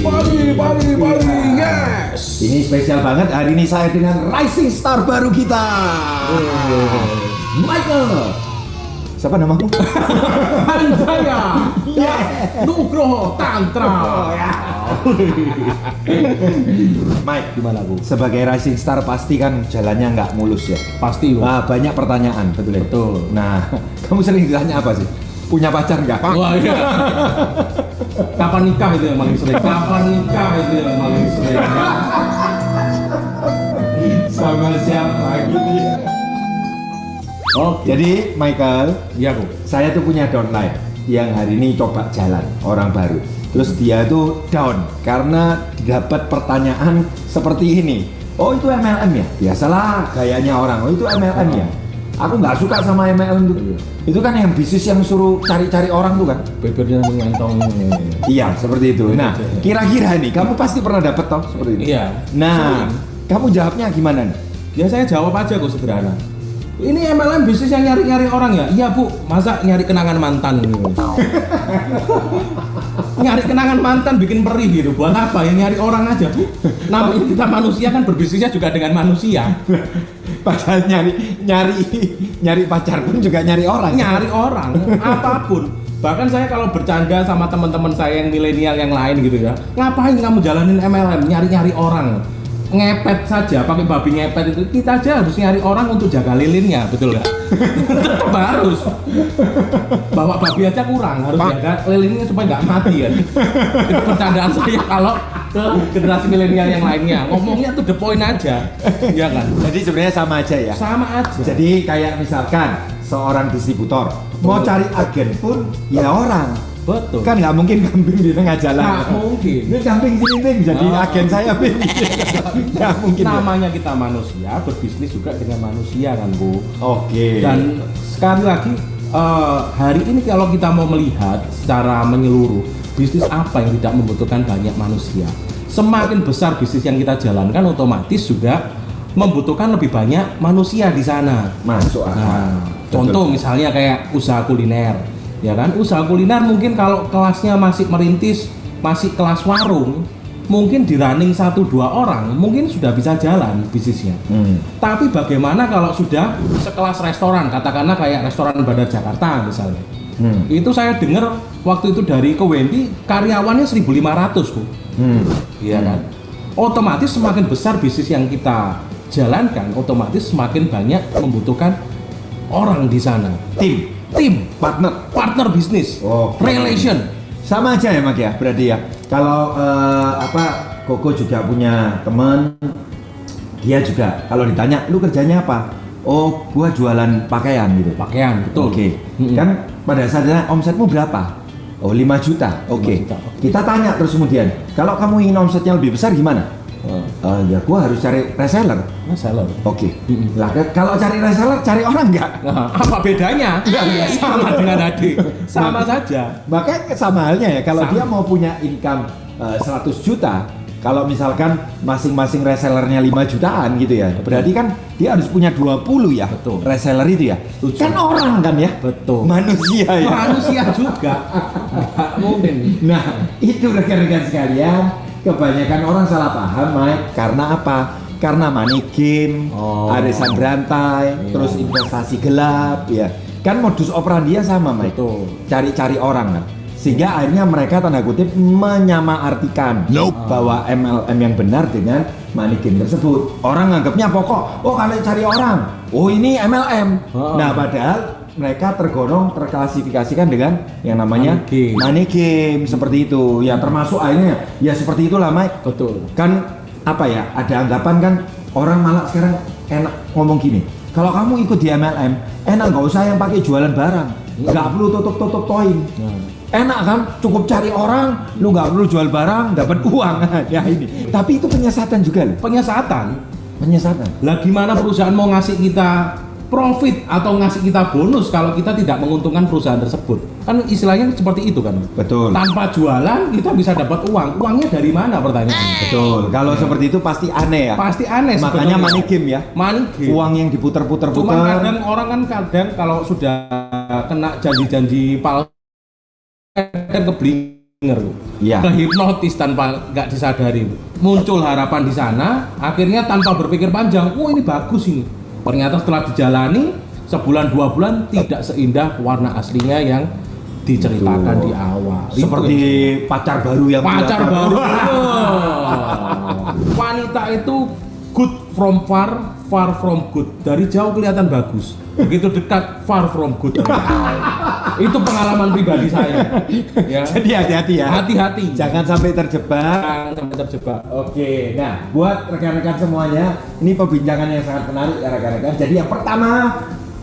Pagi, yes. Ini spesial banget, hari ini saya dengan Rising Star baru kita. Michael. Siapa namamu? Hanjaya. Ya, Nugroho Tantra. Mike, Gimana, Bu? sebagai Rising Star pasti kan jalannya nggak mulus ya. Pasti, Bu. Banyak pertanyaan, betul ya? Betul. Nah, kamu sering ditanya apa sih? Punya pacar nggak? Wah, iya. Kapan nikah itu yang paling sering? Kapan nikah itu yang paling sering? Sama siapa gitu ya? Oke. Jadi Michael, Iya, Bu. saya tuh punya downline yang hari ini coba jalan, orang baru. Terus dia tuh down karena dapat pertanyaan seperti ini. Oh, itu MLM ya? Biasalah gayanya orang. Oh, itu MLM ya? Aku nggak suka sama MLM tuh. Itu kan yang bisnis yang suruh cari-cari orang tuh kan? Bibirnya mengantong. Iya, seperti itu. Nah, kira-kira nih, kamu pasti pernah dapet toh seperti itu? Iya. Nah, kamu jawabnya gimana nih? Ya saya jawab aja kok sederhana. Ini MLM bisnis yang nyari-nyari orang ya? Iya, Bu. Masa nyari kenangan mantan gitu? Nyari kenangan mantan bikin perih gitu. Buat apa? Ya nyari orang aja, Bu. Namanya kita manusia kan berbisnisnya juga dengan manusia. Padahal nyari pacar pun juga nyari orang. Nyari orang, apapun. Bahkan saya kalau bercanda sama teman-teman saya yang milenial yang lain gitu ya, ngapain kamu jalanin MLM? Nyari-nyari orang. Ngepet saja, pakai babi ngepet itu, kita aja harus nyari orang untuk jaga lilinnya, betul nggak? Tetap harus. Bawa babi aja kurang, harus jaga lilinnya supaya nggak mati kan. Itu bercandaan saya kalau ke generasi milenial yang lainnya, ngomongnya tuh the point aja, ya kan? Jadi sebenarnya sama aja ya. Sama aja. Jadi kayak misalkan seorang distributor mau cari agen pun ya orang. Betul. Kan nggak mungkin kambing di tengah jalan. Nggak mungkin. Ini kambing sini Bing, jadi agen saya Bing. Nggak mungkin. Namanya kita manusia, berbisnis juga dengan manusia kan, Bu. Oke. Dan sekali lagi hari ini kalau kita mau melihat secara menyeluruh, bisnis apa yang tidak membutuhkan banyak manusia? Semakin besar bisnis yang kita jalankan, otomatis juga membutuhkan lebih banyak manusia di sana. Masuk akal. Nah, contoh misalnya kayak usaha kuliner, ya kan? Usaha kuliner mungkin kalau kelasnya masih merintis, masih kelas warung, mungkin di running 1-2 orang, mungkin sudah bisa jalan bisnisnya. Tapi bagaimana kalau sudah sekelas restoran, katakanlah kayak restoran Bandar Jakarta misalnya. Itu saya dengar waktu itu dari Kewendi karyawannya 1.500, Bu. Iya kan? Otomatis semakin besar bisnis yang kita jalankan, otomatis semakin banyak membutuhkan orang di sana. Tim, partner bisnis, relation. Sama aja ya Mak ya, berarti ya. Kalau Koko juga punya teman, dia juga kalau ditanya, lu kerjanya apa? Oh, gua jualan pakaian gitu. Pakaian, betul. Oke. Kan pada saatnya omsetmu berapa? Oh, 5 juta. Oke. 5 juta. Kita tanya terus kemudian, kalau kamu ingin omsetnya lebih besar gimana? Ya gua harus cari reseller. Reseller. Oke. Lah kalau cari reseller cari orang nggak? Nah, apa bedanya? Sama dengan adik. Sama saja. Makanya sama halnya ya, kalau Sama. dia mau punya income 100 juta, kalau misalkan masing-masing resellernya 5 jutaan gitu ya, berarti kan dia harus punya 20 ya. Betul. Reseller itu ya. Setuju. Kan orang kan ya. Betul. Manusia ya. Manusia juga. Nggak mungkin. Nah, itu rekan-rekan sekalian, kebanyakan orang salah paham, Mike. Karena apa? Karena money game, arisan berantai, terus investasi gelap ya. Kan modus operandi sama, Mike. Betul. Cari-cari orang kan. Sehingga akhirnya mereka tanda kutip menyamaartikan bahwa MLM yang benar dengan money game tersebut. Orang nganggapnya pokok, oh kalau cari orang, oh ini MLM. Nah padahal mereka terklasifikasikan dengan yang namanya money game seperti itu. Ya termasuk akhirnya ya seperti itulah Mike. Betul. Kan apa ya, ada anggapan kan orang malah sekarang enak ngomong gini, kalau kamu ikut di MLM enak nggak usah yang pakai jualan barang, nggak perlu tutup poin. Enak kan, cukup cari orang, lu nggak perlu jual barang, dapat uang. Ya ini. Tapi itu penyesatan juga loh. Penyesatan. Lah gimana perusahaan mau ngasih kita profit atau ngasih kita bonus kalau kita tidak menguntungkan perusahaan tersebut? Kan istilahnya seperti itu kan. Betul. Tanpa jualan kita bisa dapat uang. Uangnya dari mana pertanyaannya? Betul. Kalau seperti itu pasti aneh ya. Pasti aneh. Makanya sebetulnya. money game ya. Money game. Uang yang diputer-puter. Cuma kadang orang kan kalau sudah kena janji-janji palsu kan kebling Dengar Bu. Iya. Kehipnotis tanpa nggak disadari Bu. Muncul harapan di sana, akhirnya tanpa berpikir panjang, ini bagus ini. Ternyata setelah dijalani sebulan 2 bulan tidak seindah warna aslinya yang diceritakan Betul. di awal. Seperti Itu. pacar baru yang Pacar punya baru. Wanita itu good from far, far from good. Dari jauh kelihatan bagus. Begitu dekat, far from good. Itu pengalaman pribadi saya. Ya. Jadi hati-hati ya. Hati-hati. Jangan sampai terjebak. Jangan sampai terjebak. Oke, nah buat rekan-rekan semuanya, ini perbincangan yang sangat menarik ya rekan-rekan. Jadi yang pertama,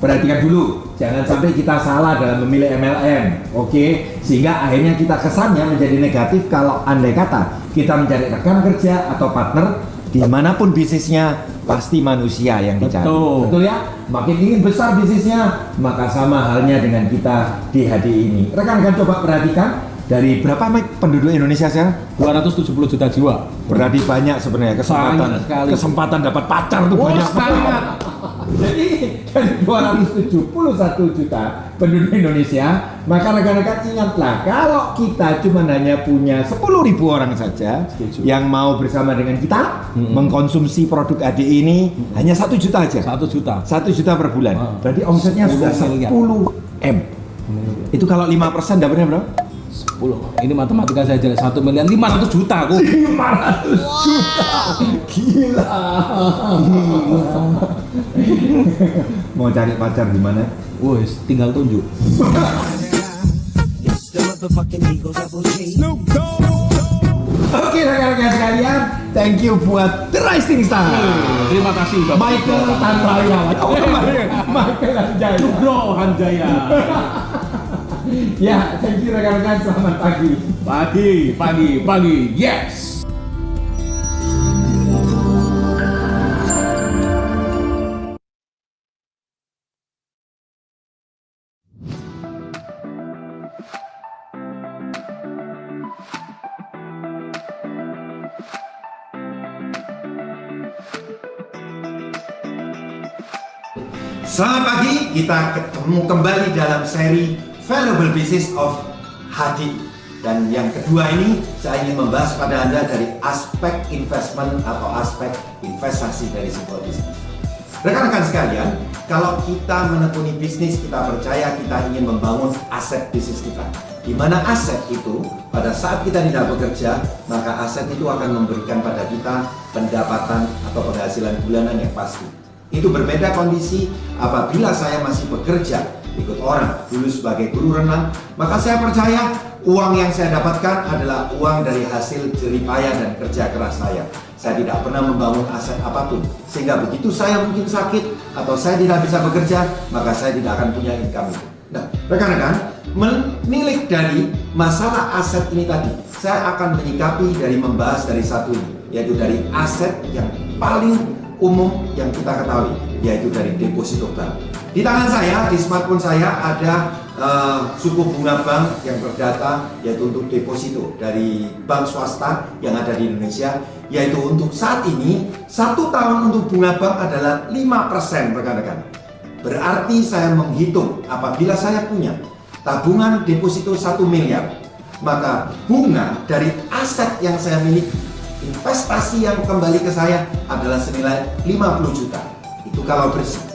perhatikan dulu, jangan sampai kita salah dalam memilih MLM, oke? Sehingga akhirnya kita kesannya menjadi negatif kalau andai kata kita mencari rekan kerja atau partner dimanapun bisnisnya pasti manusia yang dicari. Betul. Ya? Makin ingin besar bisnisnya, maka sama halnya dengan kita di HD ini. Rekan-rekan coba perhatikan, dari berapa penduduk Indonesia sekarang? 270 juta jiwa. Berarti banyak sebenarnya Banyak sekali. kesempatan dapat pacar tuh banyak sangat. Jadi dari 271 juta penduduk Indonesia, maka rekan-rekan ingatlah kalau kita cuma hanya punya 10.000 orang saja yang mau bersama dengan kita mengkonsumsi produk AD ini hanya 1 juta aja. 1 juta. 1 juta per bulan. Berarti omsetnya 10 sudah miliar. 10 M. Itu kalau 5% dapatnya berapa? 10. Ini matematika saya jelek. 1 miliar 500 juta aku. 500 juta. Gila. Mau cari pacar di mana? Wes, tinggal tunjuk. Oke rekan-rekan sekalian, thank you buat The Rising Star. Terima kasih Bapak. Michael Tanraya. Oh, Michael Hanjaya. Bro Hanjaya. Ya, thank you rekan-rekan, selamat pagi. Pagi. Yes. Selamat pagi, kita ketemu kembali dalam seri Valuable Business of Hadi. Dan yang kedua ini saya ingin membahas pada Anda dari aspek investment atau aspek investasi dari sebuah bisnis. Rekan-rekan sekalian, kalau kita menekuni bisnis, kita percaya kita ingin membangun aset bisnis kita. Di mana aset itu, pada saat kita tidak bekerja, maka aset itu akan memberikan pada kita pendapatan atau penghasilan bulanan yang pasti. Itu berbeda kondisi apabila saya masih bekerja, ikut orang, dulu sebagai guru renang, maka saya percaya uang yang saya dapatkan adalah uang dari hasil jeripayah dan kerja keras saya. Saya tidak pernah membangun aset apapun, sehingga begitu saya mungkin sakit atau saya tidak bisa bekerja, maka saya tidak akan punya income itu. Nah, rekan-rekan, menilik dari masalah aset ini tadi, saya akan menyikapi dari membahas dari satu ini, yaitu dari aset yang paling umum yang kita ketahui, yaitu dari deposito bank. Di tangan saya, di smartphone saya ada suku bunga bank yang terdata, yaitu untuk deposito dari bank swasta yang ada di Indonesia, yaitu untuk saat ini 1 tahun untuk bunga bank adalah 5% rekan-rekan. Berarti saya menghitung apabila saya punya tabungan deposito 1 miliar, maka bunga dari aset yang saya miliki, investasi yang kembali ke saya adalah senilai 50 juta. Itu kalau bersih.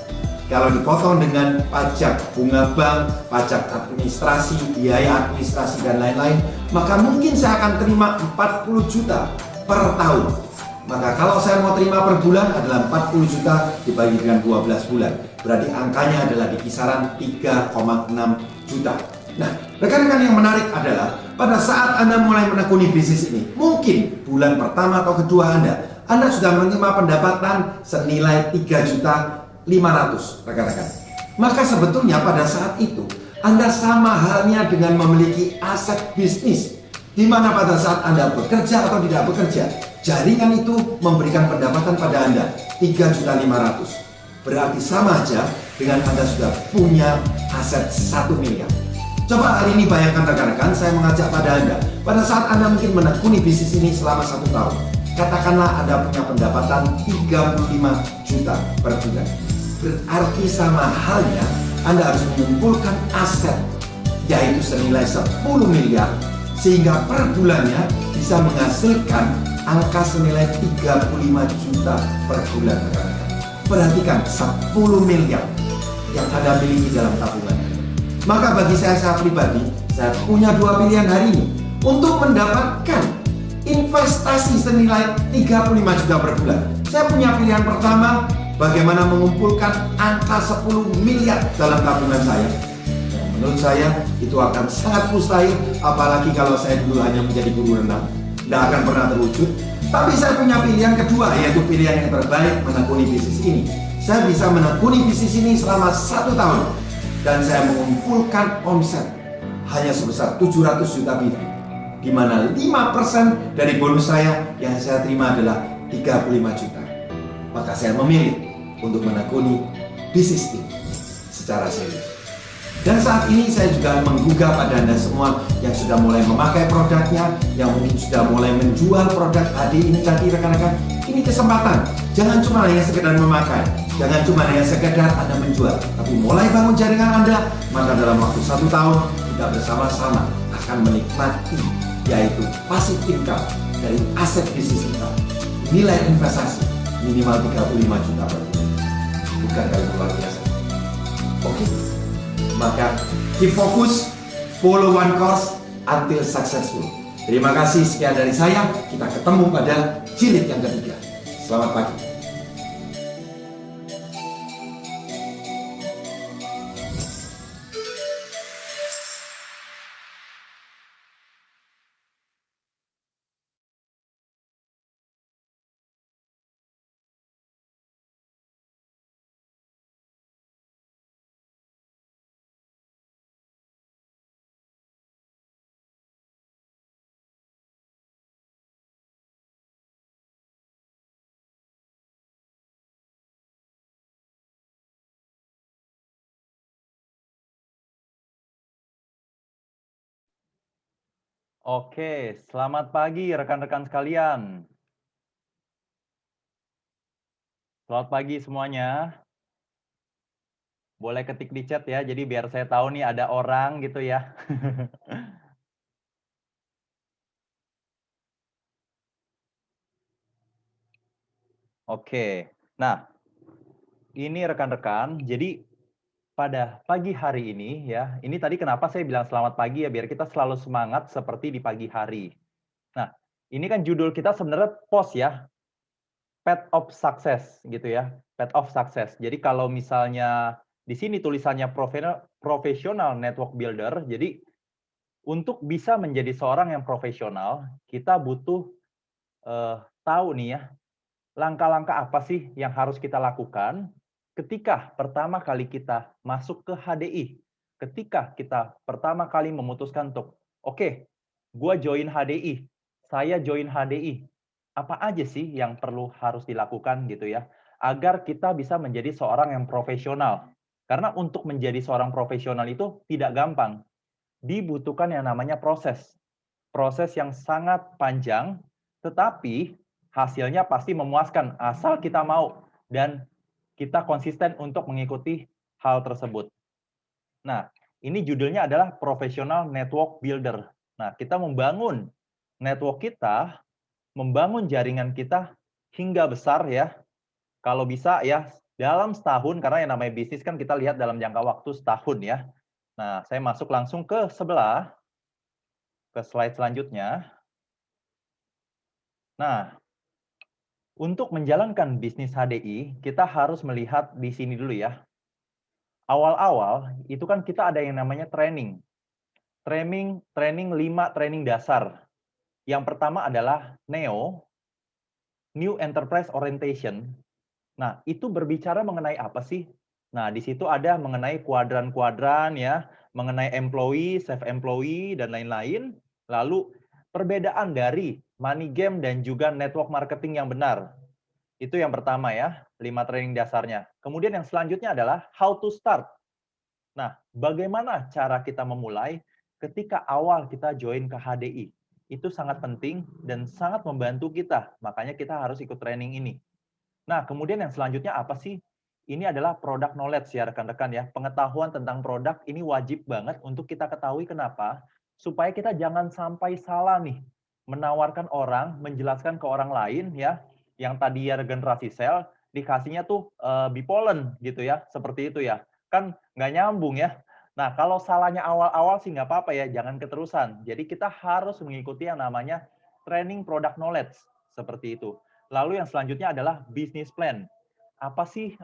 Kalau dipotong dengan pajak bunga bank, pajak administrasi, biaya administrasi dan lain-lain, maka mungkin saya akan terima 40 juta per tahun. Maka kalau saya mau terima per bulan adalah 40 juta dibagi dengan 12 bulan. Berarti angkanya adalah di kisaran 3,6 juta. Nah, rekan-rekan yang menarik adalah pada saat Anda mulai menekuni bisnis ini, mungkin bulan pertama atau kedua Anda sudah menerima pendapatan senilai 3.500.000 rekan-rekan. Maka sebetulnya pada saat itu Anda sama halnya dengan memiliki aset bisnis, di mana pada saat Anda bekerja atau tidak bekerja, jaringan itu memberikan pendapatan pada Anda 3.500.000. Berarti sama aja dengan Anda sudah punya aset 1 miliar. Coba hari ini bayangkan rekan-rekan, saya mengajak pada Anda, pada saat Anda mungkin menekuni bisnis ini selama 1 tahun, katakanlah Anda punya pendapatan 35 juta per bulan. Berarti sama halnya Anda harus mengumpulkan aset, yaitu senilai 10 miliar sehingga per bulannya bisa menghasilkan angka senilai 35 juta per bulan, rekan-rekan. Perhatikan 10 miliar yang Anda miliki dalam tabungan. Maka bagi saya pribadi, saya punya dua pilihan hari ini untuk mendapatkan investasi senilai 35 juta per bulan. Saya punya pilihan pertama, bagaimana mengumpulkan angka 10 miliar dalam tabungan saya. Menurut saya itu akan sangat mustahil, apalagi kalau saya dulu hanya menjadi guru renang, tidak akan pernah terwujud. Tapi saya punya pilihan kedua, yaitu pilihan yang terbaik, menekuni bisnis ini. Saya bisa menekuni bisnis ini selama 1 tahun dan saya mengumpulkan omset hanya sebesar 700 juta BIT, di mana 5% dari bonus saya yang saya terima adalah 35 juta. Maka saya memilih untuk menekuni bisnis ini secara serius. Dan saat ini saya juga menggugah pada Anda semua yang sudah mulai memakai produknya, yang mungkin sudah mulai menjual produk HD ini tadi, rekan-rekan. Ini kesempatan, jangan cuma hanya sekedar memakai, jangan cuma hanya sekedar Anda menjual, tapi mulai bangun jaringan Anda, maka dalam waktu 1 tahun kita bersama-sama akan menikmati, yaitu passive income dari aset bisnis kita. Nilai investasi minimal 35 juta per bulan. Bukan kali luar biasa. Oke. Maka keep fokus, follow one course until successful. Terima kasih, sekian dari saya. Kita ketemu pada jilid yang ketiga. Selamat pagi. Oke, selamat pagi rekan-rekan sekalian. Selamat pagi semuanya. Boleh ketik di chat ya, jadi biar saya tahu nih ada orang gitu ya. Oke, nah ini rekan-rekan, jadi pada pagi hari ini ya, ini tadi kenapa saya bilang selamat pagi ya, biar kita selalu semangat seperti di pagi hari. Nah, ini kan judul kita sebenarnya post ya, Path of Success gitu ya, Path of Success. Jadi kalau misalnya di sini tulisannya professional network builder, jadi untuk bisa menjadi seorang yang profesional, kita butuh tahu nih ya, langkah-langkah apa sih yang harus kita lakukan ketika pertama kali kita masuk ke HDI. Ketika kita pertama kali memutuskan untuk, oke, gue join HDI, saya join HDI. Apa aja sih yang perlu harus dilakukan gitu ya, agar kita bisa menjadi seorang yang profesional. Karena untuk menjadi seorang profesional itu tidak gampang. Dibutuhkan yang namanya proses. Proses yang sangat panjang, tetapi hasilnya pasti memuaskan asal kita mau dan kita konsisten untuk mengikuti hal tersebut. Nah, ini judulnya adalah Professional Network Builder. Nah, kita membangun network kita, membangun jaringan kita hingga besar ya. Kalau bisa ya dalam setahun, karena yang namanya bisnis kan kita lihat dalam jangka waktu setahun ya. Nah, saya masuk langsung ke slide selanjutnya. Nah, untuk menjalankan bisnis HDI, kita harus melihat di sini dulu ya. Awal-awal itu kan kita ada yang namanya training. Training 5 training dasar. Yang pertama adalah NEO, New Enterprise Orientation. Nah, itu berbicara mengenai apa sih? Nah, di situ ada mengenai kuadran-kuadran ya, mengenai employee, self-employee, dan lain-lain. Lalu, perbedaan dari money game dan juga network marketing yang benar. Itu yang pertama ya, 5 training dasarnya. Kemudian yang selanjutnya adalah how to start. Nah, bagaimana cara kita memulai ketika awal kita join ke HDI? Itu sangat penting dan sangat membantu kita. Makanya kita harus ikut training ini. Nah, kemudian yang selanjutnya apa sih? Ini adalah product knowledge ya rekan-rekan ya. Pengetahuan tentang produk ini wajib banget untuk kita ketahui. Kenapa? supaya kita jangan sampai salah nih menawarkan orang, menjelaskan ke orang lain ya, yang tadi ya regenerasi sel dikasihnya tuh bipolen gitu ya, seperti itu ya. Kan nggak nyambung ya. Nah, kalau salahnya awal-awal sih nggak apa-apa ya, jangan keterusan. Jadi kita harus mengikuti yang namanya training product knowledge, seperti itu. Lalu yang selanjutnya adalah business plan. Apa sih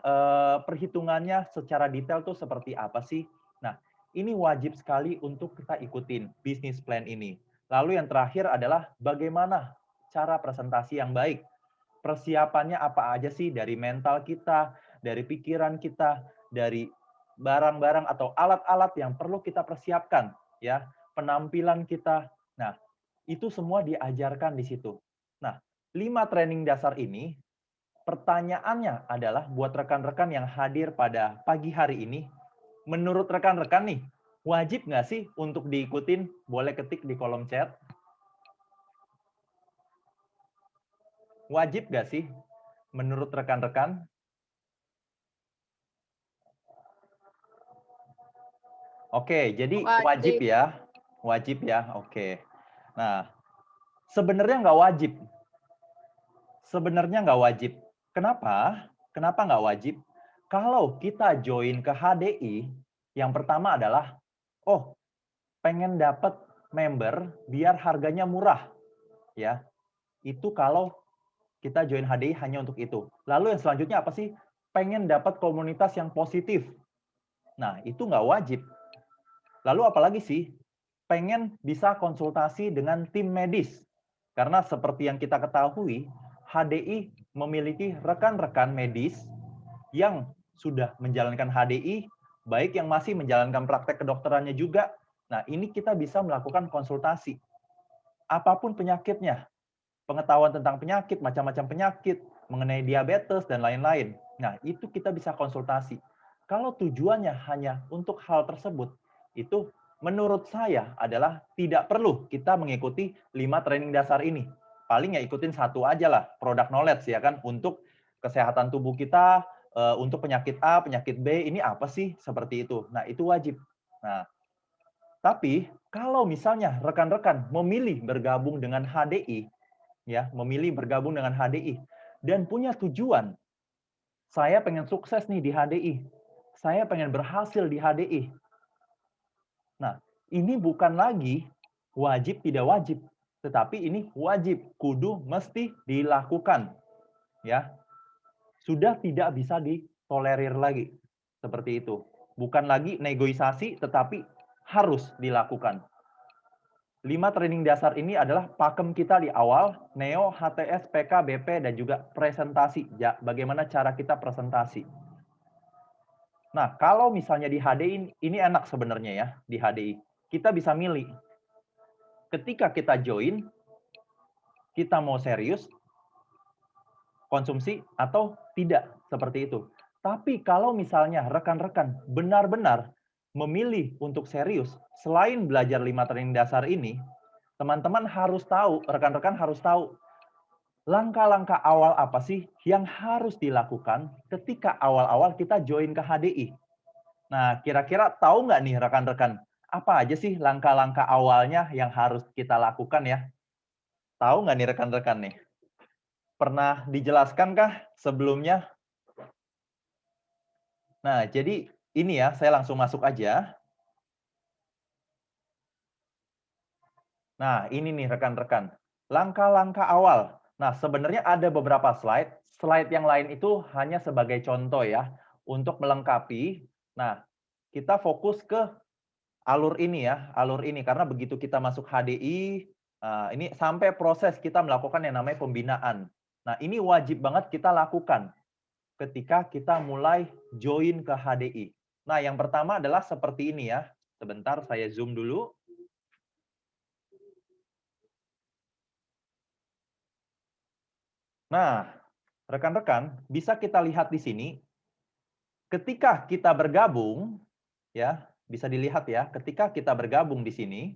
perhitungannya secara detail tuh seperti apa sih? Nah, ini wajib sekali untuk kita ikutin business plan ini. Lalu yang terakhir adalah bagaimana cara presentasi yang baik. Persiapannya apa aja sih dari mental kita, dari pikiran kita, dari barang-barang atau alat-alat yang perlu kita persiapkan, ya, penampilan kita. Nah, itu semua diajarkan di situ. Nah, 5 training dasar ini, pertanyaannya adalah buat rekan-rekan yang hadir pada pagi hari ini, menurut rekan-rekan nih, wajib nggak sih untuk diikutin? Boleh ketik di kolom chat. Wajib nggak sih menurut rekan-rekan? Oke, jadi wajib Wajib. ya. Wajib ya, oke. Nah, sebenarnya nggak wajib. Sebenarnya nggak wajib. Kenapa? Kenapa nggak wajib? Kalau kita join ke HDI, yang pertama adalah, oh, pengen dapat member biar harganya murah. Ya, itu kalau kita join HDI hanya untuk itu. Lalu yang selanjutnya apa sih? Pengen dapat komunitas yang positif. Nah, itu nggak wajib. Lalu apalagi sih? Pengen bisa konsultasi dengan tim medis. Karena seperti yang kita ketahui, HDI memiliki rekan-rekan medis yang sudah menjalankan HDI, baik yang masih menjalankan praktek kedokterannya juga. Nah, ini kita bisa melakukan konsultasi. Apapun penyakitnya, pengetahuan tentang penyakit, macam-macam penyakit, mengenai diabetes, dan lain-lain. Nah, itu kita bisa konsultasi. Kalau tujuannya hanya untuk hal tersebut, itu menurut saya adalah tidak perlu kita mengikuti 5 training dasar ini. Paling ya ikutin satu aja lah, product knowledge ya kan, untuk kesehatan tubuh kita, untuk penyakit A, penyakit B, ini apa sih? Seperti itu. Nah, itu wajib. Nah, tapi kalau misalnya rekan-rekan memilih bergabung dengan HDI, ya, memilih bergabung dengan HDI dan punya tujuan, saya pengen sukses nih di HDI, saya pengen berhasil di HDI. Nah, ini bukan lagi wajib tidak wajib, tetapi ini wajib, kudu, mesti dilakukan. Ya, sudah tidak bisa ditolerir lagi. Seperti itu. Bukan lagi negosiasi, tetapi harus dilakukan. 5 training dasar ini adalah pakem kita di awal, Neo, HTS, PK, BP, dan juga presentasi. Ya, bagaimana cara kita presentasi. Nah, kalau misalnya di HDI, ini enak sebenarnya ya, di HDI. Kita bisa milih. Ketika kita join, kita mau serius, konsumsi, atau tidak, seperti itu. Tapi kalau misalnya rekan-rekan benar-benar memilih untuk serius, selain belajar 5 training dasar ini, teman-teman harus tahu, rekan-rekan harus tahu, langkah-langkah awal apa sih yang harus dilakukan ketika awal-awal kita join ke HDI. Nah, kira-kira tahu nggak nih rekan-rekan, apa aja sih langkah-langkah awalnya yang harus kita lakukan ya? Tahu nggak nih rekan-rekan nih? Pernah dijelaskan sebelumnya? Nah, jadi ini ya, saya langsung masuk aja. Nah, ini nih rekan-rekan. Langkah-langkah awal. Nah, sebenarnya ada beberapa slide. Slide yang lain itu hanya sebagai contoh ya, untuk melengkapi. Nah, kita fokus ke alur ini ya, alur ini. Karena begitu kita masuk HDI, ini sampai proses kita melakukan yang namanya pembinaan. Nah, ini wajib banget kita lakukan ketika kita mulai join ke HDI. Nah, yang pertama adalah seperti ini ya. Sebentar, saya zoom dulu. Nah, rekan-rekan, bisa kita lihat di sini, ketika kita bergabung, ya, bisa dilihat ya, ketika kita bergabung di sini,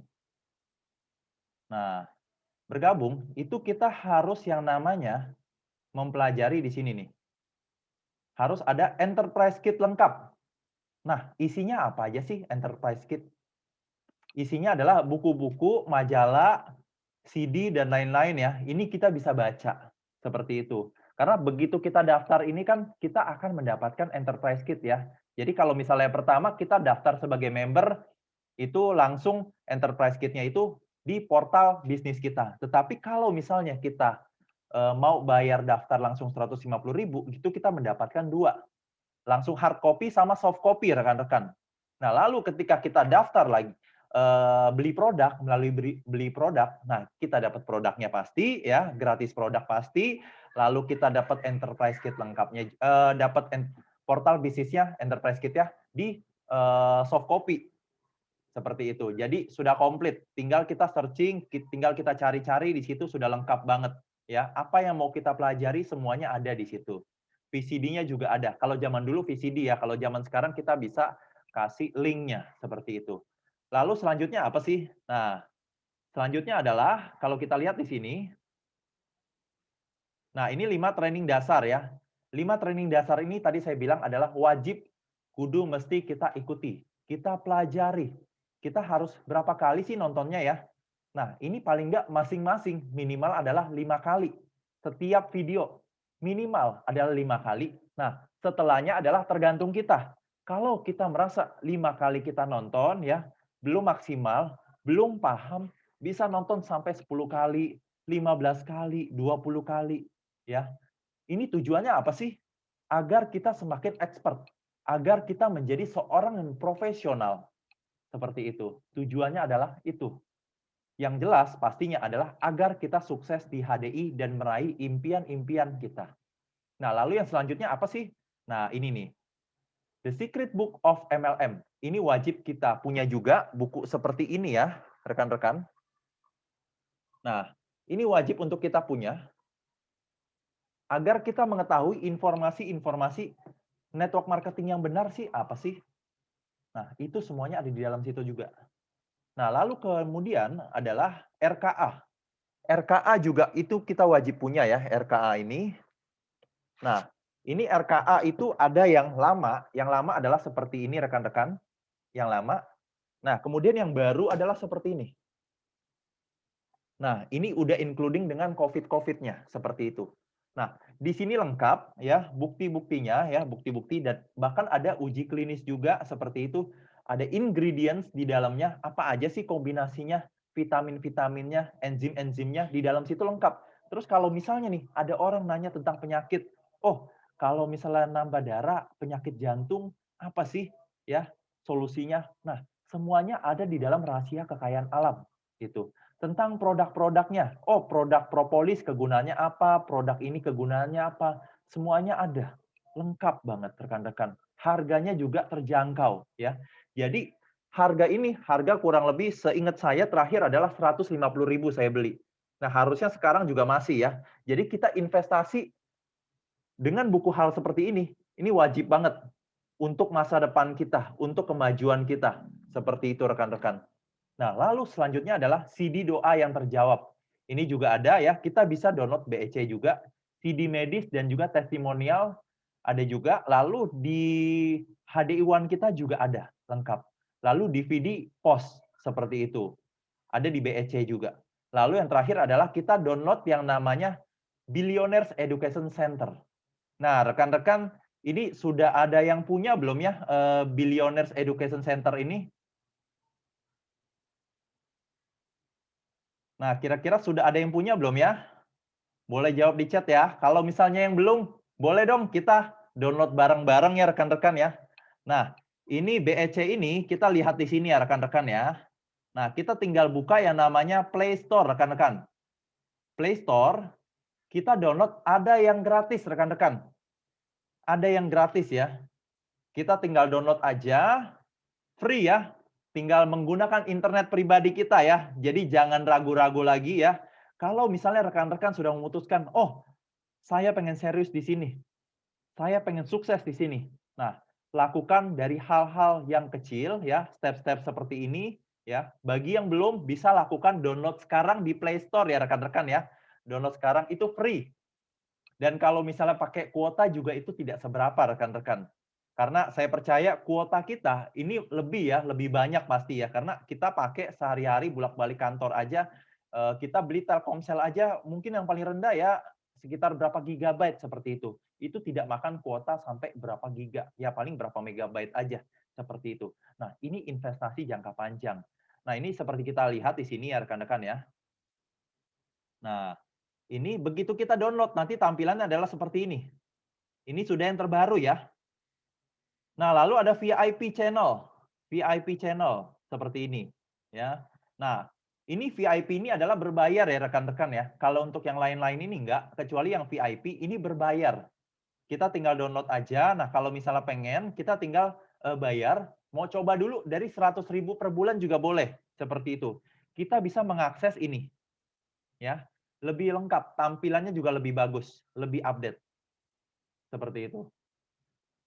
nah, bergabung, itu kita harus yang namanya mempelajari di sini nih. Harus ada Enterprise Kit lengkap. Nah, isinya apa aja sih Enterprise Kit? Isinya adalah buku-buku, majalah, CD, dan lain-lain ya. Ini kita bisa baca. Seperti itu. Karena begitu kita daftar ini kan kita akan mendapatkan enterprise kit ya. Jadi kalau misalnya pertama kita daftar sebagai member, itu langsung enterprise kit-nya itu di portal bisnis kita. Tetapi kalau misalnya kita mau bayar daftar langsung 150.000, itu kita mendapatkan 2. Langsung hard copy sama soft copy rekan-rekan. Nah, lalu ketika kita daftar lagi beli produk melalui beli produk, nah kita dapat produknya pasti ya, gratis produk pasti, lalu kita dapat enterprise kit lengkapnya, dapat portal bisnisnya enterprise kit ya di soft copy seperti itu. Jadi sudah komplit, tinggal kita searching, tinggal kita cari-cari di situ sudah lengkap banget ya. Apa yang mau kita pelajari semuanya ada di situ. VCD-nya juga ada. Kalau zaman dulu VCD ya, kalau zaman sekarang kita bisa kasih link-nya seperti itu. Lalu selanjutnya apa sih? Nah, selanjutnya adalah kalau kita lihat di sini. Nah, ini 5 training dasar ya. 5 training dasar ini tadi saya bilang adalah wajib, kudu, mesti kita ikuti. Kita pelajari. Kita harus berapa kali sih nontonnya ya? Nah, ini paling nggak masing-masing minimal adalah 5 kali. Setiap video minimal adalah 5 kali. Nah, setelahnya adalah tergantung kita. Kalau kita merasa 5 kali kita nonton ya, belum maksimal, belum paham, bisa nonton sampai 10 kali, 15 kali, 20 kali. Ya, ini tujuannya apa sih? Agar kita semakin expert, agar kita menjadi seorang yang profesional. Seperti itu. Tujuannya adalah itu. Yang jelas pastinya adalah agar kita sukses di HDI dan meraih impian-impian kita. Nah, lalu yang selanjutnya apa sih? Nah, ini nih. The Secret Book of MLM. Ini wajib kita punya juga buku seperti ini ya, rekan-rekan. Nah, ini wajib untuk kita punya agar kita mengetahui informasi-informasi network marketing yang benar sih apa sih. Nah, itu semuanya ada di dalam situ juga. Nah, lalu kemudian adalah RKA. RKA juga itu kita wajib punya ya, RKA ini. Nah, ini RKA itu ada yang lama adalah seperti ini rekan-rekan, yang lama. Nah, kemudian yang baru adalah seperti ini. Nah, ini udah including dengan COVID-nya seperti itu. Nah, di sini lengkap ya bukti-buktinya ya, bukti-bukti dan bahkan ada uji klinis juga seperti itu. Ada ingredients di dalamnya, apa aja sih kombinasinya, vitamin-vitaminnya, enzim-enzimnya di dalam situ lengkap. Terus kalau misalnya nih ada orang nanya tentang penyakit, oh, kalau misalnya nambah darah, penyakit jantung, apa sih ya solusinya? Nah, semuanya ada di dalam rahasia kekayaan alam gitu. Tentang produk-produknya. Oh, produk propolis kegunaannya apa, produk ini kegunaannya apa. Semuanya ada. Lengkap banget rekan-rekan. Harganya juga terjangkau ya. Jadi harga ini, harga kurang lebih seingat saya terakhir adalah 150.000 saya beli. Nah, harusnya sekarang juga masih ya. Jadi kita investasi dengan buku hal seperti ini wajib banget untuk masa depan kita, untuk kemajuan kita. Seperti itu rekan-rekan. Nah, lalu selanjutnya adalah CD doa yang terjawab. Ini juga ada ya, kita bisa download BEC juga, CD medis dan juga testimonial ada juga. Lalu di HDI One kita juga ada, lengkap. Lalu DVD post seperti itu. Ada di BEC juga. Lalu yang terakhir adalah kita download yang namanya Billionaires Education Center. Nah, rekan-rekan, ini sudah ada yang punya belum ya Billionaires Education Center ini? Nah, kira-kira sudah ada yang punya belum ya? Boleh jawab di chat ya. Kalau misalnya yang belum, boleh dong kita download bareng-bareng ya rekan-rekan ya. Nah, ini BEC ini kita lihat di sini ya rekan-rekan ya. Nah, kita tinggal buka yang namanya Play Store rekan-rekan. Play Store, kita download ada yang gratis rekan-rekan. Ada yang gratis ya. Kita tinggal download aja, free ya. Tinggal menggunakan internet pribadi kita ya. Jadi jangan ragu-ragu lagi ya. Kalau misalnya rekan-rekan sudah memutuskan, oh, saya pengen serius di sini. Saya pengen sukses di sini. Nah, lakukan dari hal-hal yang kecil ya, step-step seperti ini ya. Bagi yang belum bisa lakukan download sekarang di Play Store ya rekan-rekan ya. Download sekarang itu free. Dan kalau misalnya pakai kuota juga itu tidak seberapa rekan-rekan. Karena saya percaya kuota kita ini lebih banyak pasti ya, karena kita pakai sehari-hari bolak-balik kantor aja, kita beli Telkomsel aja mungkin yang paling rendah ya sekitar berapa gigabyte seperti itu. Itu tidak makan kuota sampai berapa giga, ya paling berapa megabyte aja, seperti itu. Nah, ini investasi jangka panjang. Nah, ini seperti kita lihat di sini ya rekan-rekan ya. Nah, ini begitu kita download nanti tampilannya adalah seperti ini. Ini sudah yang terbaru ya. Nah, lalu ada VIP channel seperti ini, ya. Nah, ini VIP ini adalah berbayar ya rekan-rekan ya. Kalau untuk yang lain-lain ini enggak, kecuali yang VIP ini berbayar. Kita tinggal download aja. Nah, kalau misalnya pengen, kita tinggal bayar. Mau coba dulu dari 100.000 per bulan juga boleh, seperti itu. Kita bisa mengakses ini, ya. Lebih lengkap, tampilannya juga lebih bagus, lebih update. Seperti itu.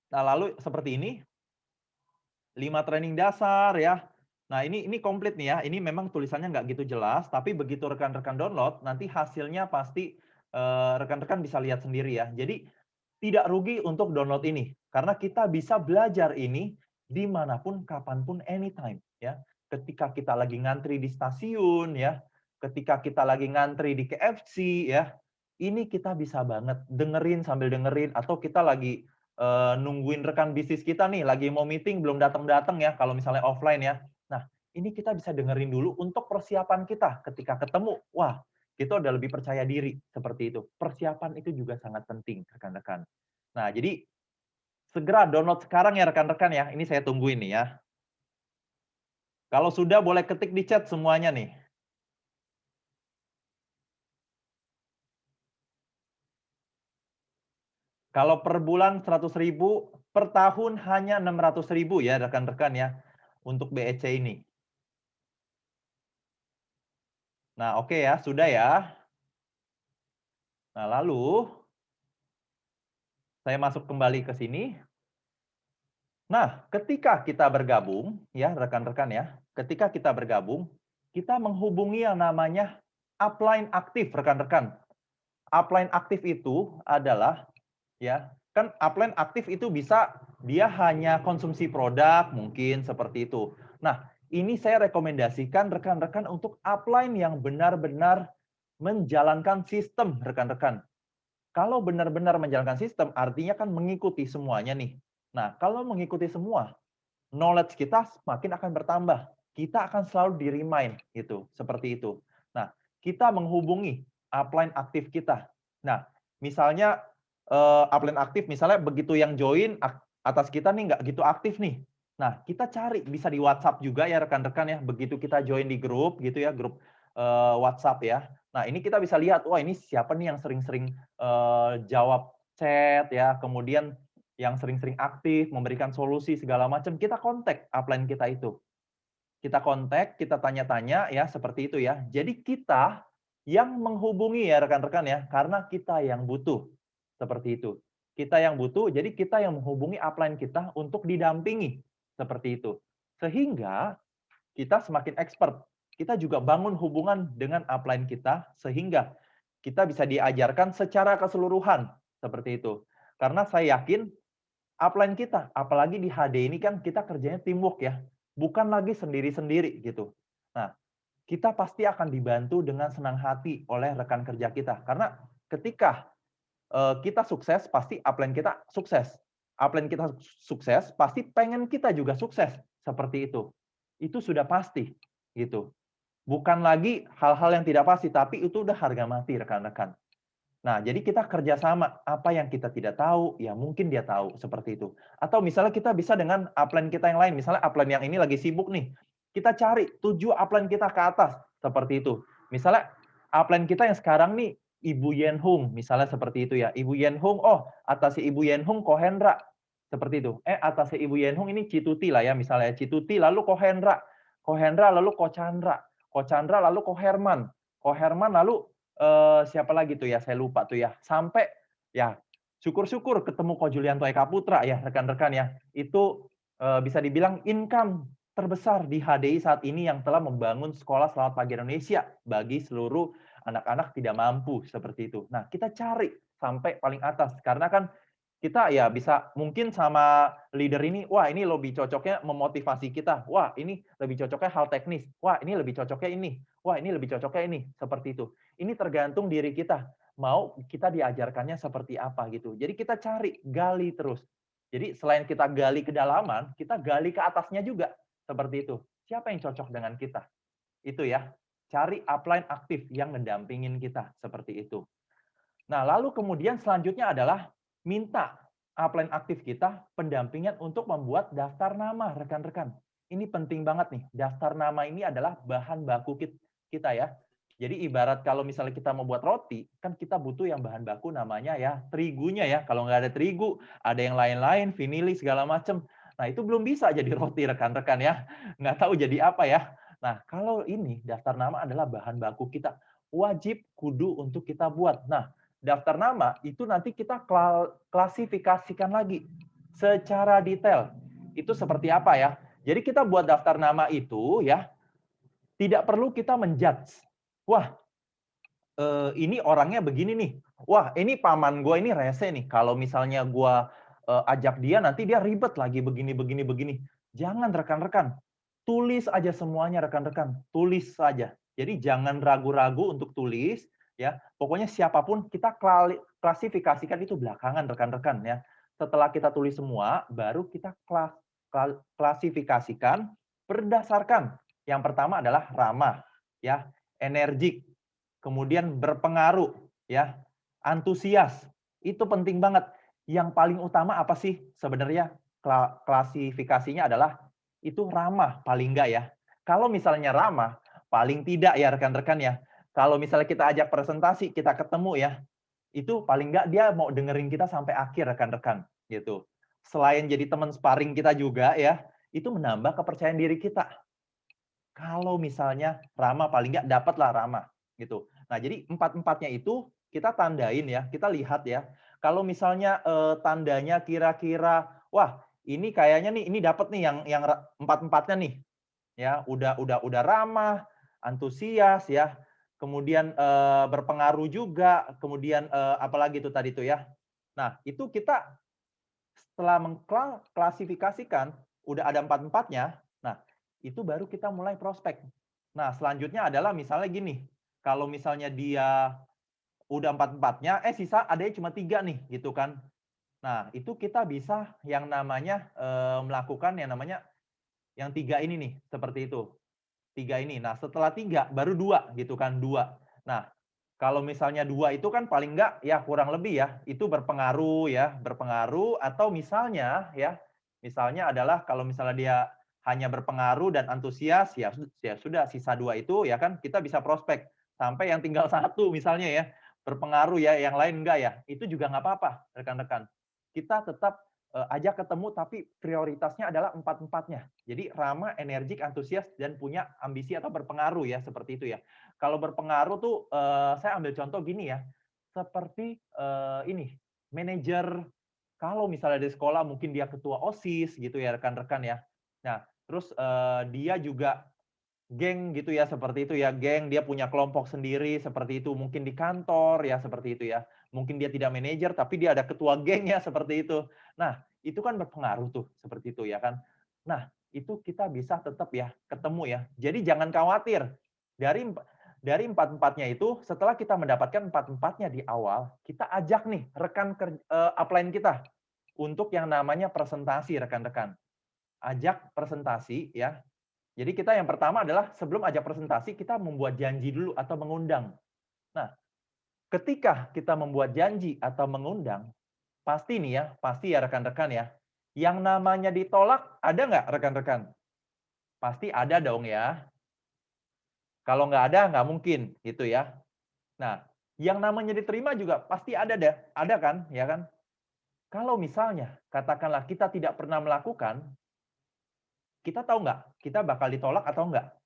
Nah, lalu seperti ini, 5 training dasar ya. Nah, ini komplit nih ya. Ini memang tulisannya nggak gitu jelas, tapi begitu rekan-rekan download, nanti hasilnya pasti rekan-rekan bisa lihat sendiri ya. Jadi tidak rugi untuk download ini, karena kita bisa belajar ini dimanapun, kapanpun, anytime ya. Ketika kita lagi ngantri di stasiun ya, ketika kita lagi ngantri di KFC ya, ini kita bisa banget dengerin sambil dengerin, atau kita lagi nungguin rekan bisnis kita nih, lagi mau meeting belum datang-datang ya, kalau misalnya offline ya. Nah, ini kita bisa dengerin dulu untuk persiapan kita ketika ketemu. Wah, kita udah lebih percaya diri seperti itu. Persiapan itu juga sangat penting, rekan-rekan. Nah, jadi segera download sekarang ya rekan-rekan ya. Ini saya tungguin nih ya. Kalau sudah boleh ketik di chat semuanya nih. Kalau per bulan 100.000, per tahun hanya 600.000 ya rekan-rekan ya untuk BEC ini. Nah, oke ya, sudah ya. Nah, lalu saya masuk kembali ke sini. Nah, ketika kita bergabung ya rekan-rekan ya, ketika kita bergabung, kita menghubungi yang namanya upline aktif rekan-rekan. Upline aktif itu adalah ya, kan upline aktif itu bisa dia hanya konsumsi produk mungkin seperti itu. Nah, ini saya rekomendasikan rekan-rekan untuk upline yang benar-benar menjalankan sistem rekan-rekan. Kalau benar-benar menjalankan sistem artinya kan mengikuti semuanya nih. Nah, kalau mengikuti semua, knowledge kita semakin akan bertambah. Kita akan selalu di-remind gitu, seperti itu. Nah, kita menghubungi upline aktif kita. Nah, misalnya upline aktif misalnya begitu yang join atas kita nih nggak gitu aktif nih. Nah, kita cari bisa di WhatsApp juga ya rekan-rekan ya. Begitu kita join di grup gitu ya, grup WhatsApp ya. Nah, ini kita bisa lihat, wah ini siapa nih yang sering-sering jawab chat ya, kemudian yang sering-sering aktif, memberikan solusi segala macam, kita kontak upline kita itu. Kita kontak, kita tanya-tanya ya, seperti itu ya. Jadi kita yang menghubungi ya rekan-rekan ya, karena kita yang butuh. Seperti itu. Kita yang butuh, jadi kita yang menghubungi upline kita untuk didampingi. Seperti itu. Sehingga kita semakin expert. Kita juga bangun hubungan dengan upline kita, sehingga kita bisa diajarkan secara keseluruhan. Seperti itu. Karena saya yakin upline kita, apalagi di HD ini kan kita kerjanya teamwork ya, bukan lagi sendiri-sendiri gitu. Nah, kita pasti akan dibantu dengan senang hati oleh rekan kerja kita, karena ketika kita sukses, pasti upline kita sukses. Upline kita sukses, pasti pengen kita juga sukses, seperti itu. Itu sudah pasti, gitu. Bukan lagi hal-hal yang tidak pasti, tapi itu udah harga mati rekan-rekan. Nah, jadi kita kerjasama. Apa yang kita tidak tahu, ya mungkin dia tahu, seperti itu. Atau misalnya kita bisa dengan upline kita yang lain. Misalnya upline yang ini lagi sibuk nih. Kita cari 7 upline kita ke atas, seperti itu. Misalnya upline kita yang sekarang nih, Ibu Yen Hung, misalnya seperti itu ya. Ibu Yen Hung, oh atasnya Ibu Yen Hung, Ko Hendra. Seperti itu. Atasnya Ibu Yen Hung ini Cituti lah ya, misalnya Cituti, lalu Ko Hendra. Ko Hendra, lalu Ko Chandra. Ko Chandra, lalu Ko Herman. Ko Herman, lalu siapa lagi tuh ya, saya lupa tuh ya. Sampai ya syukur-syukur ketemu Ko Julianto Eka Putra ya rekan-rekan ya. Itu bisa dibilang income terbesar di HDI saat ini yang telah membangun sekolah Selamat Pagi Indonesia bagi seluruh anak-anak tidak mampu seperti itu. Nah, kita cari sampai paling atas karena kan kita ya bisa mungkin sama leader ini, wah ini lebih cocoknya memotivasi kita, wah ini lebih cocoknya hal teknis, wah ini lebih cocoknya ini, wah ini lebih cocoknya ini, seperti itu. Ini tergantung diri kita, mau kita diajarkannya seperti apa gitu. Jadi kita cari, gali terus. Jadi selain kita gali kedalaman, kita gali ke atasnya juga, seperti itu. Siapa yang cocok dengan kita? Itu ya, cari upline aktif yang mendampingin kita, seperti itu. Nah, lalu kemudian selanjutnya adalah minta upline aktif kita pendampingan untuk membuat daftar nama, rekan-rekan. Ini penting banget nih. Daftar nama ini adalah bahan baku kita ya. Jadi ibarat kalau misalnya kita mau buat roti, kan kita butuh yang bahan baku namanya ya terigunya ya. Kalau nggak ada terigu, ada yang lain-lain, vanili segala macam. Nah, itu belum bisa jadi roti rekan-rekan ya. Nggak tahu jadi apa ya. Nah, kalau ini daftar nama adalah bahan baku kita. Wajib kudu untuk kita buat. Nah, daftar nama itu nanti kita klasifikasikan lagi secara detail. Itu seperti apa ya? Jadi kita buat daftar nama itu ya, tidak perlu kita menjudge. Wah, ini orangnya begini nih. Wah, ini paman gue ini rese nih. Kalau misalnya gue ajak dia, nanti dia ribet lagi begini, begini, begini. Jangan rekan-rekan. Tulis aja semuanya rekan-rekan. Tulis saja. Jadi jangan ragu-ragu untuk tulis. Ya, pokoknya siapapun kita klasifikasikan itu belakangan rekan-rekan ya. Setelah kita tulis semua, baru kita klasifikasikan berdasarkan yang pertama adalah ramah, ya, energik, kemudian berpengaruh, ya, antusias. Itu penting banget. Yang paling utama apa sih sebenarnya klasifikasinya adalah itu ramah paling enggak ya. Kalau misalnya ramah, paling tidak ya rekan-rekan ya. Kalau misalnya kita ajak presentasi, kita ketemu ya, itu paling enggak dia mau dengerin kita sampai akhir rekan-rekan gitu. Selain jadi teman sparring kita juga ya, itu menambah kepercayaan diri kita. Kalau misalnya ramah paling enggak dapatlah ramah gitu. Nah, jadi empat-empatnya itu kita tandain ya, kita lihat ya. Kalau misalnya tandanya kira-kira wah, ini kayaknya nih ini dapat nih yang empat-empatnya nih. Ya, udah ramah, antusias ya. Kemudian berpengaruh juga, kemudian apalagi itu tadi tuh ya. Nah, itu kita setelah mengklasifikasikan udah ada empat-empatnya. Nah, itu baru kita mulai prospek. Nah, selanjutnya adalah misalnya gini, kalau misalnya dia udah empat-empatnya, sisa adanya cuma 3 nih, gitu kan. Nah, itu kita bisa yang namanya melakukan yang namanya yang 3 ini nih, seperti itu. 3 ini. Nah, setelah 3 baru 2 gitu kan, 2. Nah, kalau misalnya 2 itu kan paling enggak ya kurang lebih ya, itu berpengaruh ya, berpengaruh atau misalnya ya, misalnya adalah kalau misalnya dia hanya berpengaruh dan antusias ya, ya sudah sisa 2 itu ya kan kita bisa prospek sampai yang tinggal 1 misalnya ya, berpengaruh ya, yang lain enggak ya, itu juga nggak apa-apa rekan-rekan. Kita tetap ajak ketemu tapi prioritasnya adalah empat-empatnya. Jadi ramah, energik, antusias dan punya ambisi atau berpengaruh ya seperti itu ya. Kalau berpengaruh tuh saya ambil contoh gini ya. Seperti ini, manajer kalau misalnya di sekolah mungkin dia ketua OSIS gitu ya rekan-rekan ya. Nah, terus dia juga geng gitu ya, seperti itu ya, geng, dia punya kelompok sendiri seperti itu, mungkin di kantor ya, seperti itu ya. Mungkin dia tidak manajer, tapi dia ada ketua geng ya, seperti itu. Nah, itu kan berpengaruh tuh, seperti itu ya kan. Nah, itu kita bisa tetap ya, ketemu ya. Jadi jangan khawatir, dari empat-empatnya itu, setelah kita mendapatkan empat-empatnya di awal, kita ajak nih rekan upline kita untuk yang namanya presentasi rekan-rekan. Ajak presentasi ya, jadi kita yang pertama adalah sebelum ajak presentasi, kita membuat janji dulu atau mengundang. Nah, ketika kita membuat janji atau mengundang, pasti nih ya, pasti ya rekan-rekan ya, yang namanya ditolak ada nggak rekan-rekan? Pasti ada dong ya. Kalau nggak ada, nggak mungkin gitu ya. Nah, yang namanya diterima juga pasti ada kan, ya kan? Kalau misalnya katakanlah kita tidak pernah melakukan, kita tahu nggak kita bakal ditolak atau enggak?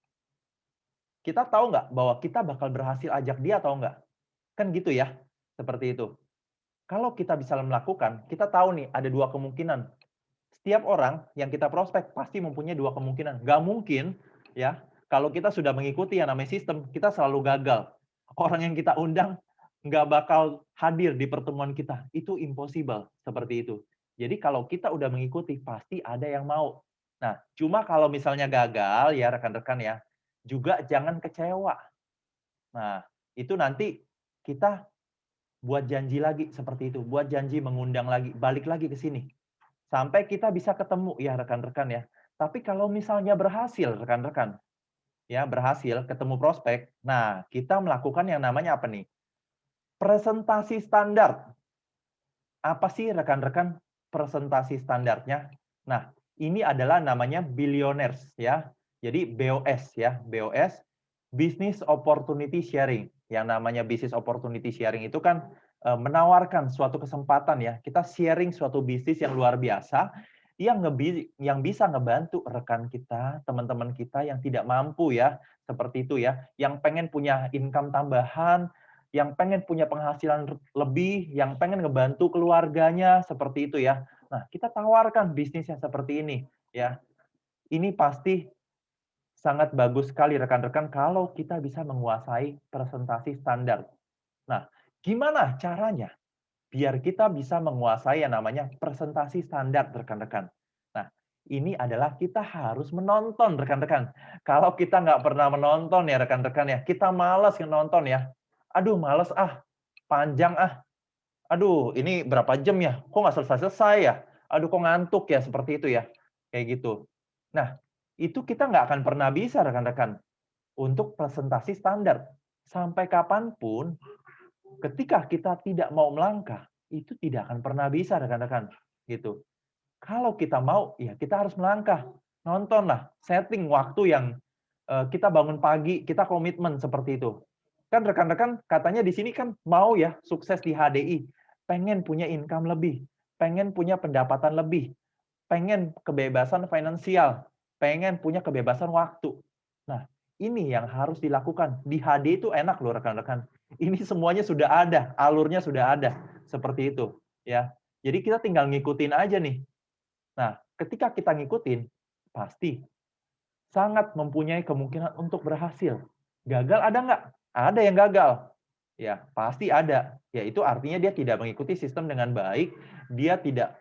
Kita tahu nggak bahwa kita bakal berhasil ajak dia atau enggak? Kan gitu ya, seperti itu. Kalau kita bisa melakukan, kita tahu nih ada 2 kemungkinan. Setiap orang yang kita prospek pasti mempunyai 2 kemungkinan. Nggak mungkin ya, kalau kita sudah mengikuti yang namanya sistem, kita selalu gagal. Orang yang kita undang nggak bakal hadir di pertemuan kita. Itu impossible seperti itu. Jadi kalau kita udah mengikuti, pasti ada yang mau. Nah, cuma kalau misalnya gagal ya rekan-rekan ya, juga jangan kecewa. Nah, itu nanti kita buat janji lagi seperti itu, buat janji mengundang lagi, balik lagi ke sini. Sampai kita bisa ketemu ya rekan-rekan ya. Tapi kalau misalnya berhasil rekan-rekan, ya berhasil ketemu prospek, nah kita melakukan yang namanya apa nih? Presentasi standar. Apa sih rekan-rekan presentasi standarnya? Nah, ini adalah namanya billionaires ya. Jadi BOS ya, BOS Business Opportunity Sharing. Yang namanya Business Opportunity Sharing itu kan menawarkan suatu kesempatan ya. Kita sharing suatu bisnis yang luar biasa yang bisa ngebantu rekan kita, teman-teman kita yang tidak mampu ya, seperti itu ya, yang pengen punya income tambahan, yang pengen punya penghasilan lebih, yang pengen ngebantu keluarganya, seperti itu ya. Nah, kita tawarkan bisnis yang seperti ini, ya. Ini pasti sangat bagus sekali rekan-rekan kalau kita bisa menguasai presentasi standar. Nah, gimana caranya biar kita bisa menguasai yang namanya presentasi standar rekan-rekan? Nah, ini adalah kita harus menonton rekan-rekan. Kalau kita nggak pernah menonton ya rekan-rekan ya, kita malas nonton ya. Aduh, males panjang aduh ini berapa jam ya, kok nggak selesai-selesai ya, aduh kok ngantuk ya, seperti itu ya, kayak gitu. Nah, itu kita nggak akan pernah bisa rekan-rekan untuk presentasi standar. Sampai kapanpun, ketika kita tidak mau melangkah, itu tidak akan pernah bisa rekan-rekan, gitu. Kalau kita mau, ya kita harus melangkah. Nontonlah, setting waktu yang kita bangun pagi, kita komitmen seperti itu. Kan rekan-rekan katanya di sini kan mau ya sukses di HDI, pengen punya income lebih, pengen punya pendapatan lebih, pengen kebebasan finansial, pengen punya kebebasan waktu. Nah, ini yang harus dilakukan. Di HDI itu enak loh rekan-rekan. Ini semuanya sudah ada, alurnya sudah ada. Seperti itu, ya. Jadi kita tinggal ngikutin aja nih. Nah, ketika kita ngikutin, pasti sangat mempunyai kemungkinan untuk berhasil. Gagal ada nggak? Ada yang gagal. Ya, pasti ada. Ya, itu artinya dia tidak mengikuti sistem dengan baik, dia tidak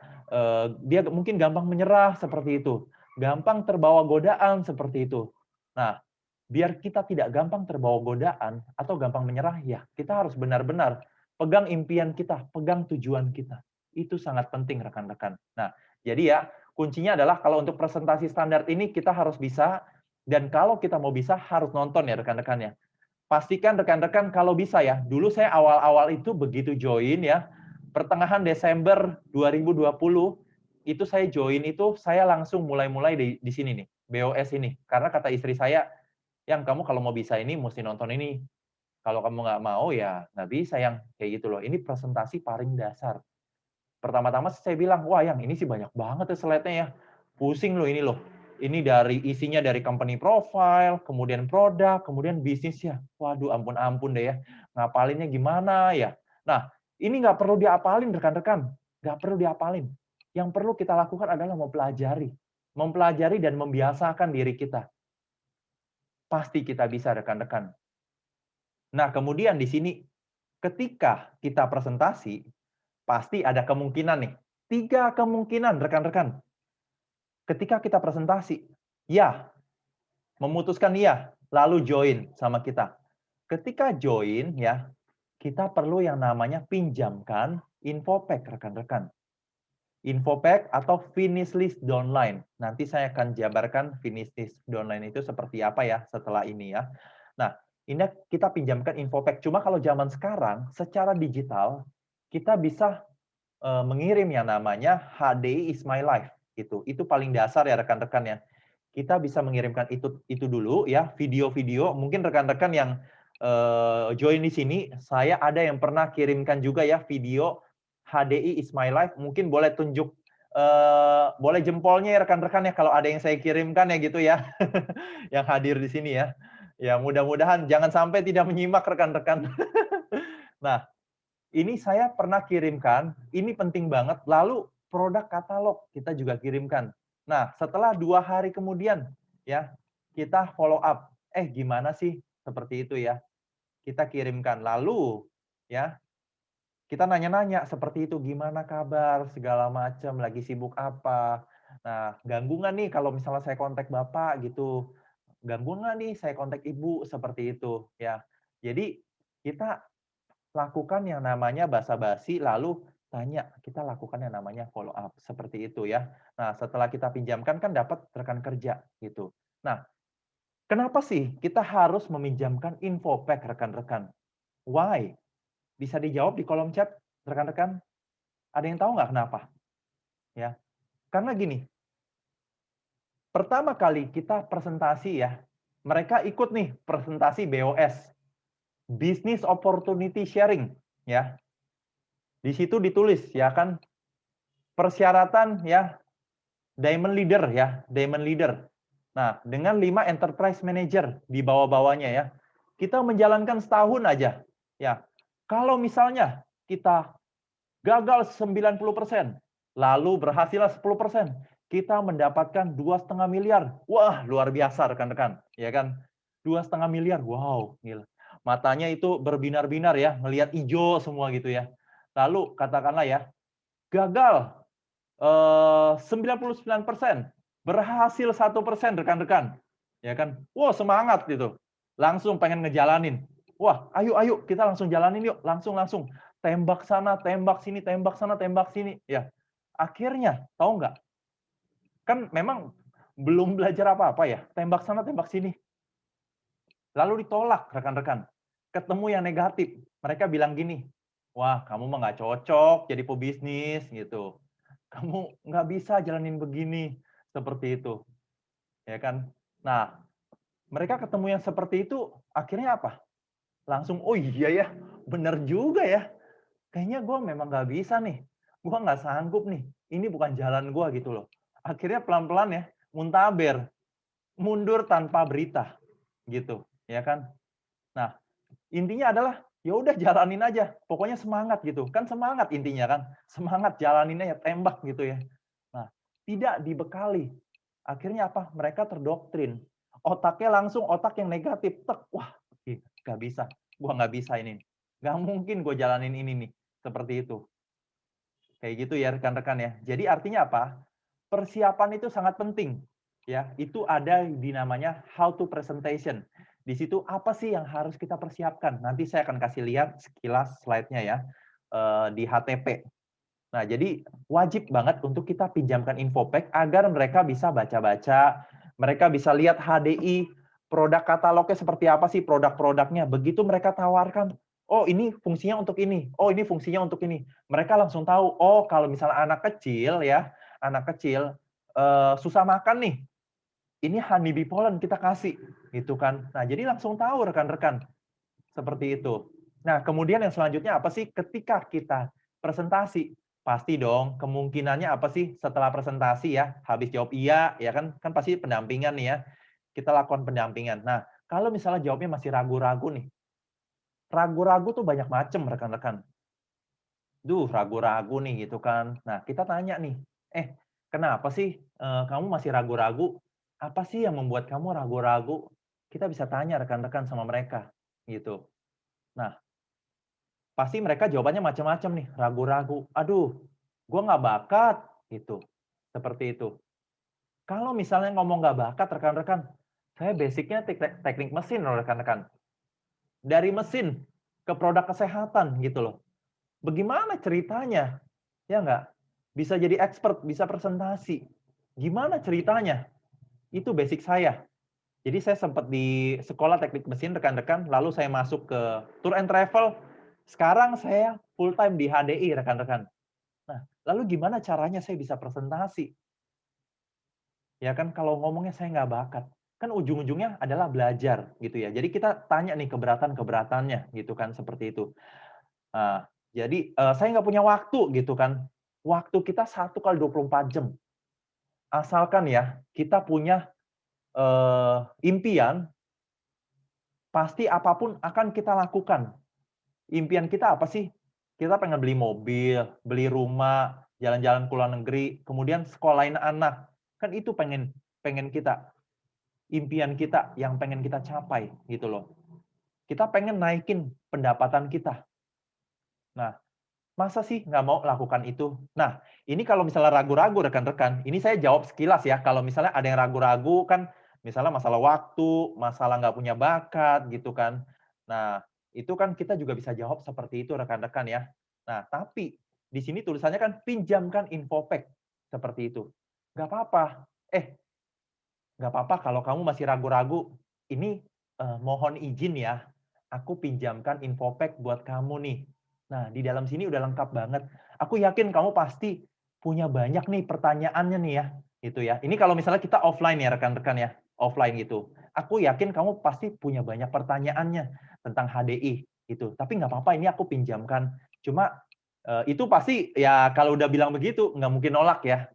dia mungkin gampang menyerah seperti itu. Gampang terbawa godaan seperti itu. Nah, biar kita tidak gampang terbawa godaan atau gampang menyerah, ya kita harus benar-benar pegang impian kita, pegang tujuan kita. Itu sangat penting rekan-rekan. Nah, jadi ya kuncinya adalah kalau untuk presentasi standar ini kita harus bisa, dan kalau kita mau bisa harus nonton ya rekan-rekan ya. Pastikan rekan-rekan kalau bisa ya. Dulu saya awal-awal itu begitu join ya, pertengahan Desember 2020 itu saya join itu saya langsung mulai di sini nih, BOS ini. Karena kata istri saya, "Yang kamu kalau mau bisa ini mesti nonton ini. Kalau kamu nggak mau ya nggak bisa yang kayak gitu loh. Ini presentasi paling dasar." Pertama-tama saya bilang, "Wah, yang ini sih banyak banget ya slide-nya ya. Pusing loh ini loh. Ini dari isinya dari company profile, kemudian produk, kemudian bisnisnya. Waduh, ampun-ampun deh ya. Ngapalinnya gimana ya?" Nah, ini nggak perlu diapalin rekan-rekan. Nggak perlu diapalin. Yang perlu kita lakukan adalah mempelajari. Mempelajari dan membiasakan diri kita. Pasti kita bisa rekan-rekan. Nah, kemudian di sini ketika kita presentasi, pasti ada kemungkinan nih. 3 kemungkinan rekan-rekan. Ketika kita presentasi, ya, memutuskan iya, lalu join sama kita. Ketika join ya, kita perlu yang namanya pinjamkan infopack rekan-rekan. Infopack atau finish list downline. Nanti saya akan jabarkan finish list downline itu seperti apa ya setelah ini ya. Nah, ini kita pinjamkan infopack. Cuma kalau zaman sekarang secara digital kita bisa mengirim yang namanya HDI is my life gitu. Itu paling dasar ya rekan-rekan ya. Kita bisa mengirimkan itu dulu ya, video-video. Mungkin rekan-rekan yang join di sini, saya ada yang pernah kirimkan juga ya video HDI is my life. Mungkin boleh tunjuk boleh jempolnya ya rekan-rekan ya kalau ada yang saya kirimkan ya gitu ya. Yang hadir di sini ya. Ya, mudah-mudahan jangan sampai tidak menyimak rekan-rekan. Nah, ini saya pernah kirimkan, ini penting banget. Lalu produk katalog kita juga kirimkan. Nah, setelah 2 hari kemudian, ya kita follow up. Gimana sih? Seperti itu ya. Kita kirimkan. Lalu, ya. Kita nanya-nanya seperti itu, gimana kabar, segala macam, lagi sibuk apa. Nah, ganggu nggak nih kalau misalnya saya kontak Bapak gitu, ganggu nggak nih saya kontak Ibu, seperti itu, ya. Jadi, kita lakukan yang namanya basa-basi, lalu tanya, kita lakukan yang namanya follow up, seperti itu ya. Nah, setelah kita pinjamkan kan dapat rekan kerja, gitu. Nah, kenapa sih kita harus meminjamkan info pack rekan-rekan? Why? Bisa dijawab di kolom chat, rekan-rekan? Ada yang tahu nggak kenapa? Ya, karena gini, pertama kali kita presentasi ya, mereka ikut nih presentasi BOS, Business Opportunity Sharing, ya. Di situ ditulis ya kan persyaratan ya Diamond Leader ya, Diamond Leader. Nah, dengan 5 Enterprise Manager di bawah-bawahnya ya. Kita menjalankan setahun aja. Ya. Kalau misalnya kita gagal 90%, lalu berhasilnya 10%, kita mendapatkan 2,5 miliar. Wah, luar biasa rekan-rekan, ya kan? 2,5 miliar, wow, gila. Matanya itu berbinar-binar ya, melihat hijau semua gitu ya. Lalu katakanlah ya, gagal 99%, berhasil 1% rekan-rekan. Ya kan? Wow, semangat gitu. Langsung pengen ngejalanin. Wah, ayo ayo kita langsung jalanin yuk, langsung. Tembak sana, tembak sini, tembak sana, tembak sini, ya. Akhirnya, tahu nggak? Kan memang belum belajar apa-apa ya, tembak sana, tembak sini. Lalu ditolak rekan-rekan. Ketemu yang negatif. Mereka bilang gini, "Wah, kamu mah nggak cocok jadi pebisnis," gitu. "Kamu nggak bisa jalanin begini." Seperti itu, ya kan. Nah, mereka ketemu yang seperti itu, akhirnya apa? Langsung, "Oh iya ya, bener juga ya. Kayaknya gue memang nggak bisa nih. Gue nggak sanggup nih. Ini bukan jalan gue," gitu loh. Akhirnya pelan-pelan ya, muntaber, mundur tanpa berita, gitu, ya kan. Nah, intinya adalah, ya udah jalanin aja, pokoknya semangat gitu. Kan semangat intinya kan, semangat jalanin aja, tembak gitu ya. Nah, tidak dibekali. Akhirnya apa? Mereka terdoktrin. Otaknya langsung otak yang negatif. Tek, wah, nggak bisa. Gua nggak bisa ini. Nggak mungkin gue jalanin ini nih. Seperti itu. Kayak gitu ya rekan-rekan ya. Jadi artinya apa? Persiapan itu sangat penting. Ya, itu ada di namanya how to presentation. Di situ apa sih yang harus kita persiapkan? Nanti saya akan kasih lihat sekilas slide-nya ya di HTP. Nah, jadi wajib banget untuk kita pinjamkan infopack agar mereka bisa baca-baca, mereka bisa lihat HDI, produk katalognya seperti apa sih produk-produknya. Begitu mereka tawarkan, oh ini fungsinya untuk ini, oh ini fungsinya untuk ini. Mereka langsung tahu, oh kalau misalnya anak kecil ya, anak kecil susah makan nih, ini honeybee pollen kita kasih, gitu kan. Nah, jadi langsung tahu rekan-rekan, seperti itu. Nah, kemudian yang selanjutnya apa sih? Ketika kita presentasi, pasti dong kemungkinannya apa sih setelah presentasi ya, habis jawab iya, ya kan kan pasti pendampingan nih ya. Kita lakukan pendampingan. Nah, kalau misalnya jawabnya masih ragu-ragu nih, ragu-ragu tuh banyak macam rekan-rekan. Duh, ragu-ragu nih gitu kan. Nah, kita tanya nih, kenapa sih kamu masih ragu-ragu? Apa sih yang membuat kamu ragu-ragu? Kita bisa tanya rekan-rekan sama mereka, gitu. Nah, pasti mereka jawabannya macam-macam nih, ragu-ragu. Aduh, gue nggak bakat, gitu. Seperti itu. Kalau misalnya ngomong nggak bakat, rekan-rekan, saya basicnya teknik mesin loh, rekan-rekan. Dari mesin ke produk kesehatan, gitu loh. Bagaimana ceritanya? Ya nggak? Bisa jadi expert, bisa presentasi. Gimana ceritanya? Itu basic saya. Jadi saya sempat di sekolah teknik mesin, rekan-rekan, lalu saya masuk ke tour and travel. Sekarang saya full time di HDI, rekan-rekan. Nah, lalu gimana caranya saya bisa presentasi? Ya kan kalau ngomongnya saya nggak bakat. Kan ujung-ujungnya adalah belajar gitu ya. Jadi kita tanya nih keberatan-keberatannya gitu kan seperti itu. Nah, jadi saya nggak punya waktu gitu kan. Waktu kita 1 kali 24 jam. Asalkan ya kita punya impian, pasti apapun akan kita lakukan. Impian kita apa sih? Kita pengen beli mobil, beli rumah, jalan-jalan ke luar negeri, kemudian sekolahin anak. Kan itu pengen pengen kita, impian kita yang pengen kita capai gitu loh. Kita pengen naikin pendapatan kita. Nah, masa sih nggak mau lakukan itu? Nah, ini kalau misalnya ragu-ragu rekan-rekan, ini saya jawab sekilas ya, kalau misalnya ada yang ragu-ragu kan, misalnya masalah waktu, masalah nggak punya bakat gitu kan. Nah, itu kan kita juga bisa jawab seperti itu rekan-rekan ya. Nah, tapi di sini tulisannya kan pinjamkan infopack, seperti itu. Nggak apa-apa. Eh, nggak apa-apa kalau kamu masih ragu-ragu, ini, mohon izin ya, aku pinjamkan infopack buat kamu nih. Nah, di dalam sini udah lengkap banget. Aku yakin kamu pasti punya banyak nih pertanyaannya nih ya, gitu ya. Ini kalau misalnya kita offline ya rekan-rekan ya, offline gitu. Aku yakin kamu pasti punya banyak pertanyaannya tentang HDI gitu, tapi nggak apa-apa ini aku pinjamkan. Cuma, itu pasti ya kalau udah bilang begitu nggak mungkin nolak ya,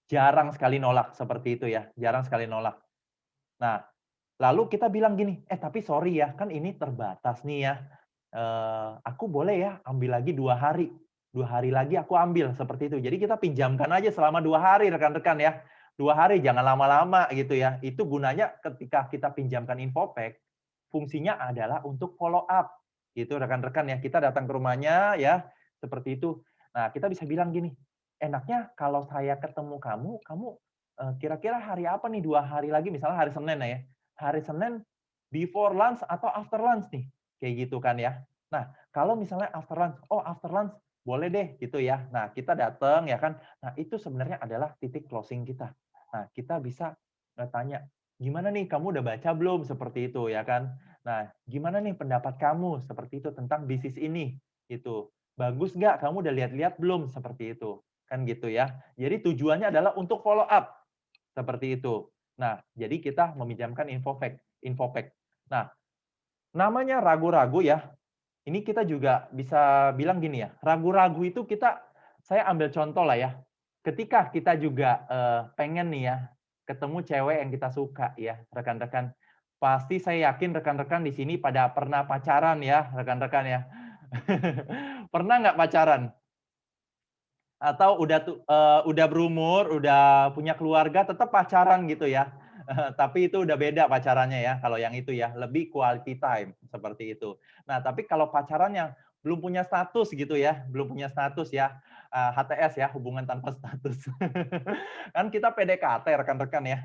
jarang sekali nolak seperti itu ya, jarang sekali nolak. Nah, lalu kita bilang gini, tapi sorry ya, kan ini terbatas nih ya, aku boleh ya ambil lagi 2 hari, 2 hari lagi aku ambil, seperti itu. Jadi kita pinjamkan aja selama 2 hari rekan-rekan ya, 2 hari jangan lama-lama gitu ya. Itu gunanya ketika kita pinjamkan infopack, fungsinya adalah untuk follow up, gitu rekan-rekan ya. Kita datang ke rumahnya ya, seperti itu. Nah, kita bisa bilang gini, "Enaknya kalau saya ketemu kamu, kamu, kira-kira hari apa nih 2 hari lagi?" Misalnya hari Senin ya, hari Senin before lunch atau after lunch nih, kayak gitu kan ya. Nah, kalau misalnya after lunch, "Oh after lunch boleh deh," gitu ya. Nah, kita datang ya kan. Nah, itu sebenarnya adalah titik closing kita. Nah, kita bisa, tanya, "Gimana nih kamu udah baca belum?" Seperti itu ya kan. Nah, "Gimana nih pendapat kamu?" Seperti itu, "Tentang bisnis ini." Gitu. "Bagus nggak? Kamu udah lihat-lihat belum?" Seperti itu. Kan gitu ya. Jadi tujuannya adalah untuk follow up, seperti itu. Nah, jadi kita meminjamkan infopack. Nah, namanya ragu-ragu ya, ini kita juga bisa bilang gini ya, ragu-ragu itu saya ambil contoh lah ya, ketika kita juga, pengen nih ya, ketemu cewek yang kita suka ya, rekan-rekan. Pasti saya yakin rekan-rekan di sini pada pernah pacaran ya, rekan-rekan ya. Pernah nggak pacaran? Atau udah berumur, udah punya keluarga, tetap pacaran gitu ya. Tapi itu udah beda pacarannya ya, kalau yang itu ya, lebih quality time, seperti itu. Nah, tapi kalau pacaran yang belum punya status gitu ya, belum punya status ya, HTS ya, hubungan tanpa status. Kan kita PDKT rekan-rekan ya,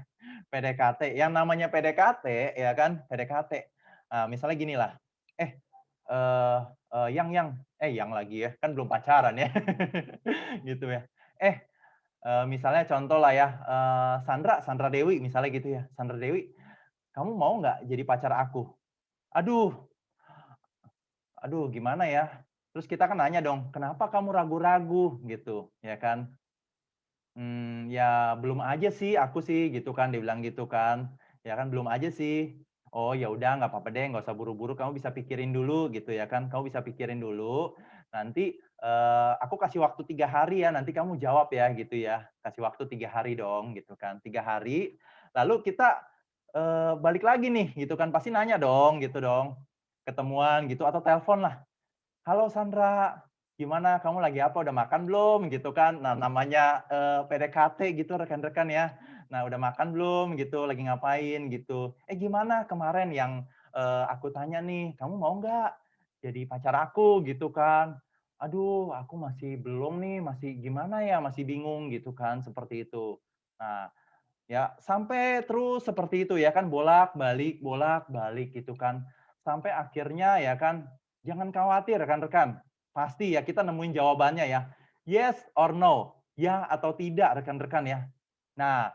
PDKT. Yang namanya PDKT ya kan, PDKT. Misalnya gini lah, "Eh, eee yang lagi ya, kan belum pacaran ya." Gitu ya. Misalnya contoh lah ya, Sandra Dewi misalnya gitu ya, "Sandra Dewi, kamu mau nggak jadi pacar aku?" Aduh aduh gimana ya? Terus kita kan nanya dong, "Kenapa kamu ragu-ragu?" Gitu, ya kan. Ya belum aja sih aku sih," gitu kan, dia bilang gitu kan. Ya kan, "Belum aja sih." "Oh ya udah nggak apa-apa deh, nggak usah buru-buru, kamu bisa pikirin dulu," gitu ya kan. "Kamu bisa pikirin dulu, nanti, aku kasih waktu 3 hari ya, nanti kamu jawab ya," gitu ya. Kasih waktu 3 hari dong, gitu kan. 3 hari, lalu kita, balik lagi nih, gitu kan. Pasti nanya dong, gitu dong. Ketemuan gitu atau telepon lah. "Halo Sandra, gimana? Kamu lagi apa? Udah makan belum?" Gitu kan. Nah, namanya, PDKT gitu rekan-rekan ya. Nah, "Udah makan belum?" Gitu, "Lagi ngapain?" Gitu. Gimana kemarin yang, aku tanya nih, kamu mau nggak jadi pacar aku?" Gitu kan. "Aduh, aku masih belum nih, masih gimana ya, masih bingung." Gitu kan, seperti itu. Nah, ya sampai terus seperti itu ya kan, bolak-balik gitu kan. Sampai akhirnya ya kan, jangan khawatir rekan-rekan, pasti ya kita nemuin jawabannya ya. Yes or no, ya atau tidak rekan-rekan ya. Nah,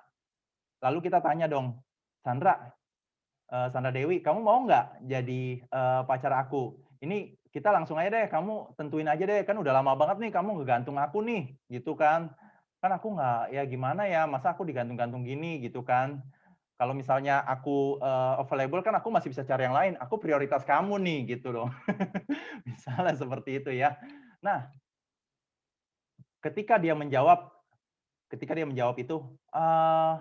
lalu kita tanya dong, Sandra Dewi, kamu mau nggak jadi, pacar aku? Ini kita langsung aja deh, kamu tentuin aja deh, kan udah lama banget nih kamu ngegantung aku nih, gitu kan. Kan aku nggak ya gimana ya, masa aku digantung-gantung gini, gitu kan. Kalau misalnya aku, available kan aku masih bisa cari yang lain, aku prioritas kamu nih, gitu loh. Misalnya seperti itu ya. Nah, ketika dia menjawab itu, eee,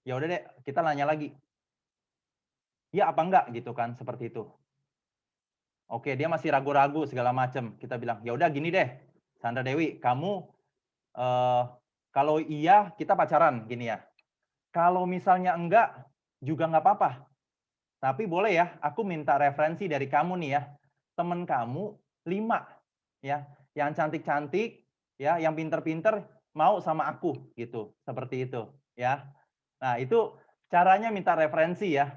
ya udah deh, kita nanya lagi, "Iya apa enggak?" Gitu kan, seperti itu. Oke, dia masih ragu-ragu segala macam. Kita bilang, "Ya udah gini deh, Sandra Dewi, kamu, eee, kalau iya kita pacaran," gini ya. "Kalau misalnya enggak, juga nggak apa-apa. Tapi boleh ya, aku minta referensi dari kamu nih ya, temen kamu 5. ya, yang cantik-cantik, ya, yang pinter-pinter mau sama aku gitu, seperti itu, ya. Nah, itu caranya minta referensi ya.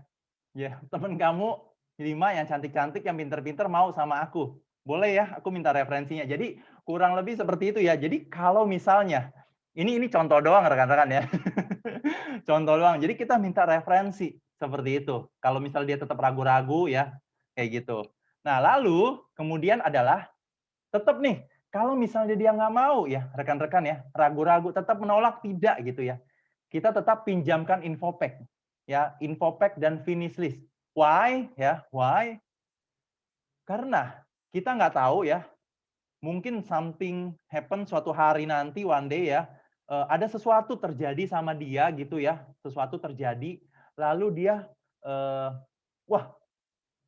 Ya, temen kamu 5 yang cantik-cantik, yang pinter-pinter mau sama aku. Boleh ya, aku minta referensinya. Jadi kurang lebih seperti itu ya. Jadi kalau misalnya, ini contoh doang rekan-rekan ya. Contoh doang. Jadi kita minta referensi seperti itu. Kalau misalnya dia tetap ragu-ragu ya, kayak gitu. Nah, lalu kemudian adalah tetap nih, kalau misalnya dia nggak mau ya, rekan-rekan ya, ragu-ragu, tetap menolak, tidak gitu ya. Kita tetap pinjamkan infopack ya, infopack dan finish list. Why? Ya, why? Karena kita nggak tahu ya, mungkin something happen suatu hari nanti, one day ya, ada sesuatu terjadi sama dia gitu ya, sesuatu terjadi, lalu dia, wah,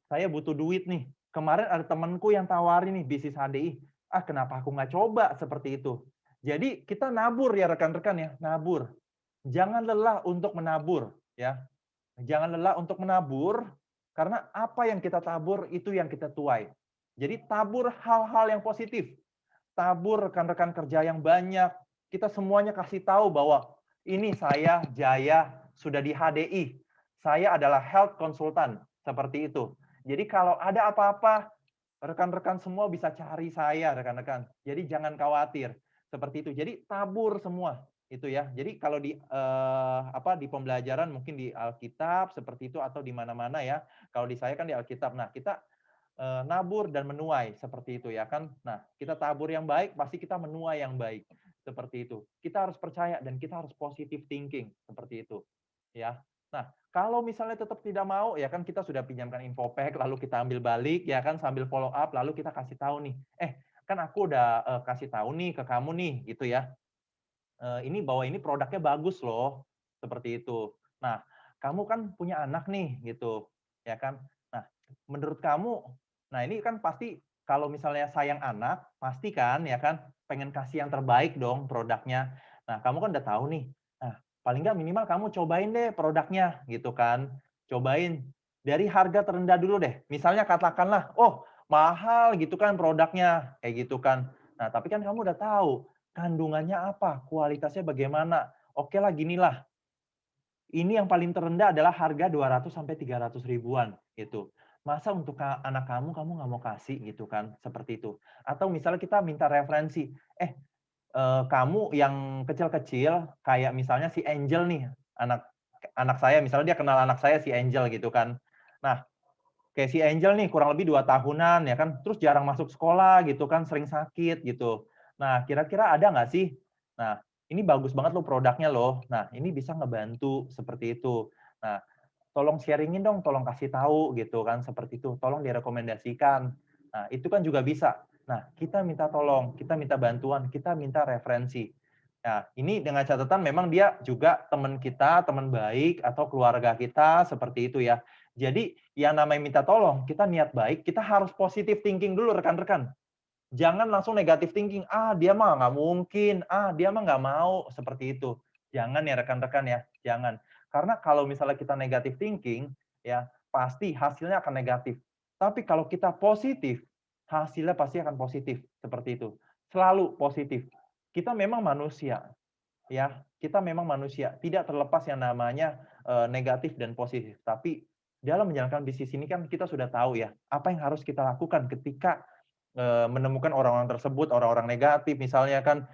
saya butuh duit nih. Kemarin ada temanku yang tawarin nih bisnis HDI. Ah, kenapa aku nggak coba seperti itu? Jadi kita nabur ya rekan-rekan ya, nabur. Jangan lelah untuk menabur ya. Jangan lelah untuk menabur karena apa yang kita tabur itu yang kita tuai. Jadi tabur hal-hal yang positif. Tabur rekan-rekan kerja yang banyak. Kita semuanya kasih tahu bahwa ini saya Jaya sudah di HDI. Saya adalah health consultant seperti itu. Jadi kalau ada apa-apa, rekan-rekan semua bisa cari saya, rekan-rekan. Jadi jangan khawatir seperti itu. Jadi tabur semua itu ya. Jadi kalau di di pembelajaran mungkin di Alkitab seperti itu atau di mana-mana ya. Kalau di saya kan di Alkitab. Nah, kita nabur dan menuai seperti itu ya kan. Nah, kita tabur yang baik, pasti kita menuai yang baik seperti itu. Kita harus percaya dan kita harus positive thinking seperti itu ya. Nah, kalau misalnya tetap tidak mau, ya kan kita sudah pinjamkan infopack, lalu kita ambil balik, ya kan sambil follow up, lalu kita kasih tahu nih, kan aku udah kasih tahu nih ke kamu nih, gitu ya. Ini bahwa ini produknya bagus loh, seperti itu. Nah, kamu kan punya anak nih, gitu, ya kan. Nah, menurut kamu, nah ini kan pasti kalau misalnya sayang anak, pasti kan, ya kan, pengen kasih yang terbaik dong produknya. Nah, kamu kan udah tahu nih. Nah, paling nggak minimal kamu cobain deh produknya, gitu kan. Cobain dari harga terendah dulu deh. Misalnya katakanlah, oh mahal gitu kan produknya, kayak gitu kan. Nah, tapi kan kamu udah tahu kandungannya apa, kualitasnya bagaimana. Oke lah, ginilah. Ini yang paling terendah adalah harga 200 sampai 300 ribuan gitu. Masa untuk anak kamu nggak mau kasih gitu kan, seperti itu. Atau misalnya kita minta referensi, kamu yang kecil-kecil kayak misalnya si Angel nih, anak anak saya misalnya dia kenal anak saya si Angel gitu kan. Nah, kayak si Angel nih kurang lebih 2 tahunan ya kan, terus jarang masuk sekolah gitu kan, sering sakit gitu. Nah, kira-kira ada nggak sih? Nah, ini bagus banget loh produknya loh. Nah, ini bisa ngebantu seperti itu. Nah, tolong sharing-in dong, tolong kasih tahu gitu kan, seperti itu. Tolong direkomendasikan. Nah, itu kan juga bisa. Nah, kita minta tolong, kita minta bantuan, kita minta referensi. Nah, ini dengan catatan memang dia juga teman kita, teman baik atau keluarga kita seperti itu ya. Jadi yang namanya minta tolong, kita niat baik, kita harus positive thinking dulu rekan-rekan. Jangan langsung negatif thinking, dia mah nggak mungkin, dia mah nggak mau, seperti itu. Jangan ya rekan-rekan ya, jangan. Karena kalau misalnya kita negatif thinking, ya pasti hasilnya akan negatif. Tapi kalau kita positif, hasilnya pasti akan positif, seperti itu. Selalu positif. Kita memang manusia, ya. Kita memang manusia, tidak terlepas yang namanya negatif dan positif. Tapi dalam menjalankan bisnis ini kan kita sudah tahu ya, apa yang harus kita lakukan ketika menemukan orang-orang tersebut, orang-orang negatif misalnya kan,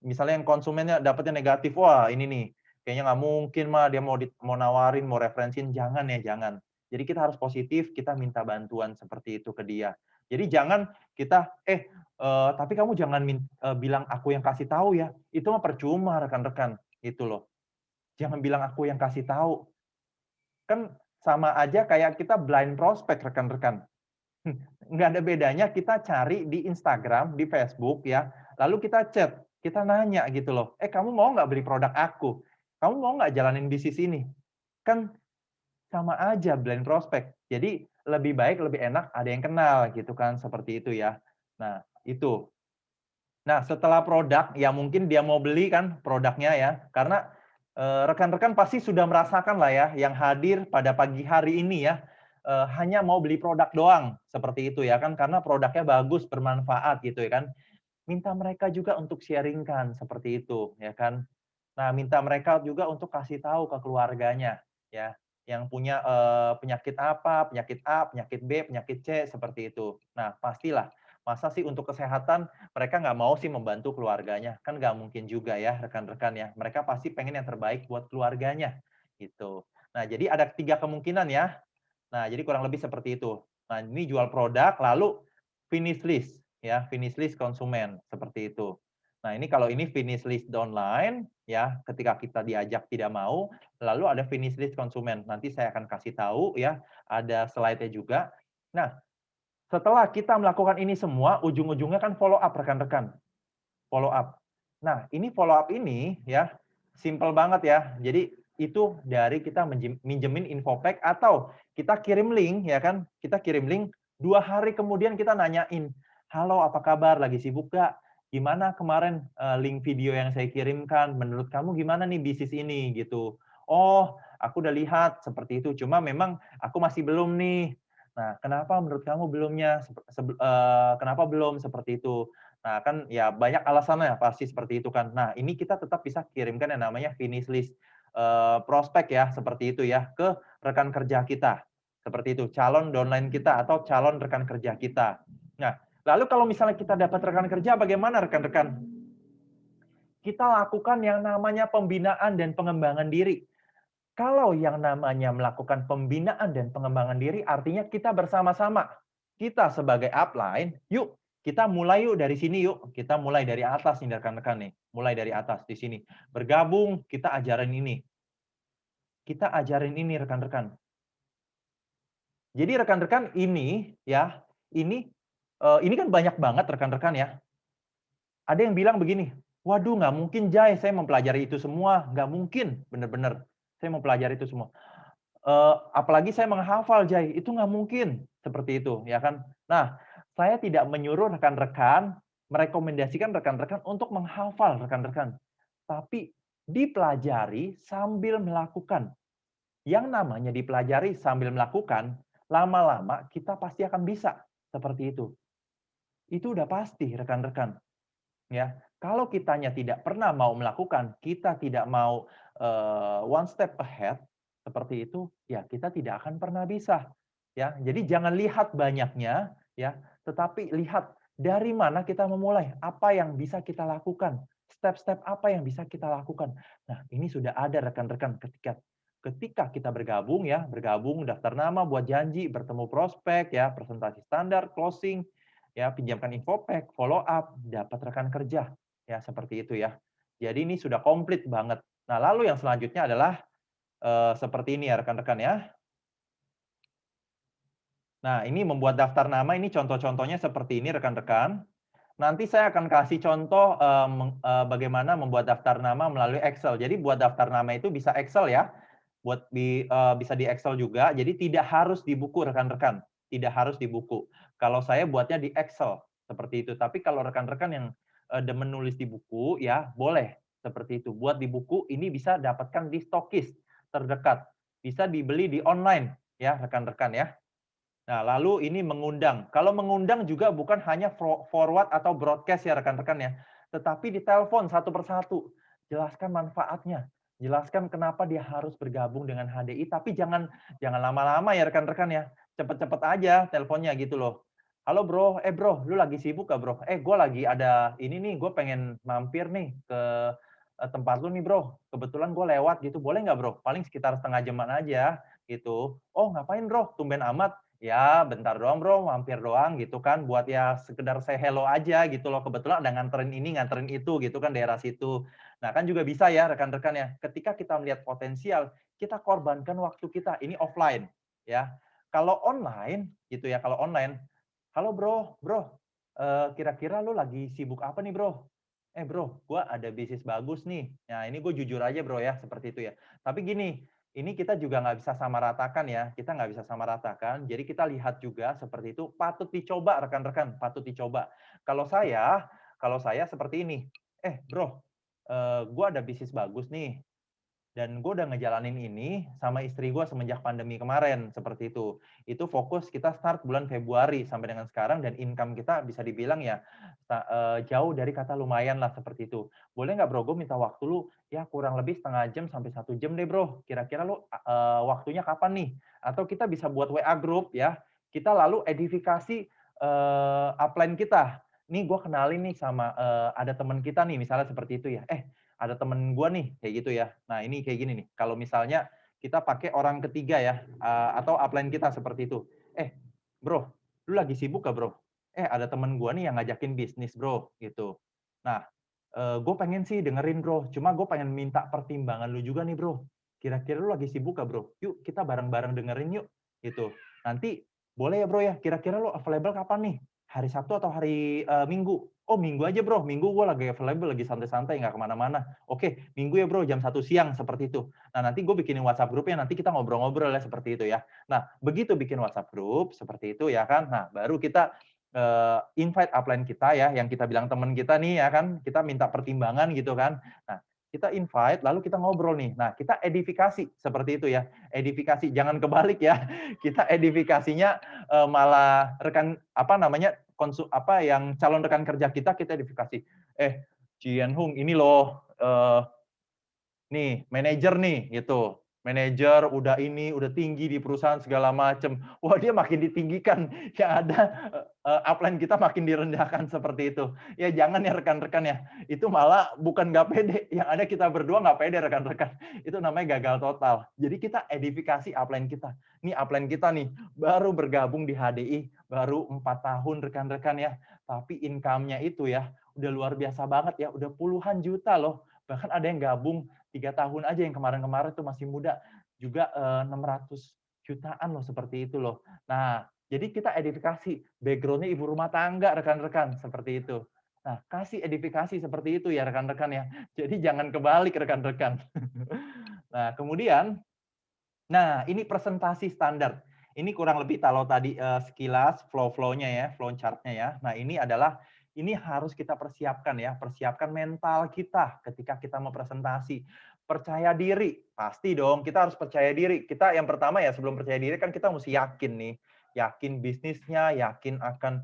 misalnya yang konsumennya dapatnya negatif, wah ini nih, kayaknya nggak mungkin mah dia mau nawarin, mau referensiin, jangan ya, jangan. Jadi kita harus positif, kita minta bantuan seperti itu ke dia. Jadi jangan kita, tapi kamu jangan bilang aku yang kasih tahu ya, itu mah percuma rekan-rekan, gitu loh. Jangan bilang aku yang kasih tahu. Kan sama aja kayak kita blind prospect rekan-rekan. Nggak ada bedanya kita cari di Instagram, di Facebook ya, lalu kita chat, kita nanya gitu loh, kamu mau nggak beli produk aku? Kamu mau nggak jalanin bisnis ini? Kan sama aja blind prospect. Jadi lebih baik, lebih enak ada yang kenal gitu kan, seperti itu ya. Nah, itu. Nah, setelah produk, ya mungkin dia mau beli kan produknya ya, karena rekan-rekan pasti sudah merasakan lah ya, yang hadir pada pagi hari ini ya. hanya mau beli produk doang, seperti itu ya kan, karena produknya bagus, bermanfaat gitu ya kan. Minta mereka juga untuk sharing-kan, seperti itu ya kan. Nah, minta mereka juga untuk kasih tahu ke keluarganya ya, yang punya, penyakit apa, penyakit A, penyakit B, penyakit C, seperti itu. Nah, pastilah, masa sih untuk kesehatan mereka nggak mau sih membantu keluarganya? Kan nggak mungkin juga ya rekan-rekan ya. Mereka pasti pengen yang terbaik buat keluarganya, gitu. Nah, jadi ada 3 kemungkinan ya. Nah, jadi kurang lebih seperti itu. Nah, ini jual produk, lalu finish list, ya, finish list konsumen, seperti itu. Nah, ini kalau ini finish list downline, ya, ketika kita diajak tidak mau, lalu ada finish list konsumen. Nanti saya akan kasih tahu, ya, ada slide-nya juga. Nah, setelah kita melakukan ini semua, ujung-ujungnya kan follow up, rekan-rekan. Follow up. Nah, ini follow up ini, ya, simple banget ya. Jadi, itu dari kita minjemin info pack atau kita kirim link ya kan, kita kirim link 2 hari kemudian kita nanyain, "Halo, apa kabar? Lagi sibuk nggak? Gimana kemarin, link video yang saya kirimkan, menurut kamu gimana nih bisnis ini?" Gitu. "Oh, aku udah lihat," seperti itu, "cuma memang aku masih belum nih." Nah, "Kenapa menurut kamu belumnya? Kenapa belum?" Seperti itu. Nah, kan ya banyak alasannya pasti seperti itu kan. Nah, ini kita tetap bisa kirimkan yang namanya finish list prospek ya, seperti itu ya, ke rekan kerja kita. Seperti itu, calon downline kita atau calon rekan kerja kita. Nah, lalu kalau misalnya kita dapat rekan kerja, bagaimana rekan-rekan? Kita lakukan yang namanya pembinaan dan pengembangan diri. Kalau yang namanya melakukan pembinaan dan pengembangan diri, artinya kita bersama-sama. Kita sebagai upline, yuk kita mulai yuk dari sini yuk. Kita mulai dari atas nih rekan-rekan nih. Mulai dari atas di sini. Bergabung, kita ajarin ini. Kita ajarin ini rekan-rekan. Jadi rekan-rekan ini ya, ini kan banyak banget rekan-rekan ya. Ada yang bilang begini, waduh nggak mungkin Jai, saya mempelajari itu semua. Nggak mungkin, bener-bener. Saya mempelajari itu semua. Apalagi saya menghafal Jai, itu nggak mungkin. Seperti itu, ya kan. Nah, saya tidak menyuruh rekan-rekan, merekomendasikan rekan-rekan untuk menghafal rekan-rekan. Tapi dipelajari sambil melakukan. Yang namanya dipelajari sambil melakukan, lama-lama kita pasti akan bisa. Seperti itu. Itu udah pasti rekan-rekan. Ya, kalau kitanya tidak pernah mau melakukan, kita tidak mau one step ahead seperti itu, ya kita tidak akan pernah bisa. Ya, jadi jangan lihat banyaknya, ya, tetapi lihat dari mana kita memulai, apa yang bisa kita lakukan, step-step apa yang bisa kita lakukan. Nah, ini sudah ada rekan-rekan ketika kita bergabung ya, bergabung daftar nama buat janji, bertemu prospek ya, presentasi standar, closing, ya pinjamkan info pack, follow up, dapat rekan kerja. Ya, seperti itu ya. Jadi ini sudah komplit banget. Nah, lalu yang selanjutnya adalah seperti ini ya rekan-rekan ya. Nah, ini membuat daftar nama, ini contoh-contohnya seperti ini rekan-rekan. Nanti saya akan kasih contoh bagaimana membuat daftar nama melalui Excel. Jadi buat daftar nama itu bisa Excel ya. Bisa di Excel juga. Jadi tidak harus di buku rekan-rekan. Tidak harus di buku. Kalau saya buatnya di Excel seperti itu. Tapi kalau rekan-rekan yang demen nulis di buku ya boleh seperti itu. Buat di buku ini bisa dapatkan di Stokis terdekat. Bisa dibeli di online ya rekan-rekan ya. Nah, lalu ini mengundang. Kalau mengundang juga bukan hanya forward atau broadcast ya rekan-rekan ya, tetapi ditelepon satu persatu. Jelaskan manfaatnya, jelaskan kenapa dia harus bergabung dengan HDI, tapi jangan lama-lama ya rekan-rekan ya. Cepet-cepet aja teleponnya gitu loh. Halo bro, bro, lu lagi sibuk gak bro? Gue lagi ada ini nih, gue pengen mampir nih ke tempat lu nih bro. Kebetulan gue lewat gitu, boleh nggak bro? Paling sekitar setengah jaman aja gitu. Oh ngapain bro? Tumben amat. Ya, bentar doang bro, mampir doang gitu kan, buat ya sekedar say hello aja gitu loh. Kebetulan ada nganterin ini, nganterin itu gitu kan daerah situ. Nah kan juga bisa ya rekan-rekan ya, ketika kita melihat potensial, kita korbankan waktu kita, ini offline ya. Kalau online gitu ya, kalau online, halo bro, kira-kira lu lagi sibuk apa nih bro? Bro, gue ada bisnis bagus nih. Nah ini gue jujur aja bro ya, seperti itu ya. Tapi gini, ini kita juga nggak bisa sama ratakan ya, kita nggak bisa sama ratakan. Jadi kita lihat juga seperti itu, patut dicoba rekan-rekan, patut dicoba. Kalau saya seperti ini, bro, gue ada bisnis bagus nih. Dan gue udah ngejalanin ini sama istri gue semenjak pandemi kemarin, seperti itu. Itu fokus kita start bulan Februari sampai dengan sekarang, dan income kita bisa dibilang ya jauh dari kata lumayan lah, seperti itu. Boleh nggak bro, gue minta waktu lu ya kurang lebih setengah jam sampai 1 jam deh bro. Kira-kira lu waktunya kapan nih? Atau kita bisa buat WA group ya. Kita lalu edifikasi upline kita. Nih gue kenalin nih sama ada teman kita nih, misalnya seperti itu ya. Ada temen gue nih, kayak gitu ya. Nah, ini kayak gini nih, kalau misalnya kita pakai orang ketiga ya, atau upline kita seperti itu. Bro, lu lagi sibuk gak bro? Ada temen gue nih yang ngajakin bisnis bro, gitu. Nah, gue pengen sih dengerin bro, cuma gue pengen minta pertimbangan lu juga nih bro. Kira-kira lu lagi sibuk gak bro? Yuk kita bareng-bareng dengerin yuk, gitu. Nanti boleh ya bro ya, kira-kira lu available kapan nih? Hari Sabtu atau hari Minggu? Oh Minggu aja bro, Minggu gue lagi available, lagi santai-santai, nggak kemana-mana. Oke, Minggu ya bro, jam 1 siang, seperti itu. Nah nanti gue bikinin WhatsApp grupnya, nanti kita ngobrol-ngobrol ya, seperti itu ya. Nah begitu bikin WhatsApp grup, seperti itu ya kan. Nah baru kita invite upline kita ya, yang kita bilang teman kita nih ya kan, kita minta pertimbangan gitu kan. Nah kita invite, lalu kita ngobrol nih. Nah kita edifikasi, seperti itu ya. Edifikasi, jangan kebalik ya. Kita edifikasinya malah rekan apa namanya yang calon rekan kerja kita edifikasi. Jian Hung ini loh nih manajer nih gitu. Manajer udah udah tinggi di perusahaan segala macam. Wah, dia makin ditinggikan. Yang ada upline kita makin direndahkan, seperti itu. Ya jangan ya rekan-rekan ya. Itu malah bukan nggak pede. Yang ada kita berdua nggak pede rekan-rekan. Itu namanya gagal total. Jadi kita edifikasi upline kita. Nih upline kita nih baru bergabung di HDI baru 4 tahun rekan-rekan ya. Tapi income-nya itu ya udah luar biasa banget ya. Udah puluhan juta loh. Bahkan ada yang gabung 3 tahun aja, yang kemarin-kemarin tuh masih muda juga 600 jutaan loh, seperti itu loh. Nah, jadi kita edifikasi, background-nya ibu rumah tangga rekan-rekan, seperti itu. Nah, kasih edifikasi seperti itu ya rekan-rekan ya. Jadi jangan kebalik rekan-rekan. Nah, kemudian ini presentasi standar. Ini kurang lebih kalau tadi sekilas flow-nya ya, flow chart-nya ya. Nah, ini harus kita persiapkan ya, persiapkan mental kita ketika kita mau presentasi. Percaya diri, pasti dong, kita harus percaya diri. Kita yang pertama ya, sebelum percaya diri kan kita mesti yakin nih. Yakin bisnisnya, yakin akan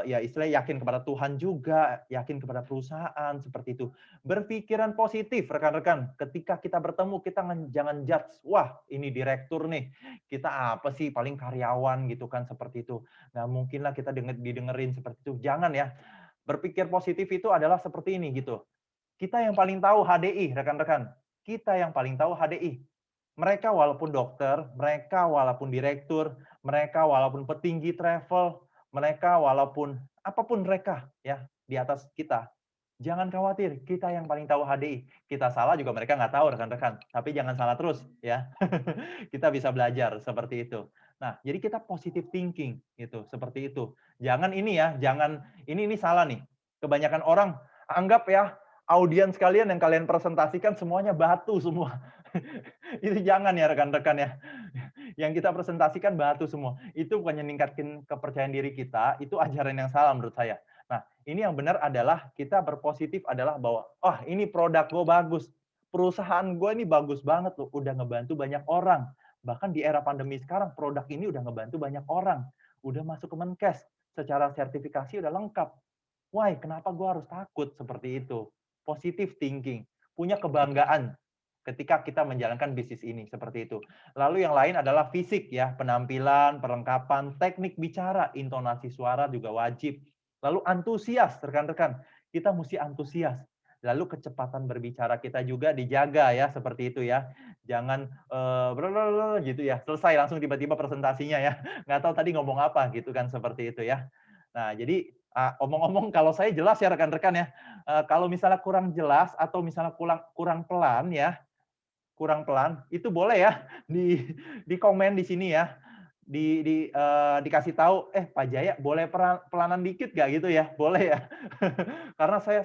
ya istilahnya yakin kepada Tuhan juga, yakin kepada perusahaan, seperti itu. Berpikiran positif rekan-rekan. Ketika kita bertemu, kita jangan judge, wah ini direktur nih, kita apa sih paling karyawan gitu kan, seperti itu. Nggak mungkin lah kita didengerin seperti itu. Jangan ya. Berpikir positif itu adalah seperti ini gitu. Kita yang paling tahu HDI rekan-rekan. Kita yang paling tahu HDI. Mereka walaupun dokter, mereka walaupun direktur, mereka walaupun petinggi travel, mereka walaupun apapun mereka ya di atas kita. Jangan khawatir, kita yang paling tahu HDI. Kita salah juga mereka nggak tahu rekan-rekan. Tapi jangan salah terus ya. Kita bisa belajar seperti itu. Nah, jadi kita positive thinking gitu, seperti itu. Jangan ini ya, jangan ini salah nih. Kebanyakan orang anggap ya audiens kalian yang kalian presentasikan semuanya batu semua. Itu jangan ya rekan-rekan ya. Yang kita presentasikan batu semua. Itu bukannya ningkatin kepercayaan diri kita, itu ajaran yang salah menurut saya. Nah, ini yang benar adalah kita berpositif adalah bahwa, ini produk gue bagus. Perusahaan gue ini bagus banget loh, udah ngebantu banyak orang. Bahkan di era pandemi sekarang, produk ini udah ngebantu banyak orang. Udah masuk ke Menkes, secara sertifikasi udah lengkap. Why? Kenapa gue harus takut seperti itu? Positive thinking, punya kebanggaan ketika kita menjalankan bisnis ini, seperti itu. Lalu yang lain adalah fisik ya, penampilan, perlengkapan, teknik bicara, intonasi suara juga wajib. Lalu antusias, rekan-rekan. Kita mesti antusias. Lalu kecepatan berbicara kita juga dijaga ya, seperti itu ya. Jangan gitu ya, selesai langsung tiba-tiba presentasinya ya. Nggak tahu tadi ngomong apa gitu kan, seperti itu ya. Nah, jadi omong-omong kalau saya jelas ya rekan-rekan ya. Kalau misalnya kurang jelas atau misalnya kurang pelan ya, kurang pelan, itu boleh ya di komen di sini ya. Dikasih tahu, Pak Jaya boleh pelanan dikit nggak gitu ya? Boleh ya. Karena saya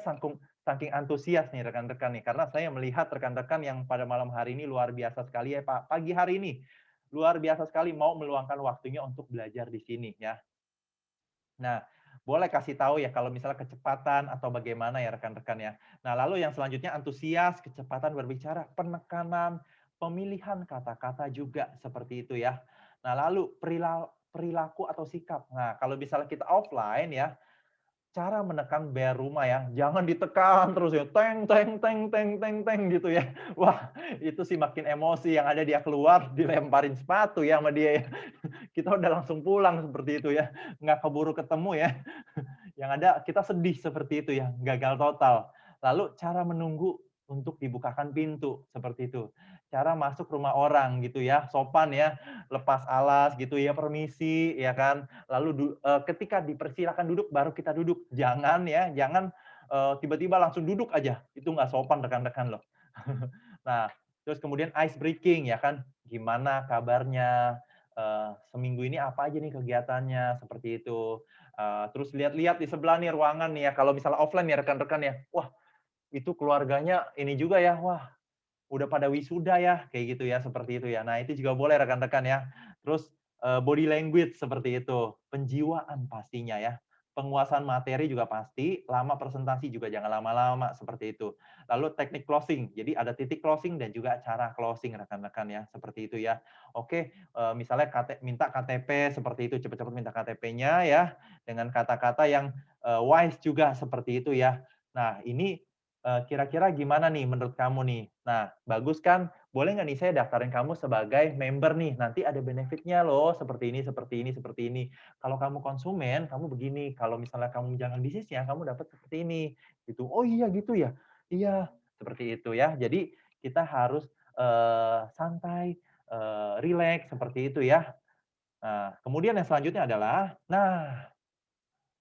saking antusias nih rekan-rekan nih, karena saya melihat rekan-rekan yang pada malam hari ini luar biasa sekali ya Pak. Pagi hari ini luar biasa sekali mau meluangkan waktunya untuk belajar di sini ya. Nah, boleh kasih tahu ya kalau misalnya kecepatan atau bagaimana ya rekan-rekan ya. Nah, lalu yang selanjutnya antusias, kecepatan berbicara, penekanan, pemilihan kata-kata juga seperti itu ya. Nah, lalu perilaku atau sikap. Nah, kalau misalnya kita offline ya, cara menekan bel rumah ya, jangan ditekan terus ya, teng teng teng teng teng teng gitu ya. Wah, itu sih makin emosi, yang ada dia keluar dilemparin sepatu ya sama dia ya. Kita udah langsung pulang seperti itu ya, nggak keburu ketemu ya. Yang ada kita sedih seperti itu ya, gagal total. Lalu cara menunggu untuk dibukakan pintu, seperti itu. Cara masuk rumah orang gitu ya, sopan ya, lepas alas gitu ya, permisi ya kan. Lalu ketika dipersilakan duduk baru kita duduk. Jangan ya, jangan tiba-tiba langsung duduk aja. Itu nggak sopan rekan-rekan loh. Nah, terus kemudian ice breaking ya kan, gimana kabarnya, seminggu ini apa aja nih kegiatannya, seperti itu. Terus lihat-lihat di sebelah nih ruangan nih ya, kalau misalnya offline ya rekan-rekan ya, wah itu keluarganya ini juga ya, wah udah pada wisuda ya, kayak gitu ya, seperti itu ya. Nah itu juga boleh rekan-rekan ya. Terus body language seperti itu, penjiwaan pastinya ya. Penguasaan materi juga pasti, lama presentasi juga jangan lama-lama, seperti itu. Lalu teknik closing, jadi ada titik closing dan juga cara closing rekan-rekan ya, seperti itu ya. Oke, misalnya minta KTP seperti itu, cepat-cepat minta KTP-nya ya, dengan kata-kata yang wise juga seperti itu ya. Nah ini kira-kira gimana nih menurut kamu nih? Nah, bagus kan? Boleh nggak nih saya daftarin kamu sebagai member nih? Nanti ada benefitnya loh, seperti ini, seperti ini, seperti ini. Kalau kamu konsumen, kamu begini. Kalau misalnya kamu jalan bisnisnya, kamu dapat seperti ini. Gitu. Oh iya gitu ya? Iya, seperti itu ya. Jadi kita harus santai, rileks, seperti itu ya. Nah, kemudian yang selanjutnya adalah, nah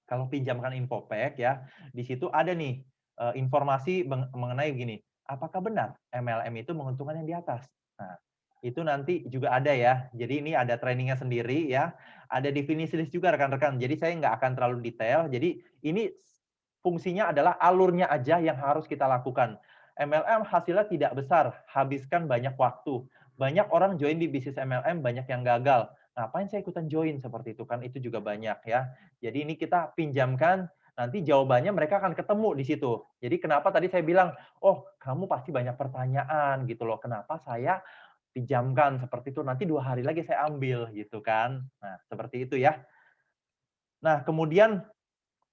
kalau pinjamkan Infopack ya, di situ ada nih informasi mengenai gini, apakah benar MLM itu menguntungkan yang di atas? Nah, itu nanti juga ada ya. Jadi ini ada trainingnya sendiri ya. Ada definisi list juga rekan-rekan. Jadi saya nggak akan terlalu detail. Jadi ini fungsinya adalah alurnya aja yang harus kita lakukan. MLM hasilnya tidak besar, habiskan banyak waktu. Banyak orang join di bisnis MLM, banyak yang gagal. Ngapain saya ikutan join seperti itu kan? Itu juga banyak ya. Jadi ini kita pinjamkan, nanti jawabannya mereka akan ketemu di situ. Jadi kenapa tadi saya bilang, oh kamu pasti banyak pertanyaan gitu loh, kenapa saya pinjamkan seperti itu, nanti 2 hari lagi saya ambil gitu kan. Nah seperti itu ya. Nah kemudian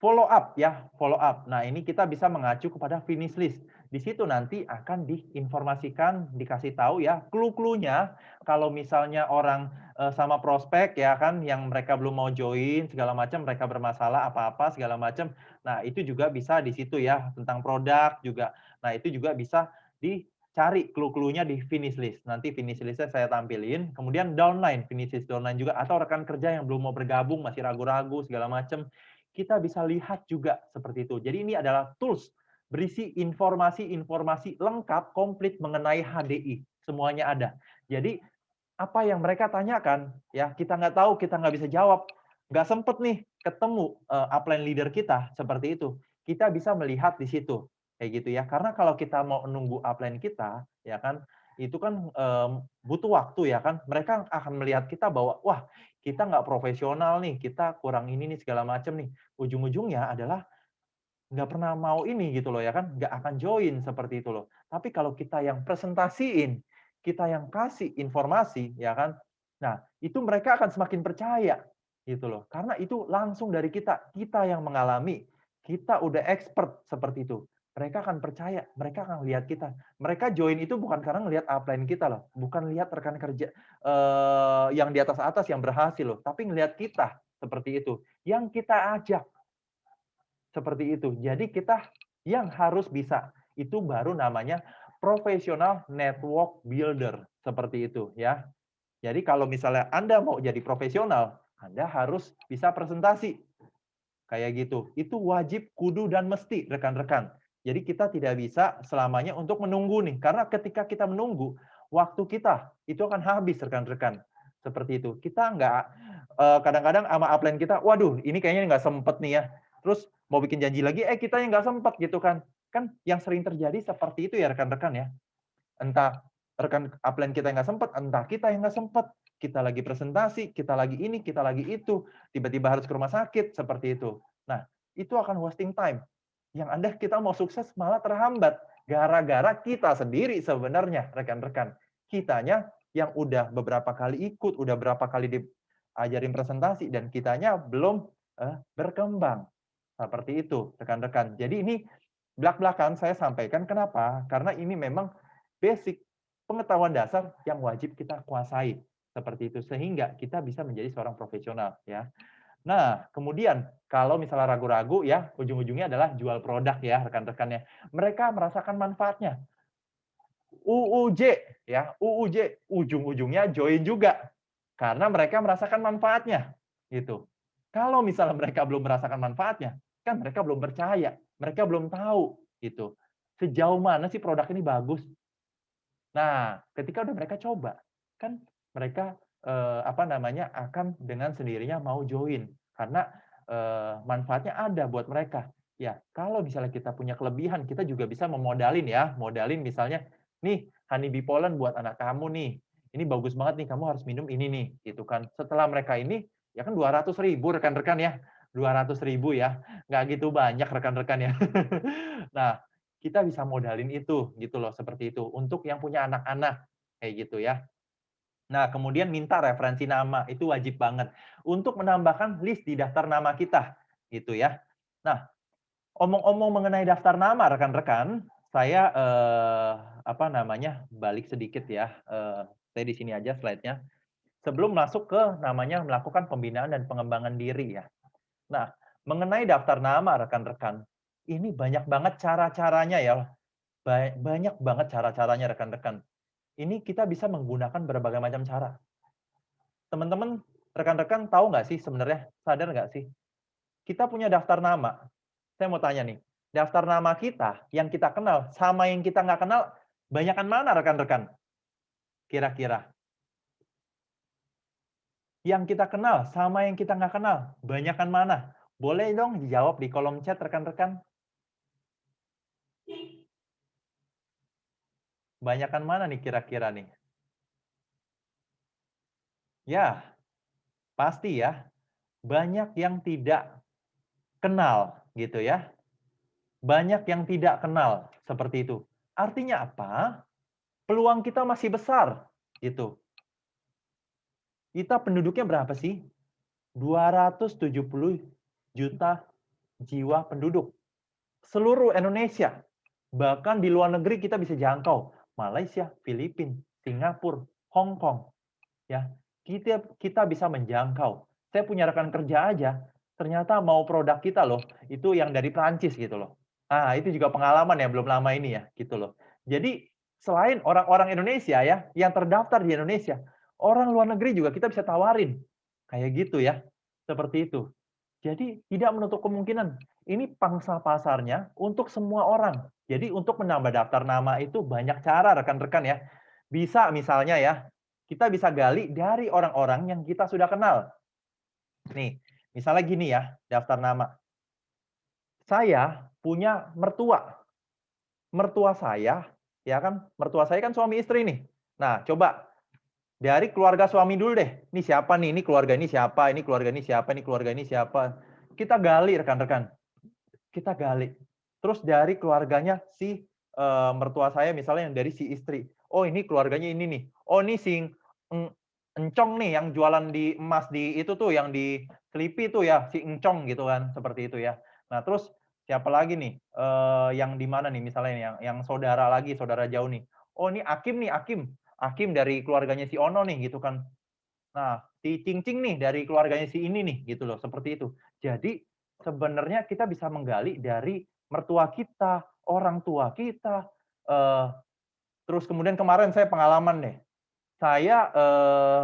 follow up ya, follow up. Nah, ini kita bisa mengacu kepada finish list. Di situ nanti akan diinformasikan, dikasih tahu ya, clue-cluenya kalau misalnya orang sama prospek ya kan yang mereka belum mau join segala macam, mereka bermasalah apa-apa segala macam. Nah, itu juga bisa di situ ya, tentang produk juga. Nah, itu juga bisa dicari clue-cluenya di finish list. Nanti finish list-nya saya tampilin. Kemudian downline, finish list downline juga atau rekan kerja yang belum mau bergabung, masih ragu-ragu segala macam, kita bisa lihat juga seperti itu. Jadi ini adalah tools berisi informasi-informasi lengkap, komplit mengenai HDI. Semuanya ada. Jadi apa yang mereka tanyakan, ya kita nggak tahu, kita nggak bisa jawab. Nggak sempet nih ketemu upline leader kita seperti itu. Kita bisa melihat di situ. Kayak gitu ya. Karena kalau kita mau menunggu upline kita, ya kan, itu kan butuh waktu ya kan. Mereka akan melihat kita bahwa, wah kita nggak profesional nih, kita kurang ini nih segala macam nih. Ujung-ujungnya adalah nggak pernah mau ini gitu loh ya kan, nggak akan join seperti itu loh. Tapi kalau kita yang presentasiin, kita yang kasih informasi ya kan, nah itu mereka akan semakin percaya gitu loh. Karena itu langsung dari kita, kita yang mengalami, kita udah expert seperti itu. Mereka akan percaya, mereka akan lihat kita. Mereka join itu bukan karena ngelihat upline kita loh, bukan lihat rekan kerja yang di atas-atas yang berhasil loh, tapi ngelihat kita seperti itu. Yang kita ajak seperti itu. Jadi kita yang harus bisa. Itu baru namanya professional network builder. Seperti itu ya. Jadi kalau misalnya Anda mau jadi profesional, Anda harus bisa presentasi. Kayak gitu. Itu wajib, kudu, dan mesti rekan-rekan. Jadi kita tidak bisa selamanya untuk menunggu nih. Karena ketika kita menunggu, waktu kita itu akan habis rekan-rekan. Seperti itu. Kita nggak, kadang-kadang sama upline kita, waduh ini kayaknya nggak sempet nih ya. Terus mau bikin janji lagi, kita yang nggak sempet gitu kan. Kan yang sering terjadi seperti itu ya rekan-rekan ya. Entah rekan upline kita yang nggak sempet, entah kita yang nggak sempet. Kita lagi presentasi, kita lagi ini, kita lagi itu. Tiba-tiba harus ke rumah sakit, seperti itu. Nah, itu akan wasting time. Yang ada kita mau sukses malah terhambat. Gara-gara kita sendiri sebenarnya, rekan-rekan. Kitanya yang udah beberapa kali ikut, udah berapa kali diajarin presentasi, dan kitanya belum berkembang. Seperti itu, rekan-rekan. Jadi ini belak-belakan saya sampaikan, kenapa? Karena ini memang basic pengetahuan dasar yang wajib kita kuasai. Seperti itu, sehingga kita bisa menjadi seorang profesional. Ya. Nah, kemudian kalau misalnya ragu-ragu ya, ujung-ujungnya adalah jual produk ya, rekan-rekannya. Mereka merasakan manfaatnya. UUJ ya, UUJ ujung-ujungnya join juga karena mereka merasakan manfaatnya gitu. Kalau misalnya mereka belum merasakan manfaatnya, kan mereka belum percaya, mereka belum tahu gitu. Sejauh mana sih produk ini bagus? Nah, ketika udah mereka coba, kan mereka apa namanya akan dengan sendirinya mau join karena manfaatnya ada buat mereka. Ya, kalau misalnya kita punya kelebihan, kita juga bisa memodalin ya, modalin misalnya, nih Honeybee Pollen buat anak kamu nih, ini bagus banget nih, kamu harus minum ini nih, gitu kan. Setelah mereka ini, ya kan 200.000 rekan-rekan ya, 200.000 ya, nggak gitu banyak rekan-rekan ya. Nah, kita bisa modalin itu, gitu loh, seperti itu. Untuk yang punya anak-anak, kayak gitu ya. Nah, kemudian minta referensi nama, itu wajib banget. Untuk menambahkan list di daftar nama kita, gitu ya. Nah, omong-omong mengenai daftar nama, rekan-rekan, saya, apa namanya, balik sedikit ya, saya di sini aja slide-nya. Sebelum masuk ke namanya melakukan pembinaan dan pengembangan diri ya. Nah, mengenai daftar nama, rekan-rekan, ini banyak banget cara-caranya ya. Banyak banget cara-caranya rekan-rekan. Ini kita bisa menggunakan berbagai macam cara. Teman-teman, rekan-rekan tahu nggak sih sebenarnya, sadar nggak sih? Kita punya daftar nama. Saya mau tanya nih, daftar nama kita yang kita kenal sama yang kita nggak kenal, banyakan mana rekan-rekan? Kira-kira. Yang kita kenal sama yang kita nggak kenal, banyakan mana? Boleh dong dijawab di kolom chat rekan-rekan. Banyakan mana nih kira-kira nih? Ya, pasti ya. Banyak yang tidak kenal gitu ya. Banyak yang tidak kenal seperti itu. Artinya apa? Peluang kita masih besar gitu. Kita penduduknya berapa sih? 270 juta jiwa penduduk. Seluruh Indonesia. Bahkan di luar negeri kita bisa jangkau. Malaysia, Filipina, Singapura, Hong Kong. Ya, kita bisa menjangkau. Saya punya rekan kerja aja, ternyata mau produk kita loh, itu yang dari Prancis gitu loh. Ah, itu juga pengalaman ya, belum lama ini ya, gitu loh. Jadi, selain orang-orang Indonesia ya, yang terdaftar di Indonesia, orang luar negeri juga kita bisa tawarin. Kayak gitu ya, seperti itu. Jadi, tidak menutup kemungkinan. Ini pangsa pasarnya untuk semua orang. Jadi, untuk menambah daftar nama itu banyak cara rekan-rekan ya. Bisa misalnya ya, kita bisa gali dari orang-orang yang kita sudah kenal. Nih, misalnya gini ya, daftar nama. Saya punya mertua. Mertua saya, ya kan, mertua saya kan suami istri nih. Nah, coba dari keluarga suami dulu deh. Ini siapa nih? Ini keluarga ini siapa? Ini keluarga ini siapa? Ini keluarga ini siapa? Kita gali rekan-rekan. Kita gali. Terus dari keluarganya si mertua saya misalnya yang dari si istri. Oh, ini keluarganya ini nih. Oh, ini si Encong nih yang jualan di emas di itu tuh yang di Selipi tuh ya, si Encong gitu kan, seperti itu ya. Nah, terus siapa lagi nih yang di mana nih misalnya nih, yang saudara lagi, saudara jauh nih. Oh, ini Akim nih, Akim. Akim dari keluarganya si Ono nih gitu kan. Nah, si Cing-Cing nih dari keluarganya si ini nih gitu loh, seperti itu. Jadi sebenarnya kita bisa menggali dari mertua kita, orang tua kita, terus kemudian kemarin saya pengalaman deh. Saya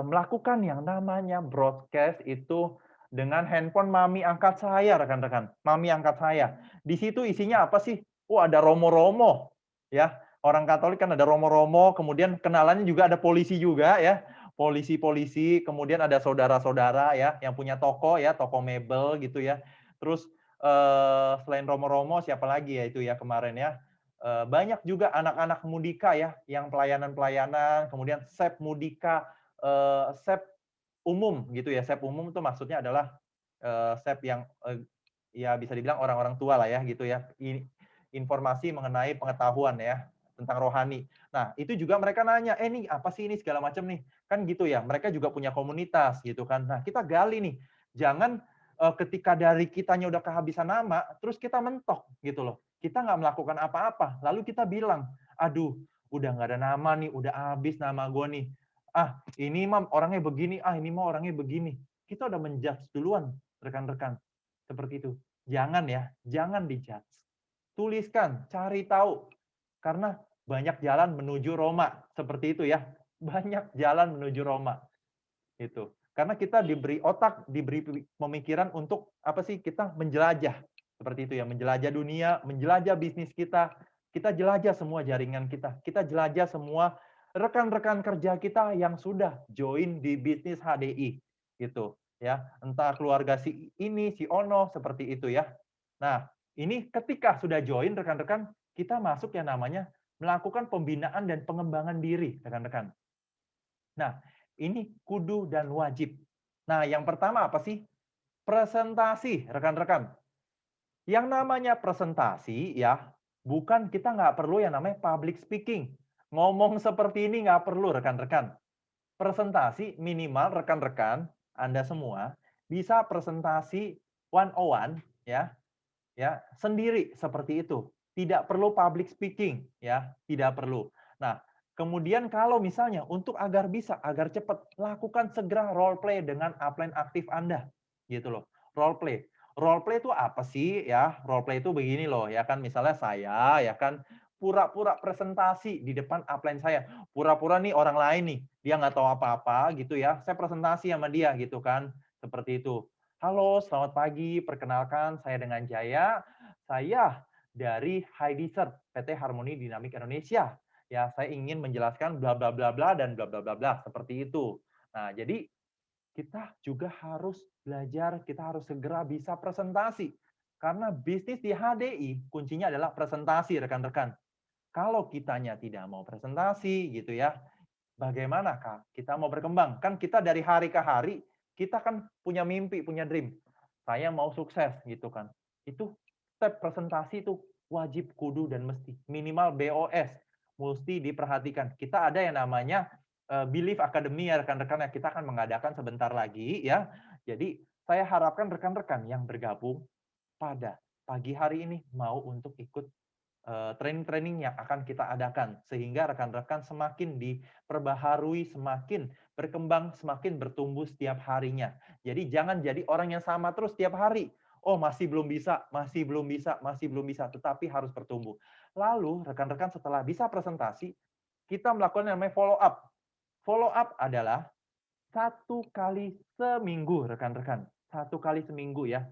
melakukan yang namanya broadcast itu dengan handphone mami angkat saya, rekan-rekan. Mami angkat saya. Di situ isinya apa sih? Oh, ada romo-romo. Ya, orang Katolik kan ada romo-romo, kemudian kenalannya juga ada polisi juga ya. Polisi-polisi, kemudian ada saudara-saudara ya yang punya toko ya, toko mebel gitu ya. Terus selain romo-romo siapa lagi ya itu ya kemarin ya? Banyak juga anak-anak Mudika ya, yang pelayanan-pelayanan, kemudian SEP Mudika, SEP umum gitu ya. SEP umum itu maksudnya adalah SEP yang ya bisa dibilang orang-orang tua lah ya gitu ya. Informasi mengenai pengetahuan ya tentang rohani. Nah, itu juga mereka nanya, nih apa sih ini segala macam nih? Kan gitu ya, mereka juga punya komunitas gitu kan. Nah, kita gali nih. Jangan ketika dari kitanya udah kehabisan nama, terus kita mentok gitu loh. Kita nggak melakukan apa-apa, lalu kita bilang, aduh, udah nggak ada nama nih, udah habis nama gue nih. Ah, ini mah orangnya begini, ini mah orangnya begini. Kita udah menjudge duluan, rekan-rekan. Seperti itu. Jangan ya, jangan dijudge. Tuliskan, cari tahu. Karena banyak jalan menuju Roma. Seperti itu ya. Banyak jalan menuju Roma. Itu. Karena kita diberi otak, diberi pemikiran untuk apa sih? Kita menjelajah. Seperti itu ya, menjelajah dunia, menjelajah bisnis kita, kita jelajah semua jaringan kita jelajah semua rekan-rekan kerja kita yang sudah join di bisnis HDI. Gitu ya. Entah keluarga si ini, si Ono, seperti itu ya. Nah, ini ketika sudah join rekan-rekan, kita masuk yang namanya melakukan pembinaan dan pengembangan diri, rekan-rekan. Nah, ini kudu dan wajib. Nah, yang pertama apa sih? Presentasi, rekan-rekan. Yang namanya presentasi ya, bukan kita nggak perlu yang namanya public speaking. Ngomong seperti ini nggak perlu, rekan-rekan. Presentasi minimal rekan-rekan, Anda semua, bisa presentasi one on one ya, sendiri seperti itu. Tidak perlu public speaking ya, tidak perlu. Nah, kemudian kalau misalnya untuk agar bisa, agar cepat, lakukan segera role play dengan upline aktif Anda. Gitu loh. Role play. Role play itu apa sih ya? Role play itu begini loh, ya kan misalnya saya ya kan pura-pura presentasi di depan upline saya. Pura-pura nih orang lain nih, dia nggak tahu apa-apa gitu ya. Saya presentasi sama dia gitu kan. Seperti itu. Halo, selamat pagi. Perkenalkan, saya dengan Jaya. Saya dari Heidi Cert, PT Harmoni Dinamik Indonesia. Ya, saya ingin menjelaskan bla bla bla bla dan bla bla bla bla seperti itu. Nah, jadi kita juga harus belajar, kita harus segera bisa presentasi. Karena bisnis di HDI kuncinya adalah presentasi, rekan-rekan. Kalau kitanya tidak mau presentasi gitu ya, bagaimana Kak? Kita mau berkembang. Kan kita dari hari ke hari, kita kan punya mimpi, punya dream. Saya mau sukses gitu kan. Itu step presentasi itu wajib, kudu, dan mesti. Minimal BOS. Mesti diperhatikan. Kita ada yang namanya Belief Academy ya rekan-rekan, yang kita akan mengadakan sebentar lagi ya. Jadi saya harapkan rekan-rekan yang bergabung pada pagi hari ini mau untuk ikut training-training yang akan kita adakan, sehingga rekan-rekan semakin diperbaharui, semakin berkembang, semakin bertumbuh setiap harinya. Jadi jangan jadi orang yang sama terus setiap hari. Oh, masih belum bisa, masih belum bisa, masih belum bisa, tetapi harus bertumbuh. Lalu rekan-rekan setelah bisa presentasi, kita melakukan yang namanya follow up. Follow up adalah 1 kali seminggu, rekan-rekan. 1 kali seminggu ya.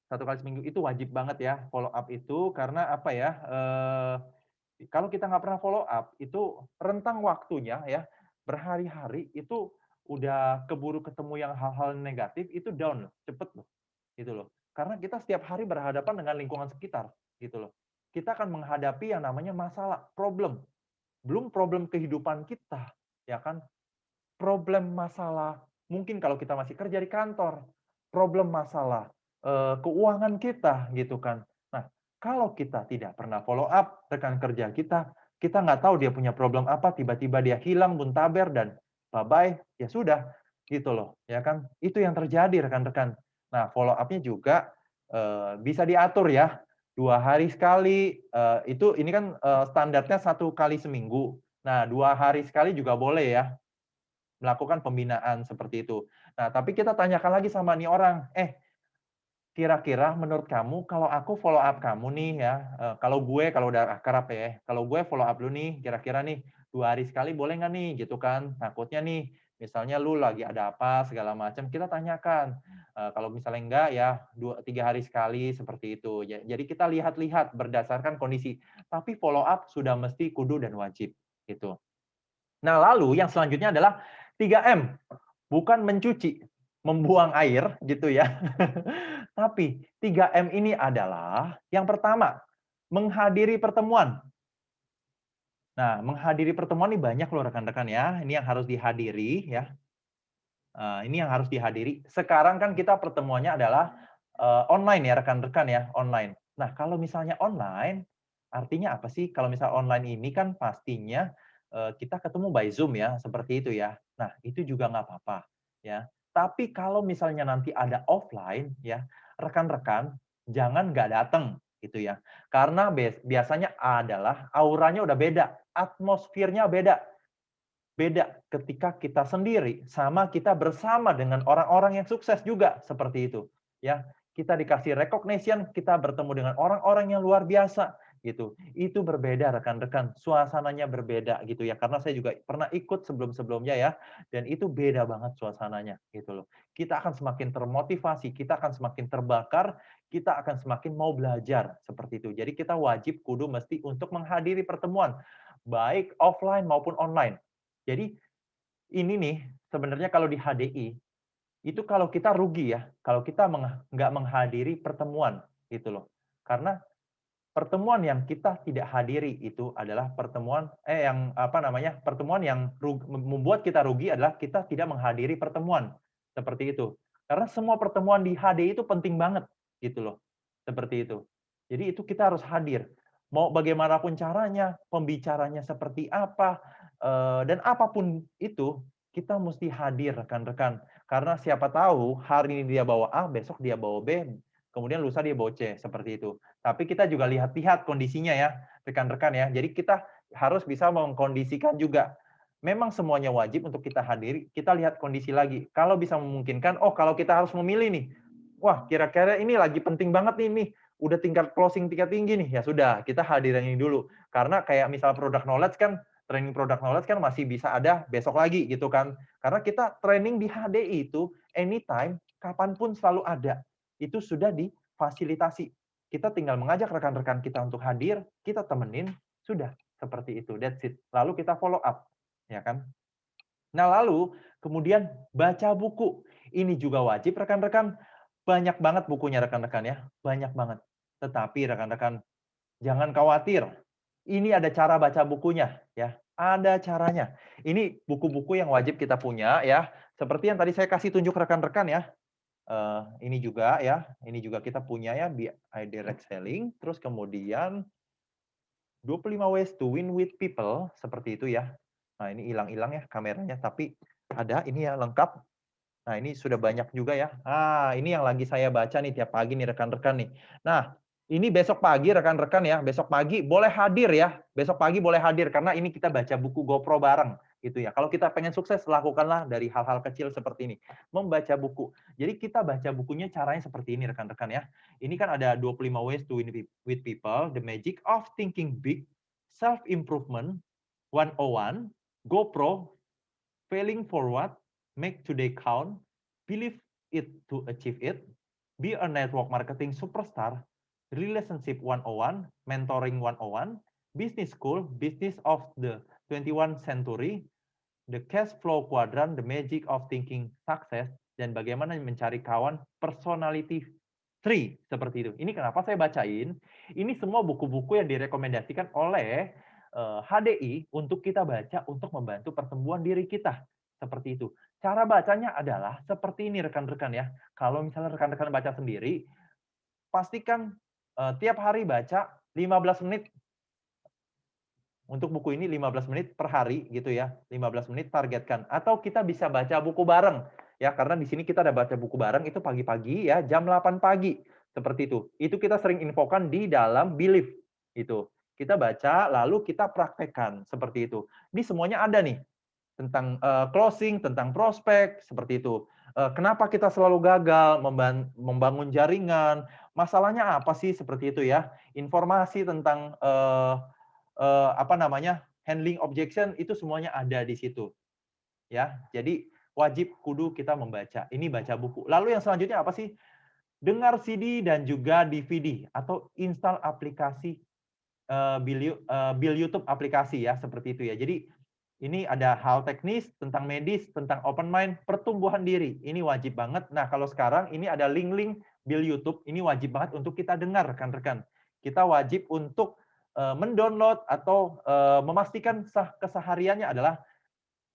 1 kali seminggu itu wajib banget ya follow up itu, karena apa ya, kalau kita nggak pernah follow up itu rentang waktunya ya berhari-hari itu udah keburu ketemu yang hal-hal negatif itu down loh, cepet loh, gitu loh. Karena kita setiap hari berhadapan dengan lingkungan sekitar, gitu loh. Kita akan menghadapi yang namanya masalah, problem, belum problem kehidupan kita, ya kan? Problem masalah, mungkin kalau kita masih kerja di kantor, problem masalah keuangan kita, gitu kan. Nah, kalau kita tidak pernah follow up rekan kerja kita nggak tahu dia punya problem apa, tiba-tiba dia hilang, muntaber, dan bye-bye, ya sudah, gitu loh, ya kan. Itu yang terjadi rekan-rekan. Nah, follow up-nya juga bisa diatur ya, 2 hari sekali, ini kan standarnya 1 kali seminggu. Nah, 2 hari sekali juga boleh ya, melakukan pembinaan seperti itu. Nah, tapi kita tanyakan lagi sama nih orang, kira-kira menurut kamu kalau aku follow up kamu nih ya, kalau udah akrab ya, kalau gue follow up lu nih, kira-kira nih 2 hari sekali boleh nggak nih, gitu kan? Takutnya nih, misalnya lu lagi ada apa segala macam, kita tanyakan. Kalau misalnya enggak ya 2-3 hari sekali seperti itu. Jadi kita lihat-lihat berdasarkan kondisi. Tapi follow up sudah mesti kudu dan wajib gitu. Nah, lalu yang selanjutnya adalah 3M. Bukan mencuci, membuang air gitu ya. Tapi 3M ini adalah yang pertama, menghadiri pertemuan. Nah, menghadiri pertemuan ini banyak loh rekan-rekan ya. Ini yang harus dihadiri ya. Ini yang harus dihadiri. Sekarang kan kita pertemuannya adalah online ya rekan-rekan ya, online. Nah, kalau misalnya online, artinya apa sih? Kalau misal online ini kan pastinya kita ketemu by Zoom ya, seperti itu ya. Nah, itu juga nggak apa-apa ya. Tapi kalau misalnya nanti ada offline ya, rekan-rekan jangan nggak datang gitu ya. Karena biasanya adalah auranya udah beda, atmosfernya beda. Beda ketika kita sendiri sama kita bersama dengan orang-orang yang sukses juga seperti itu ya. Kita dikasih recognition, kita bertemu dengan orang-orang yang luar biasa gitu. Itu berbeda rekan-rekan, suasananya berbeda gitu ya. Karena saya juga pernah ikut sebelum-sebelumnya ya, dan itu beda banget suasananya gitu loh. Kita akan semakin termotivasi, kita akan semakin terbakar, kita akan semakin mau belajar seperti itu. Jadi kita wajib kudu mesti untuk menghadiri pertemuan baik offline maupun online. Jadi ini nih sebenarnya kalau di HDI itu kalau kita rugi ya, kalau kita nggak menghadiri pertemuan gitu loh. Karena pertemuan yang kita tidak hadiri itu adalah pertemuan yang apa namanya? Pertemuan yang membuat kita rugi adalah kita tidak menghadiri pertemuan. Seperti itu. Karena semua pertemuan di HDI itu penting banget gitu loh. Seperti itu. Jadi itu kita harus hadir. Mau bagaimanapun caranya, pembicaranya seperti apa, dan apapun itu, kita mesti hadir rekan-rekan. Karena siapa tahu hari ini dia bawa A, besok dia bawa B, kemudian lusa dia bawa C, seperti itu. Tapi kita juga lihat-lihat kondisinya ya, rekan-rekan ya. Jadi kita harus bisa mengkondisikan juga. Memang semuanya wajib untuk kita hadiri, kita lihat kondisi lagi. Kalau bisa memungkinkan, oh kalau kita harus memilih nih, wah kira-kira ini lagi penting banget nih, udah tingkat closing tingkat tinggi nih, ya sudah, kita hadirin ini dulu. Karena kayak misal product knowledge kan, training product knowledge kan masih bisa ada besok lagi gitu kan. Karena kita training di HDI itu anytime, kapanpun selalu ada. Itu sudah difasilitasi. Kita tinggal mengajak rekan-rekan kita untuk hadir, kita temenin, sudah seperti itu. That's it. Lalu kita follow up, ya kan? Nah, lalu kemudian baca buku. Ini juga wajib rekan-rekan. Banyak banget bukunya rekan-rekan ya, banyak banget. Tetapi rekan-rekan jangan khawatir. Ini ada cara baca bukunya ya, ada caranya. Ini buku-buku yang wajib kita punya ya. Seperti yang tadi saya kasih tunjuk rekan-rekan ya. Ini juga ya, ini juga kita punya ya BI Direct Selling, terus kemudian 25 Ways to Win with People, seperti itu ya. Nah, ini hilang-hilang ya kameranya, tapi ada ini ya lengkap. Nah, ini sudah banyak juga ya. Ini yang lagi saya baca nih tiap pagi nih rekan-rekan nih. Nah, ini besok pagi rekan-rekan ya, besok pagi boleh hadir ya. Besok pagi boleh hadir karena ini kita baca buku GoPro bareng gitu ya. Kalau kita pengen sukses, lakukanlah dari hal-hal kecil seperti ini. Membaca buku. Jadi kita baca bukunya caranya seperti ini rekan-rekan ya. Ini kan ada 25 Ways to Win with People, The Magic of Thinking Big, Self Improvement 101, GoPro, Failing Forward, Make Today Count, Believe It to Achieve It, Be a Network Marketing Superstar, Relationship 101, Mentoring 101, Business School, Business of the 21st Century, The Cash Flow Quadrant, The Magic of Thinking Success, dan bagaimana mencari kawan, Personality 3, seperti itu. Ini kenapa saya bacain, ini semua buku-buku yang direkomendasikan oleh HDI untuk kita baca untuk membantu pertumbuhan diri kita. Seperti itu. Cara bacanya adalah seperti ini rekan-rekan ya. Kalau misalnya rekan-rekan baca sendiri, pastikan tiap hari baca 15 menit. Untuk buku ini 15 menit per hari gitu ya. 15 menit targetkan. Atau kita bisa baca buku bareng. Ya, karena di sini kita ada baca buku bareng itu pagi-pagi ya, jam 8 pagi. Seperti itu. Itu kita sering infokan di dalam Believe. Itu. Kita baca, lalu kita praktekkan. Seperti itu. Ini semuanya ada nih. Tentang closing, tentang prospek, seperti itu. Kenapa kita selalu gagal membangun jaringan? Masalahnya apa sih seperti itu ya? Informasi tentang apa namanya? Handling objection itu semuanya ada di situ. Ya. Jadi wajib kudu kita membaca. Ini baca buku. Lalu yang selanjutnya apa sih? Dengar CD dan juga DVD atau install aplikasi Bill YouTube aplikasi ya, seperti itu ya. Jadi ini ada hal teknis tentang medis, tentang open mind, pertumbuhan diri. Ini wajib banget. Nah, kalau sekarang ini ada link-link Bill YouTube, ini wajib banget untuk kita dengar, rekan-rekan. Kita wajib untuk mendownload atau memastikan kesehariannya adalah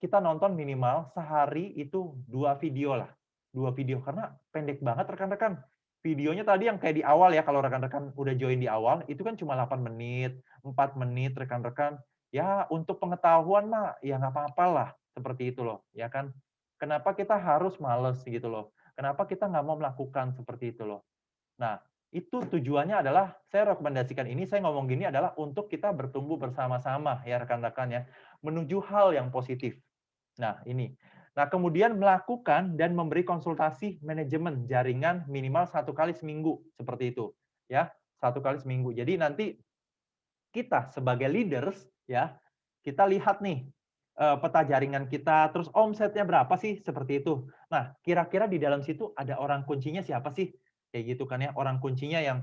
kita nonton minimal sehari itu 2 video lah. 2 video, karena pendek banget rekan-rekan. videonya tadi yang kayak di awal ya, kalau rekan-rekan udah join di awal, itu kan cuma 8 menit, 4 menit rekan-rekan. Ya untuk pengetahuan mah ya nggak apa-apa lah, seperti itu loh, ya kan. Kenapa kita harus males gitu loh? Kenapa kita nggak mau melakukan seperti itu loh? Nah, itu tujuannya adalah, saya rekomendasikan ini, saya ngomong gini adalah untuk kita bertumbuh bersama-sama ya rekan-rekan ya, menuju hal yang positif. Nah, ini. Nah, kemudian melakukan dan memberi konsultasi manajemen jaringan minimal 1 kali seminggu, seperti itu. Ya, 1 kali seminggu. Jadi nanti kita sebagai leaders, ya, kita lihat nih, peta jaringan kita, terus omsetnya berapa sih, seperti itu. Nah, kira-kira di dalam situ ada orang kuncinya siapa sih? Kayak gitu kan ya, orang kuncinya yang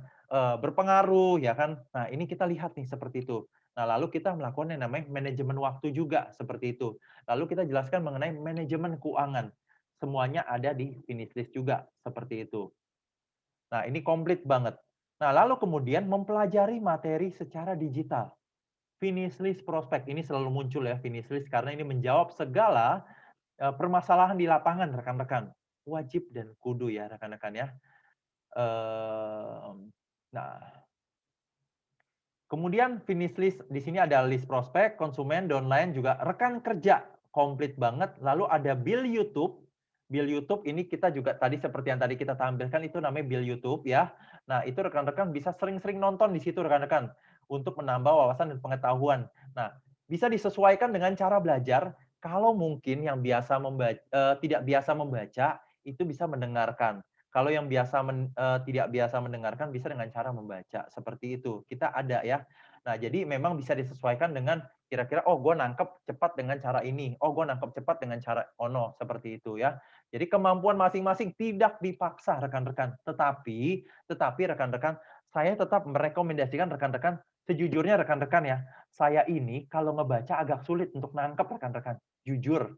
berpengaruh, ya kan. Nah, ini kita lihat nih, seperti itu. Nah, lalu kita melakukan yang namanya manajemen waktu juga, seperti itu. Lalu kita jelaskan mengenai manajemen keuangan. Semuanya ada di finish list juga, seperti itu. Nah, ini komplit banget. Nah, lalu kemudian mempelajari materi secara digital. Finish list prospek ini selalu muncul ya, finish list, karena ini menjawab segala permasalahan di lapangan, rekan-rekan. Wajib dan kudu ya, rekan-rekan ya. Nah, kemudian finish list di sini ada list prospek, konsumen, downline, juga rekan kerja, komplit banget. Lalu ada bill YouTube. Bill YouTube ini kita juga tadi seperti yang tadi kita tampilkan, itu namanya bill YouTube ya. Nah, itu rekan-rekan bisa sering-sering nonton di situ rekan-rekan untuk menambah wawasan dan pengetahuan. Nah, bisa disesuaikan dengan cara belajar. Kalau mungkin yang biasa tidak biasa membaca, itu bisa mendengarkan. Kalau yang tidak biasa mendengarkan, bisa dengan cara membaca, seperti itu. Kita ada ya. Nah, jadi memang bisa disesuaikan dengan kira-kira, oh gue nangkep cepat dengan cara ini, oh gue nangkep cepat dengan cara ono, seperti itu ya. Jadi kemampuan masing-masing tidak dipaksa rekan-rekan. Tetapi rekan-rekan, saya tetap merekomendasikan rekan-rekan, sejujurnya rekan-rekan ya, saya ini kalau ngebaca agak sulit untuk nangkep rekan-rekan. Jujur.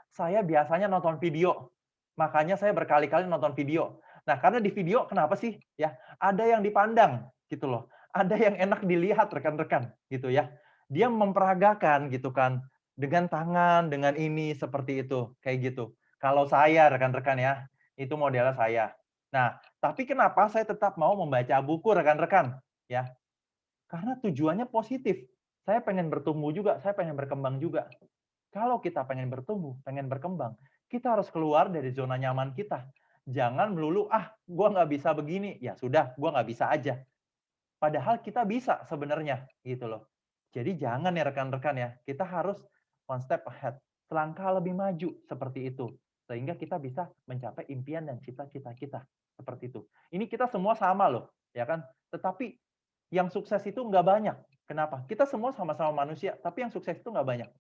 Saya biasanya nonton video. Makanya saya berkali-kali nonton video. Nah, karena di video kenapa sih? Ya, ada yang dipandang gitu loh. Ada yang enak dilihat rekan-rekan gitu ya. Dia memperagakan gitu kan dengan tangan, dengan ini seperti itu, kayak gitu. Kalau saya rekan-rekan ya, itu modelnya saya. Nah, tapi kenapa saya tetap mau membaca buku rekan-rekan? Ya, karena tujuannya positif. Saya pengen bertumbuh juga, saya pengen berkembang juga. Kalau kita pengen bertumbuh, pengen berkembang, kita harus keluar dari zona nyaman kita. Jangan melulu, gue nggak bisa begini. Ya sudah, gue nggak bisa aja. Padahal kita bisa sebenarnya, gitu loh. Jadi jangan ya rekan-rekan ya, kita harus one step ahead. Selangkah lebih maju, seperti itu. Sehingga kita bisa mencapai impian dan cita-cita kita. Seperti itu. Ini kita semua sama loh, ya kan? Tetapi yang sukses itu nggak banyak. Kenapa? Kita semua sama-sama manusia, tapi yang sukses itu nggak banyak.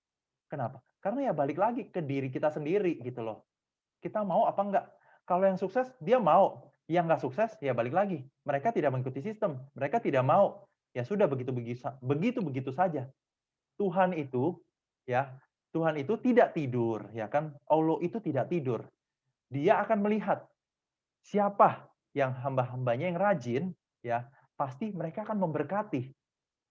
Kenapa? Karena ya balik lagi ke diri kita sendiri gitu loh. Kita mau apa enggak? Kalau yang sukses, dia mau. Yang nggak sukses, ya balik lagi. Mereka tidak mengikuti sistem. Mereka tidak mau. Ya sudah begitu saja. Tuhan itu tidak tidur, ya kan? Allah itu tidak tidur. Dia akan melihat siapa yang hamba-hambanya yang rajin, ya pasti mereka akan memberkati.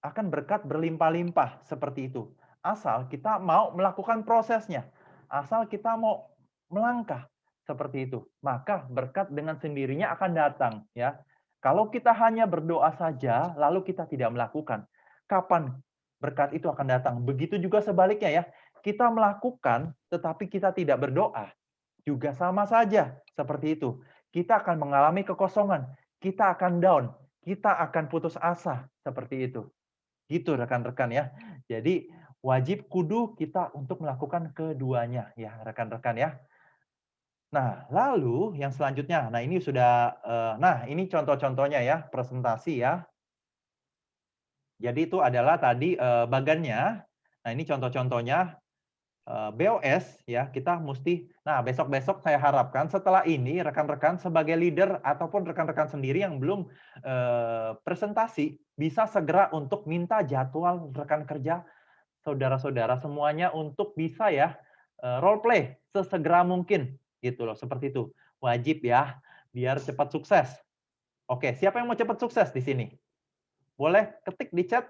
Akan berkat berlimpah-limpah seperti itu. Asal kita mau melakukan prosesnya, asal kita mau melangkah seperti itu, maka berkat dengan sendirinya akan datang ya. Kalau kita hanya berdoa saja lalu kita tidak melakukan, kapan berkat itu akan datang? Begitu juga sebaliknya ya. Kita melakukan tetapi kita tidak berdoa, juga sama saja seperti itu. Kita akan mengalami kekosongan, kita akan down, kita akan putus asa seperti itu. Gitu rekan-rekan ya. Jadi wajib kudu kita untuk melakukan keduanya ya rekan-rekan ya. Nah, lalu yang selanjutnya, nah ini sudah, ini contoh-contohnya ya, presentasi ya. Jadi itu adalah tadi bagannya. Nah ini contoh-contohnya BOS ya, kita mesti, nah besok-besok saya harapkan setelah ini rekan-rekan sebagai leader ataupun rekan-rekan sendiri yang belum presentasi, bisa segera untuk minta jadwal rekan kerja saudara-saudara semuanya untuk bisa ya role play sesegera mungkin gitu loh, seperti itu. Wajib ya biar cepat sukses. Oke, siapa yang mau cepat sukses di sini? Boleh ketik di chat.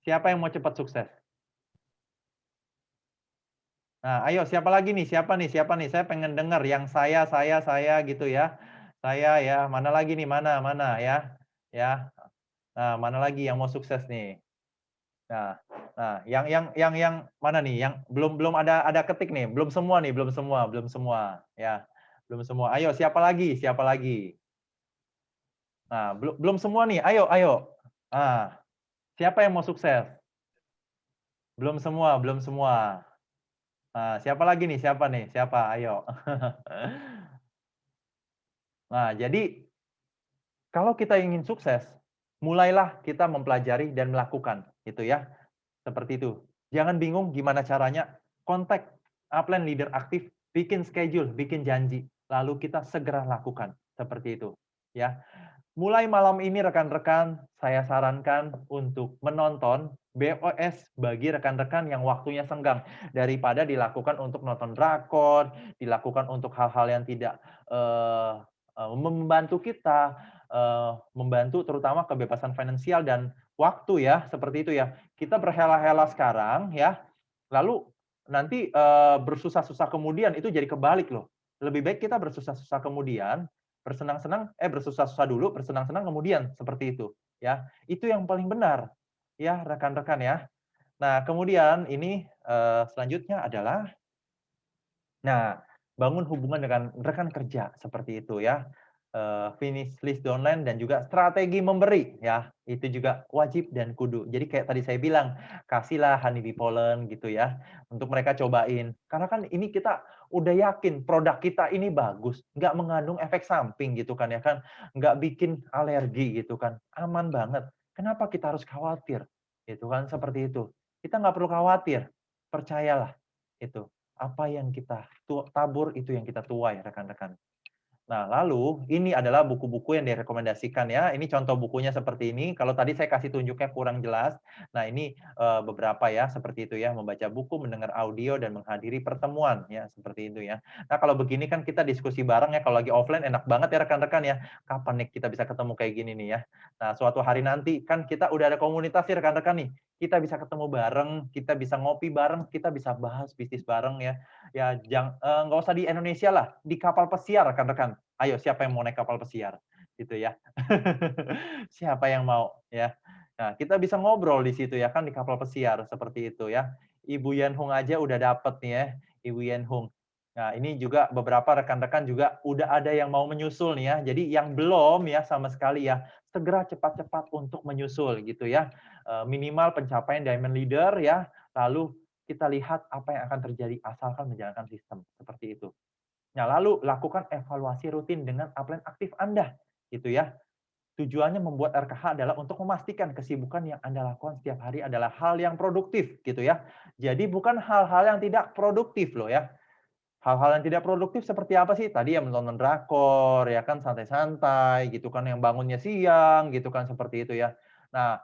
Siapa yang mau cepat sukses? Nah, ayo siapa lagi nih? Siapa nih? Saya pengen dengar yang saya gitu ya. Saya ya, mana lagi nih, mana ya, ya. Nah, mana lagi yang mau sukses nih? Nah nah, yang mana nih? Yang belum belum ada ketik nih, belum semua nih, belum semua, ya. Belum semua. Ayo siapa lagi? Siapa lagi? Nah, belum belum semua nih, ayo ayo. Ah, siapa yang mau sukses? Belum semua belum semua. Nah, siapa lagi nih? Siapa nih? Siapa? Ayo. Nah, jadi kalau kita ingin sukses, mulailah kita mempelajari dan melakukan, gitu ya. Seperti itu. Jangan bingung gimana caranya, kontak upline leader aktif, bikin schedule, bikin janji, lalu kita segera lakukan. Seperti itu, ya. Mulai malam ini rekan-rekan, saya sarankan untuk menonton BOS bagi rekan-rekan yang waktunya senggang. Daripada dilakukan untuk nonton drakor, dilakukan untuk hal-hal yang tidak eee membantu kita, membantu terutama kebebasan finansial dan waktu ya, seperti itu ya. Kita berhela-hela sekarang ya, lalu nanti, bersusah-susah kemudian itu jadi kebalik loh. Lebih baik kita bersusah-susah kemudian, bersusah-susah dulu, bersenang-senang kemudian, seperti itu, ya. Itu yang paling benar, ya rekan-rekan ya. Nah kemudian ini, selanjutnya adalah, nah, bangun hubungan dengan rekan kerja, seperti itu ya. Finish list downline dan juga strategi memberi, ya. Itu juga wajib dan kudu. Jadi kayak tadi saya bilang, kasihlah honeybee pollen gitu ya, untuk mereka cobain. Karena kan ini kita udah yakin produk kita ini bagus, nggak mengandung efek samping gitu kan ya kan, nggak bikin alergi gitu kan, aman banget. Kenapa kita harus khawatir? Gitu kan, seperti itu. Kita nggak perlu khawatir, percayalah, itu. Apa yang kita tabur, itu yang kita tuai, rekan-rekan. Nah, lalu ini adalah buku-buku yang direkomendasikan ya. Ini contoh bukunya seperti ini. Kalau tadi saya kasih tunjuknya kurang jelas. Nah, ini beberapa ya seperti itu ya, membaca buku, mendengar audio dan menghadiri pertemuan ya, seperti itu ya. Nah, kalau begini kan kita diskusi bareng ya. Kalau lagi offline enak banget ya rekan-rekan ya. Kapan nih kita bisa ketemu kayak gini nih ya. Nah, suatu hari nanti kan kita udah ada komunitas ya rekan-rekan nih. Kita bisa ketemu bareng, kita bisa ngopi bareng, kita bisa bahas bisnis bareng ya. Ya, nggak usah di Indonesia lah, di kapal pesiar rekan-rekan. Ayo, siapa yang mau naik kapal pesiar? Gitu ya. Siapa yang mau ya? Nah, kita bisa ngobrol di situ ya kan di kapal pesiar seperti itu ya. Ibu Yen Hung aja udah dapet nih ya, Ibu Yen Hung. Nah, ini juga beberapa rekan-rekan juga udah ada yang mau menyusul nih ya. Jadi yang belum ya sama sekali ya, segera cepat-cepat untuk menyusul gitu ya. Minimal pencapaian Diamond Leader ya, lalu kita lihat apa yang akan terjadi asalkan menjalankan sistem, seperti itu. Nah, lalu lakukan evaluasi rutin dengan upline aktif Anda, gitu ya. Tujuannya membuat RKH adalah untuk memastikan kesibukan yang Anda lakukan setiap hari adalah hal yang produktif, gitu ya. Jadi bukan hal-hal yang tidak produktif loh ya. Hal-hal yang tidak produktif seperti apa sih? Tadi ya menonton drakor, ya kan santai-santai gitu kan, yang bangunnya siang gitu kan, seperti itu ya. Nah,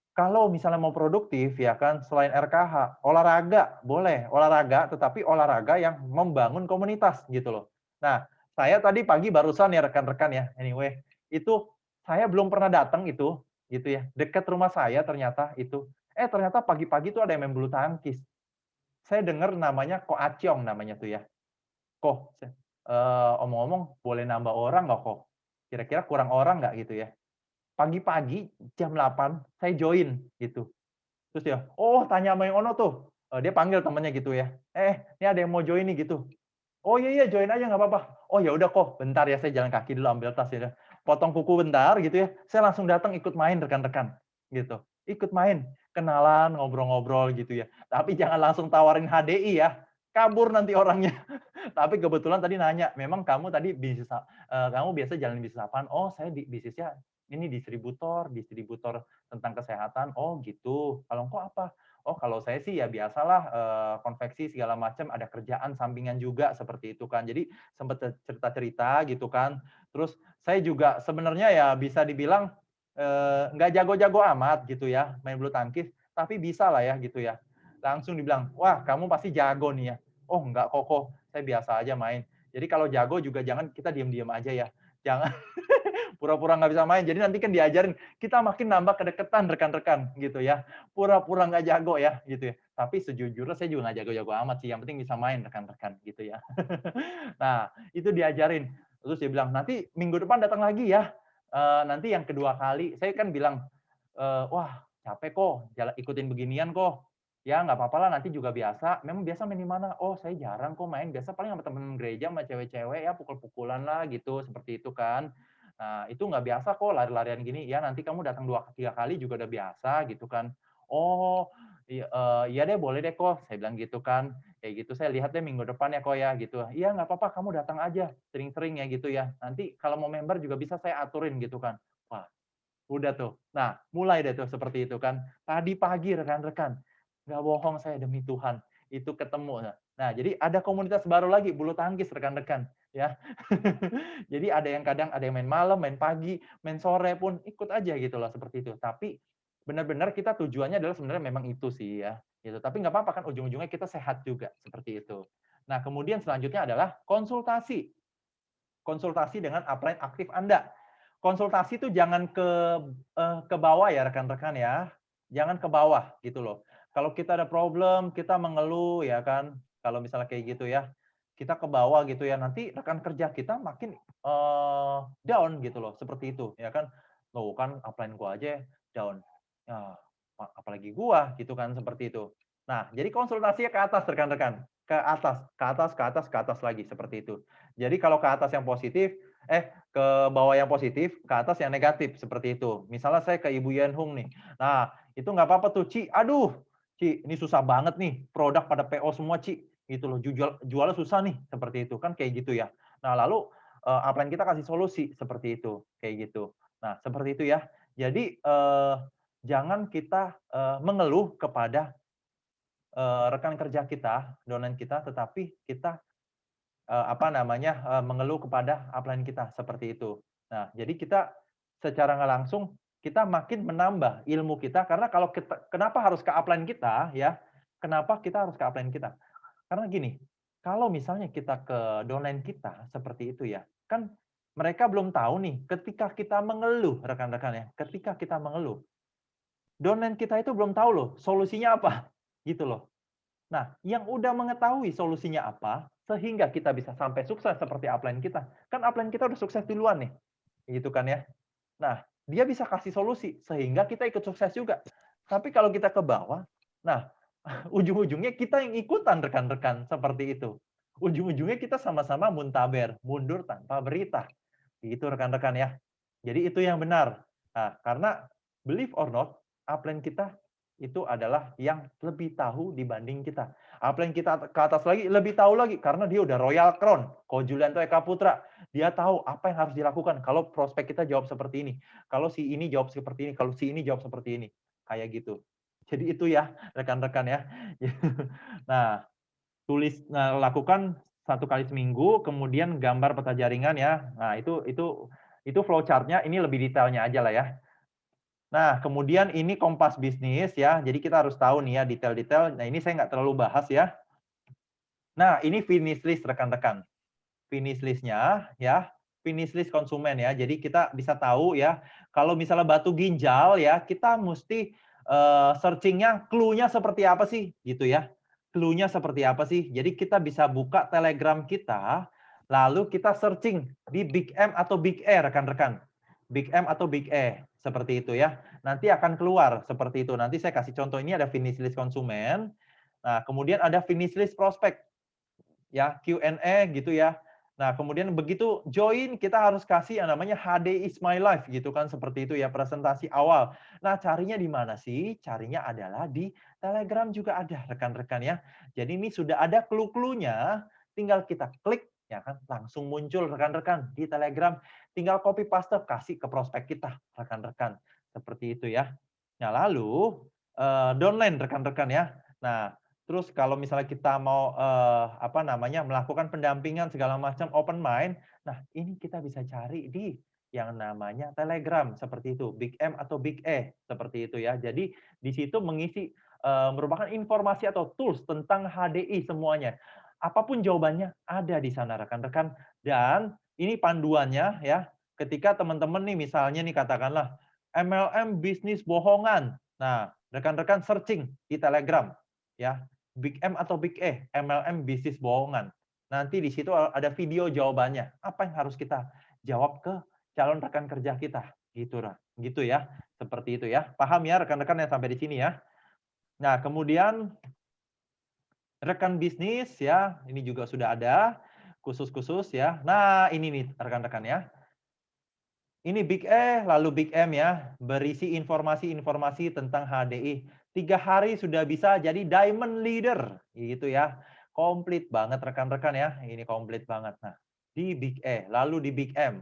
kalau misalnya mau produktif ya kan, selain RKH, olahraga boleh, olahraga tetapi olahraga yang membangun komunitas gitu loh. Nah, saya tadi pagi barusan ya rekan-rekan ya, anyway, itu saya belum pernah datang itu, gitu ya. Dekat rumah saya ternyata itu. Ternyata pagi-pagi tuh ada yang main bulu tangkis. Saya dengar namanya Ko Acyong namanya tuh ya. Ko, omong-omong boleh nambah orang nggak Ko? Kira-kira kurang orang nggak gitu ya? Pagi-pagi jam 8 saya join gitu. Terus dia, "Oh, tanya sama yang ono tuh." Dia panggil temannya gitu ya, ini ada yang mau join nih," gitu. "Oh, iya iya, join aja nggak apa-apa." "Oh, ya udah kok, bentar ya saya jalan kaki dulu ambil tas ya." Potong kuku bentar gitu ya, saya langsung datang ikut main rekan-rekan, gitu. Ikut main, kenalan, ngobrol-ngobrol gitu ya. Tapi jangan langsung tawarin HDI ya, kabur nanti orangnya. Tapi kebetulan tadi nanya, "Memang kamu tadi kamu biasa jalan bisnis apaan?" "Oh, saya di bisnisnya ini distributor distributor tentang kesehatan." "Oh, gitu. Kalau engkau apa?" "Oh, kalau saya sih ya biasalah, konveksi segala macam, ada kerjaan sampingan juga," seperti itu kan. Jadi sempat cerita-cerita gitu kan. Terus saya juga sebenarnya ya bisa dibilang, nggak jago-jago amat gitu ya, main bulu tangkis, tapi bisa lah ya gitu ya. Langsung dibilang, "Wah, kamu pasti jago nih ya." "Oh, enggak kok, saya biasa aja main." Jadi kalau jago juga jangan kita diam-diam aja ya. Jangan pura-pura nggak bisa main. Jadi nanti kan diajarin, kita makin nambah kedekatan rekan-rekan gitu ya. Pura-pura nggak jago ya gitu ya. Tapi sejujurnya saya juga nggak jago-jago amat sih. Yang penting bisa main rekan-rekan gitu ya. Nah, itu diajarin. Terus dia bilang, nanti minggu depan datang lagi ya. Nanti yang kedua kali, saya kan bilang, wah capek kok, ikutin beginian kok. Ya nggak apa-apa lah, nanti juga biasa. Memang biasa main di mana? Oh saya jarang kok main, biasa paling sama temen gereja, sama cewek-cewek ya pukul-pukulan lah gitu, seperti itu kan. Nah itu nggak biasa kok lari-larian gini, ya nanti kamu datang 2-3 kali juga udah biasa gitu kan. Oh iya deh boleh deh kok, saya bilang gitu kan. Kayak gitu, saya lihat deh minggu depan ya kok ya gitu. Iya nggak apa-apa, kamu datang aja sering-sering ya gitu ya. Nanti kalau mau member juga bisa saya aturin gitu kan. Wah, udah tuh. Nah, mulai deh tuh seperti itu kan. Tadi pagi rekan-rekan, nggak bohong saya demi Tuhan, itu ketemu. Nah, jadi ada komunitas baru lagi, bulu tangkis rekan-rekan, ya. Jadi ada yang kadang ada yang main malam, main pagi, main sore pun ikut aja gitu loh seperti itu. Tapi benar-benar kita tujuannya adalah sebenarnya memang itu sih ya, gitu. Tapi nggak apa-apa kan ujung-ujungnya kita sehat juga seperti itu. Nah, kemudian selanjutnya adalah konsultasi. Konsultasi dengan upline aktif Anda. Konsultasi itu jangan ke bawah ya rekan-rekan ya. Jangan ke bawah gitu loh. Kalau kita ada problem, kita mengeluh ya kan. Kalau misalnya kayak gitu ya, kita ke bawah gitu ya. Nanti rekan kerja kita makin down gitu loh, seperti itu ya kan. Loh kan upline gua aja down. Ya, apalagi gua gitu kan seperti itu. Nah, jadi konsultasinya ke atas rekan-rekan. Ke atas, ke atas, ke atas, ke atas lagi seperti itu. Jadi kalau ke atas yang positif, ke bawah yang positif, ke atas yang negatif, seperti itu. Misalnya saya ke Ibu Yen Hung nih. Nah, itu nggak apa-apa tuh, Ci. Aduh, Ci, ini susah banget nih. Produk pada PO semua, Ci. Gitu loh, jualnya susah nih, seperti itu. Kan kayak gitu ya. Nah, lalu upline kita kasih solusi, seperti itu. Kayak gitu. Nah, seperti itu ya. Jadi, jangan kita mengeluh kepada rekan kerja kita, downline kita, tetapi kita mengeluh kepada upline kita seperti itu. Nah, jadi kita secara nggak langsung kita makin menambah ilmu kita karena kalau kita kenapa harus ke upline kita ya? Kenapa kita harus ke upline kita? Karena gini, kalau misalnya kita ke downline kita seperti itu ya, kan mereka belum tahu nih ketika kita mengeluh rekan-rekan ya, ketika kita mengeluh, downline kita itu belum tahu loh solusinya apa, gitu loh. Nah, yang udah mengetahui solusinya apa, sehingga kita bisa sampai sukses seperti upline kita. Kan upline kita udah sukses duluan nih, gitu kan ya. Nah, dia bisa kasih solusi, sehingga kita ikut sukses juga. Tapi kalau kita ke bawah, nah, ujung-ujungnya kita yang ikutan rekan-rekan, seperti itu. Ujung-ujungnya kita sama-sama muntaber, mundur tanpa berita. Gitu rekan-rekan ya. Jadi itu yang benar. Nah, karena believe or not, upline kita itu adalah yang lebih tahu dibanding kita. Upline kita ke atas lagi, lebih tahu lagi karena dia udah Royal Crown, Ko Julianto Eka Putra. Dia tahu apa yang harus dilakukan kalau prospek kita jawab seperti ini. Kalau si ini jawab seperti ini, kalau si ini jawab seperti ini. Kayak gitu. Jadi itu ya, rekan-rekan ya. Nah, lakukan 1 kali seminggu, kemudian gambar peta jaringan ya. Nah, itu flow chart-nya, ini lebih detailnya aja lah ya. Nah, kemudian ini kompas bisnis ya. Jadi kita harus tahu nih ya detail-detail. Nah, ini saya nggak terlalu bahas ya. Nah, ini finish list rekan-rekan. Finish list-nya ya, finish list konsumen ya. Jadi kita bisa tahu ya, kalau misalnya batu ginjal ya, kita mesti searching-nya, clue-nya seperti apa sih gitu ya. Clue-nya seperti apa sih? Jadi kita bisa buka Telegram kita, lalu kita searching di Big M atau Big E rekan-rekan. Big M atau Big E, seperti itu ya. Nanti akan keluar seperti itu. Nanti saya kasih contoh, ini ada finish list konsumen. Nah, kemudian ada finish list prospek. Ya, Q&A gitu ya. Nah, kemudian begitu join, kita harus kasih yang namanya HD is my life gitu kan, seperti itu ya, presentasi awal. Nah, carinya di mana sih? Carinya adalah di Telegram juga ada, rekan-rekan ya. Jadi ini sudah ada clue-cluenya, tinggal kita klik, ya kan, langsung muncul rekan-rekan di Telegram. Tinggal copy paste, kasih ke prospek kita, rekan-rekan. Seperti itu ya. Nah, lalu, downline rekan-rekan ya. Nah, terus kalau misalnya kita mau melakukan pendampingan segala macam open mind, nah ini kita bisa cari di yang namanya Telegram seperti itu, Big M atau Big E seperti itu ya. Jadi di situ mengisi merupakan informasi atau tools tentang HDI semuanya. Apapun jawabannya ada di sana rekan-rekan, dan ini panduannya ya. Ketika teman-teman nih misalnya nih katakanlah MLM bisnis bohongan. Nah, rekan-rekan searching di Telegram ya. Big M atau Big E, MLM bisnis bohongan. Nanti di situ ada video jawabannya. Apa yang harus kita jawab ke calon rekan kerja kita? Gitu ya. Seperti itu ya. Paham ya rekan-rekan yang sampai di sini ya. Nah, kemudian rekan bisnis ya, ini juga sudah ada khusus-khusus ya. Nah, ini nih rekan-rekan ya. Ini Big E, lalu Big M ya, berisi informasi-informasi tentang HDI. 3 hari sudah bisa jadi Diamond Leader, gitu ya. Komplit banget rekan-rekan ya, ini komplit banget. Nah, di Big E, lalu di Big M,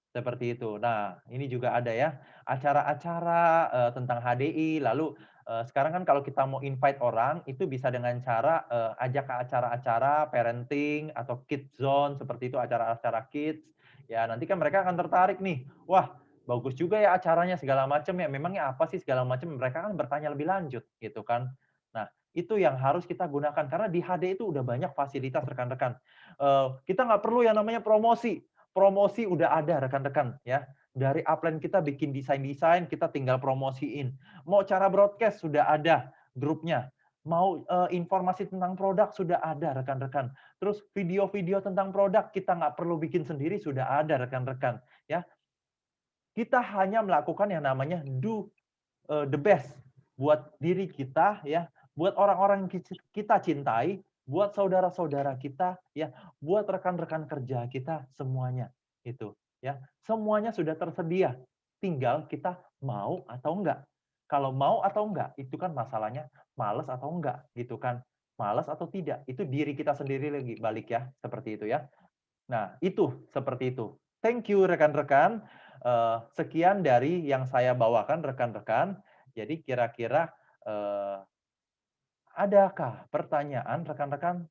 seperti itu. Nah, ini juga ada ya, acara-acara tentang HDI, lalu sekarang kan kalau kita mau invite orang, itu bisa dengan cara ajak ke acara-acara parenting atau kids zone, seperti itu, acara-acara kids. Ya, nanti kan mereka akan tertarik nih. Wah, bagus juga ya acaranya segala macam ya. Memangnya apa sih segala macam? Mereka kan bertanya lebih lanjut gitu kan. Nah, itu yang harus kita gunakan karena di HD itu udah banyak fasilitas rekan-rekan. Kita nggak perlu yang namanya promosi. Promosi udah ada rekan-rekan ya. Dari upline kita bikin desain-desain, kita tinggal promosiin. Mau cara broadcast sudah ada grupnya. Mau informasi tentang produk sudah ada rekan-rekan. Terus video-video tentang produk kita nggak perlu bikin sendiri, sudah ada rekan-rekan. Ya, kita hanya melakukan yang namanya do the best buat diri kita, ya, buat orang-orang yang kita cintai, buat saudara-saudara kita, ya, buat rekan-rekan kerja kita semuanya, itu, ya, semuanya sudah tersedia. Tinggal kita mau atau enggak. Kalau mau atau enggak, itu kan masalahnya malas atau enggak, gitu kan. Malas atau tidak, itu diri kita sendiri lagi balik ya, seperti itu ya. Nah, itu seperti itu. Thank you rekan-rekan. Sekian dari yang saya bawakan rekan-rekan. Jadi kira-kira adakah pertanyaan rekan-rekan?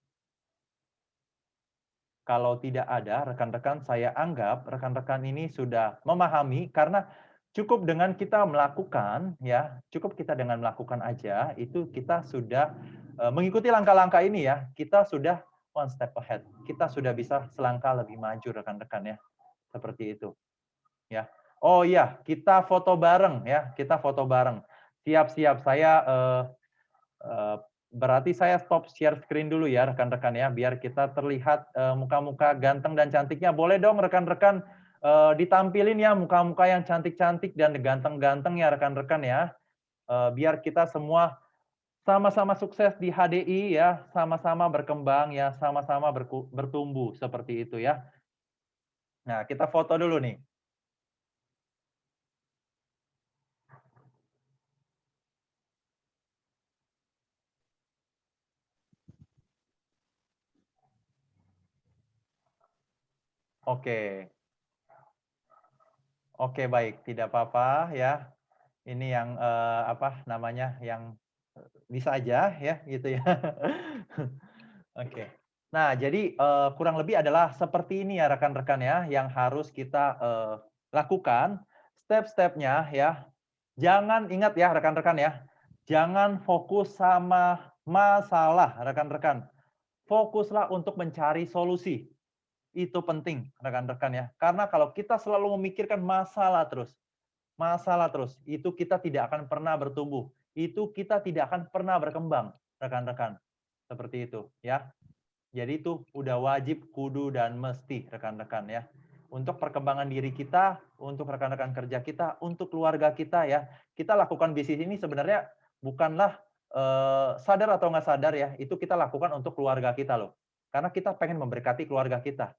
Kalau tidak ada, rekan-rekan, saya anggap rekan-rekan ini sudah memahami karena cukup dengan kita melakukan, ya, cukup kita dengan melakukan aja, itu kita sudah mengikuti langkah-langkah ini ya, kita sudah one step ahead. Kita sudah bisa selangkah lebih maju rekan-rekan ya, seperti itu. Ya. Oh iya, kita foto bareng ya, kita foto bareng. Siap-siap, saya berarti saya stop share screen dulu ya rekan-rekan ya, biar kita terlihat muka-muka ganteng dan cantiknya. Boleh dong rekan-rekan ditampilin ya muka-muka yang cantik-cantik dan ganteng-ganteng ya rekan-rekan ya. Biar kita semua sama-sama sukses di HDI ya, sama-sama berkembang ya, sama-sama bertumbuh seperti itu ya. Nah, kita foto dulu nih. Oke. Oke, baik, tidak apa-apa ya. Ini yang apa namanya, yang bisa aja ya, gitu ya. Oke. Nah, jadi kurang lebih adalah seperti ini ya rekan-rekan ya, yang harus kita lakukan step-stepnya ya. Jangan ingat ya rekan-rekan ya, jangan fokus sama masalah rekan-rekan. Fokuslah untuk mencari solusi. Itu penting rekan-rekan ya. Karena kalau kita selalu memikirkan masalah terus, itu kita tidak akan pernah bertumbuh. Itu kita tidak akan pernah berkembang, rekan-rekan. Seperti itu, ya. Jadi itu udah wajib, kudu, dan mesti, rekan-rekan ya. Untuk perkembangan diri kita, untuk rekan-rekan kerja kita, untuk keluarga kita ya. Kita lakukan bisnis ini sebenarnya bukanlah sadar atau nggak sadar ya, itu kita lakukan untuk keluarga kita loh. Karena kita pengen memberkati keluarga kita,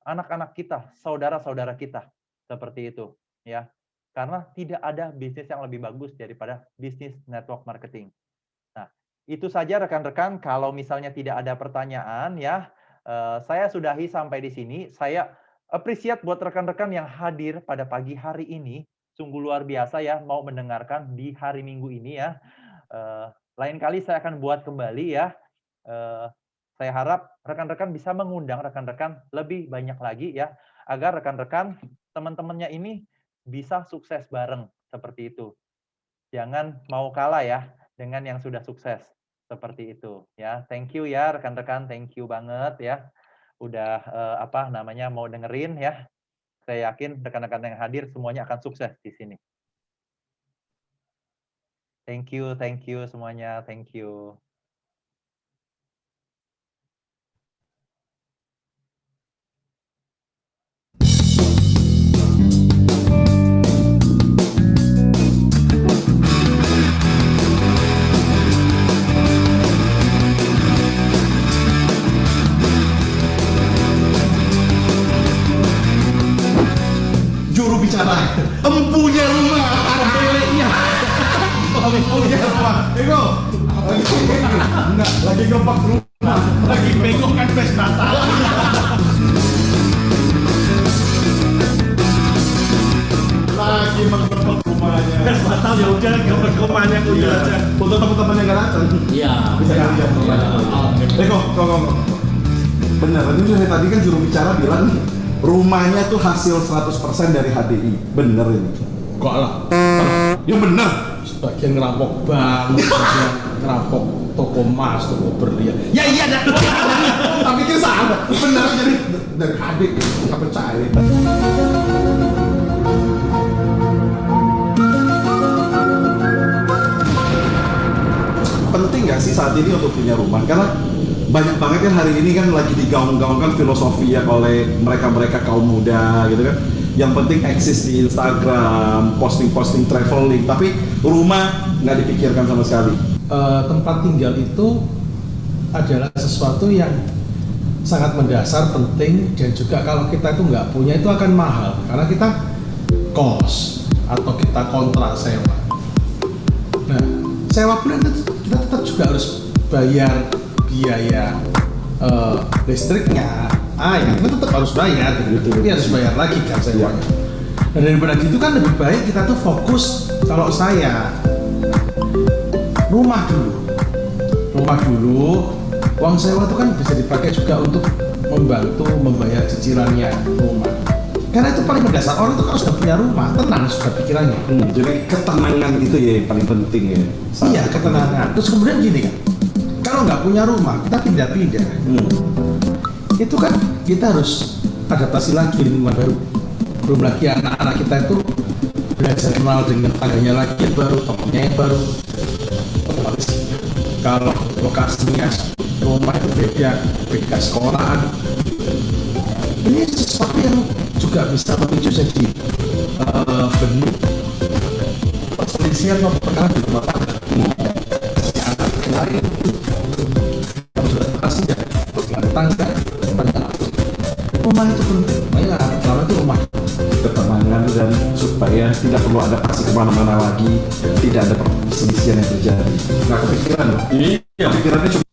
anak-anak kita, saudara-saudara kita. Seperti itu, ya. Karena tidak ada bisnis yang lebih bagus daripada bisnis network marketing. Nah, itu saja rekan-rekan. Kalau misalnya tidak ada pertanyaan, ya, saya sudahi sampai di sini. Saya appreciate buat rekan-rekan yang hadir pada pagi hari ini. Sungguh luar biasa ya, mau mendengarkan di hari Minggu ini ya. Lain kali saya akan buat kembali ya. Saya harap rekan-rekan bisa mengundang rekan-rekan lebih banyak lagi ya, agar rekan-rekan teman-temannya ini bisa sukses bareng seperti itu. Jangan mau kalah ya dengan yang sudah sukses seperti itu ya. Thank you ya rekan-rekan, thank you banget ya. Udah apa namanya mau dengerin ya. Saya yakin rekan-rekan yang hadir semuanya akan sukses di sini. Thank you semuanya, thank you. Lagi ngepak rumah, lagi bengkok kan pesta Natal. Lagi mengebek rumahnya. Pesta Natal ya udah gebek rumahnya udah aja. Untuk teman-teman yang nggak datang. Iya. Bisa kalian. Kok. Benar, tadi tadi kan juru bicara bilang nih, rumahnya tuh hasil 100% dari HDI. Bener ini. Kok lah. Ya bener. Sebagian ngerampok bank, sebagian ngerampok toko emas, toko berlian. Ya iya dah. Tapi kan salah. Bener jadi dari HDI nggak percaya. Penting nggak sih saat ini untuk punya rumah? Karena banyak banget kan hari ini kan lagi digaung-gaungkan filosofi ya oleh mereka-mereka kaum muda gitu kan. Yang penting eksis di Instagram, posting-posting traveling, tapi rumah nggak dipikirkan sama sekali. Tempat tinggal itu adalah sesuatu yang sangat mendasar, penting, dan juga kalau kita itu nggak punya itu akan mahal karena kita kos atau kita kontrak sewa. Nah, sewa bulan kita tetap juga harus bayar biaya listriknya, air, kita tetap harus bayar, tapi harus bayar lagi kan sewanya. Dan daripada itu kan lebih baik kita tuh fokus, kalau saya rumah dulu, uang sewa itu kan bisa dipakai juga untuk membantu membayar cicilannya rumah. Karena itu paling mendasar, orang itu kalau sudah punya rumah, tenang sudah pikirannya. Jadi ketenangan itu ya yang paling penting ya. Iya, ketenangan. Terus kemudian gini kan, kalau nggak punya rumah, kita pindah-pindah. Itu kan kita harus adaptasi lagi di rumah baru. Belum lagi anak-anak kita itu belajar kenal dengan tangganya lagi yang baru, tokonya yang baru. Otomatis kalau lokasinya rumah itu beda sekolahan. Ini sesuatu yang juga bisa memicu jadi bentuk perselisihan atau perkara di rumah tangga. Anak lain kalau sudah kasih ya tangga rumah itu penting. Makanya pertama itu rumah. Ketenangan dan supaya tidak perlu ada pasti kemana-mana lagi, tidak ada perselisihan yang terjadi. Nggak kepikiran loh. Iya. Kepikirannya cuma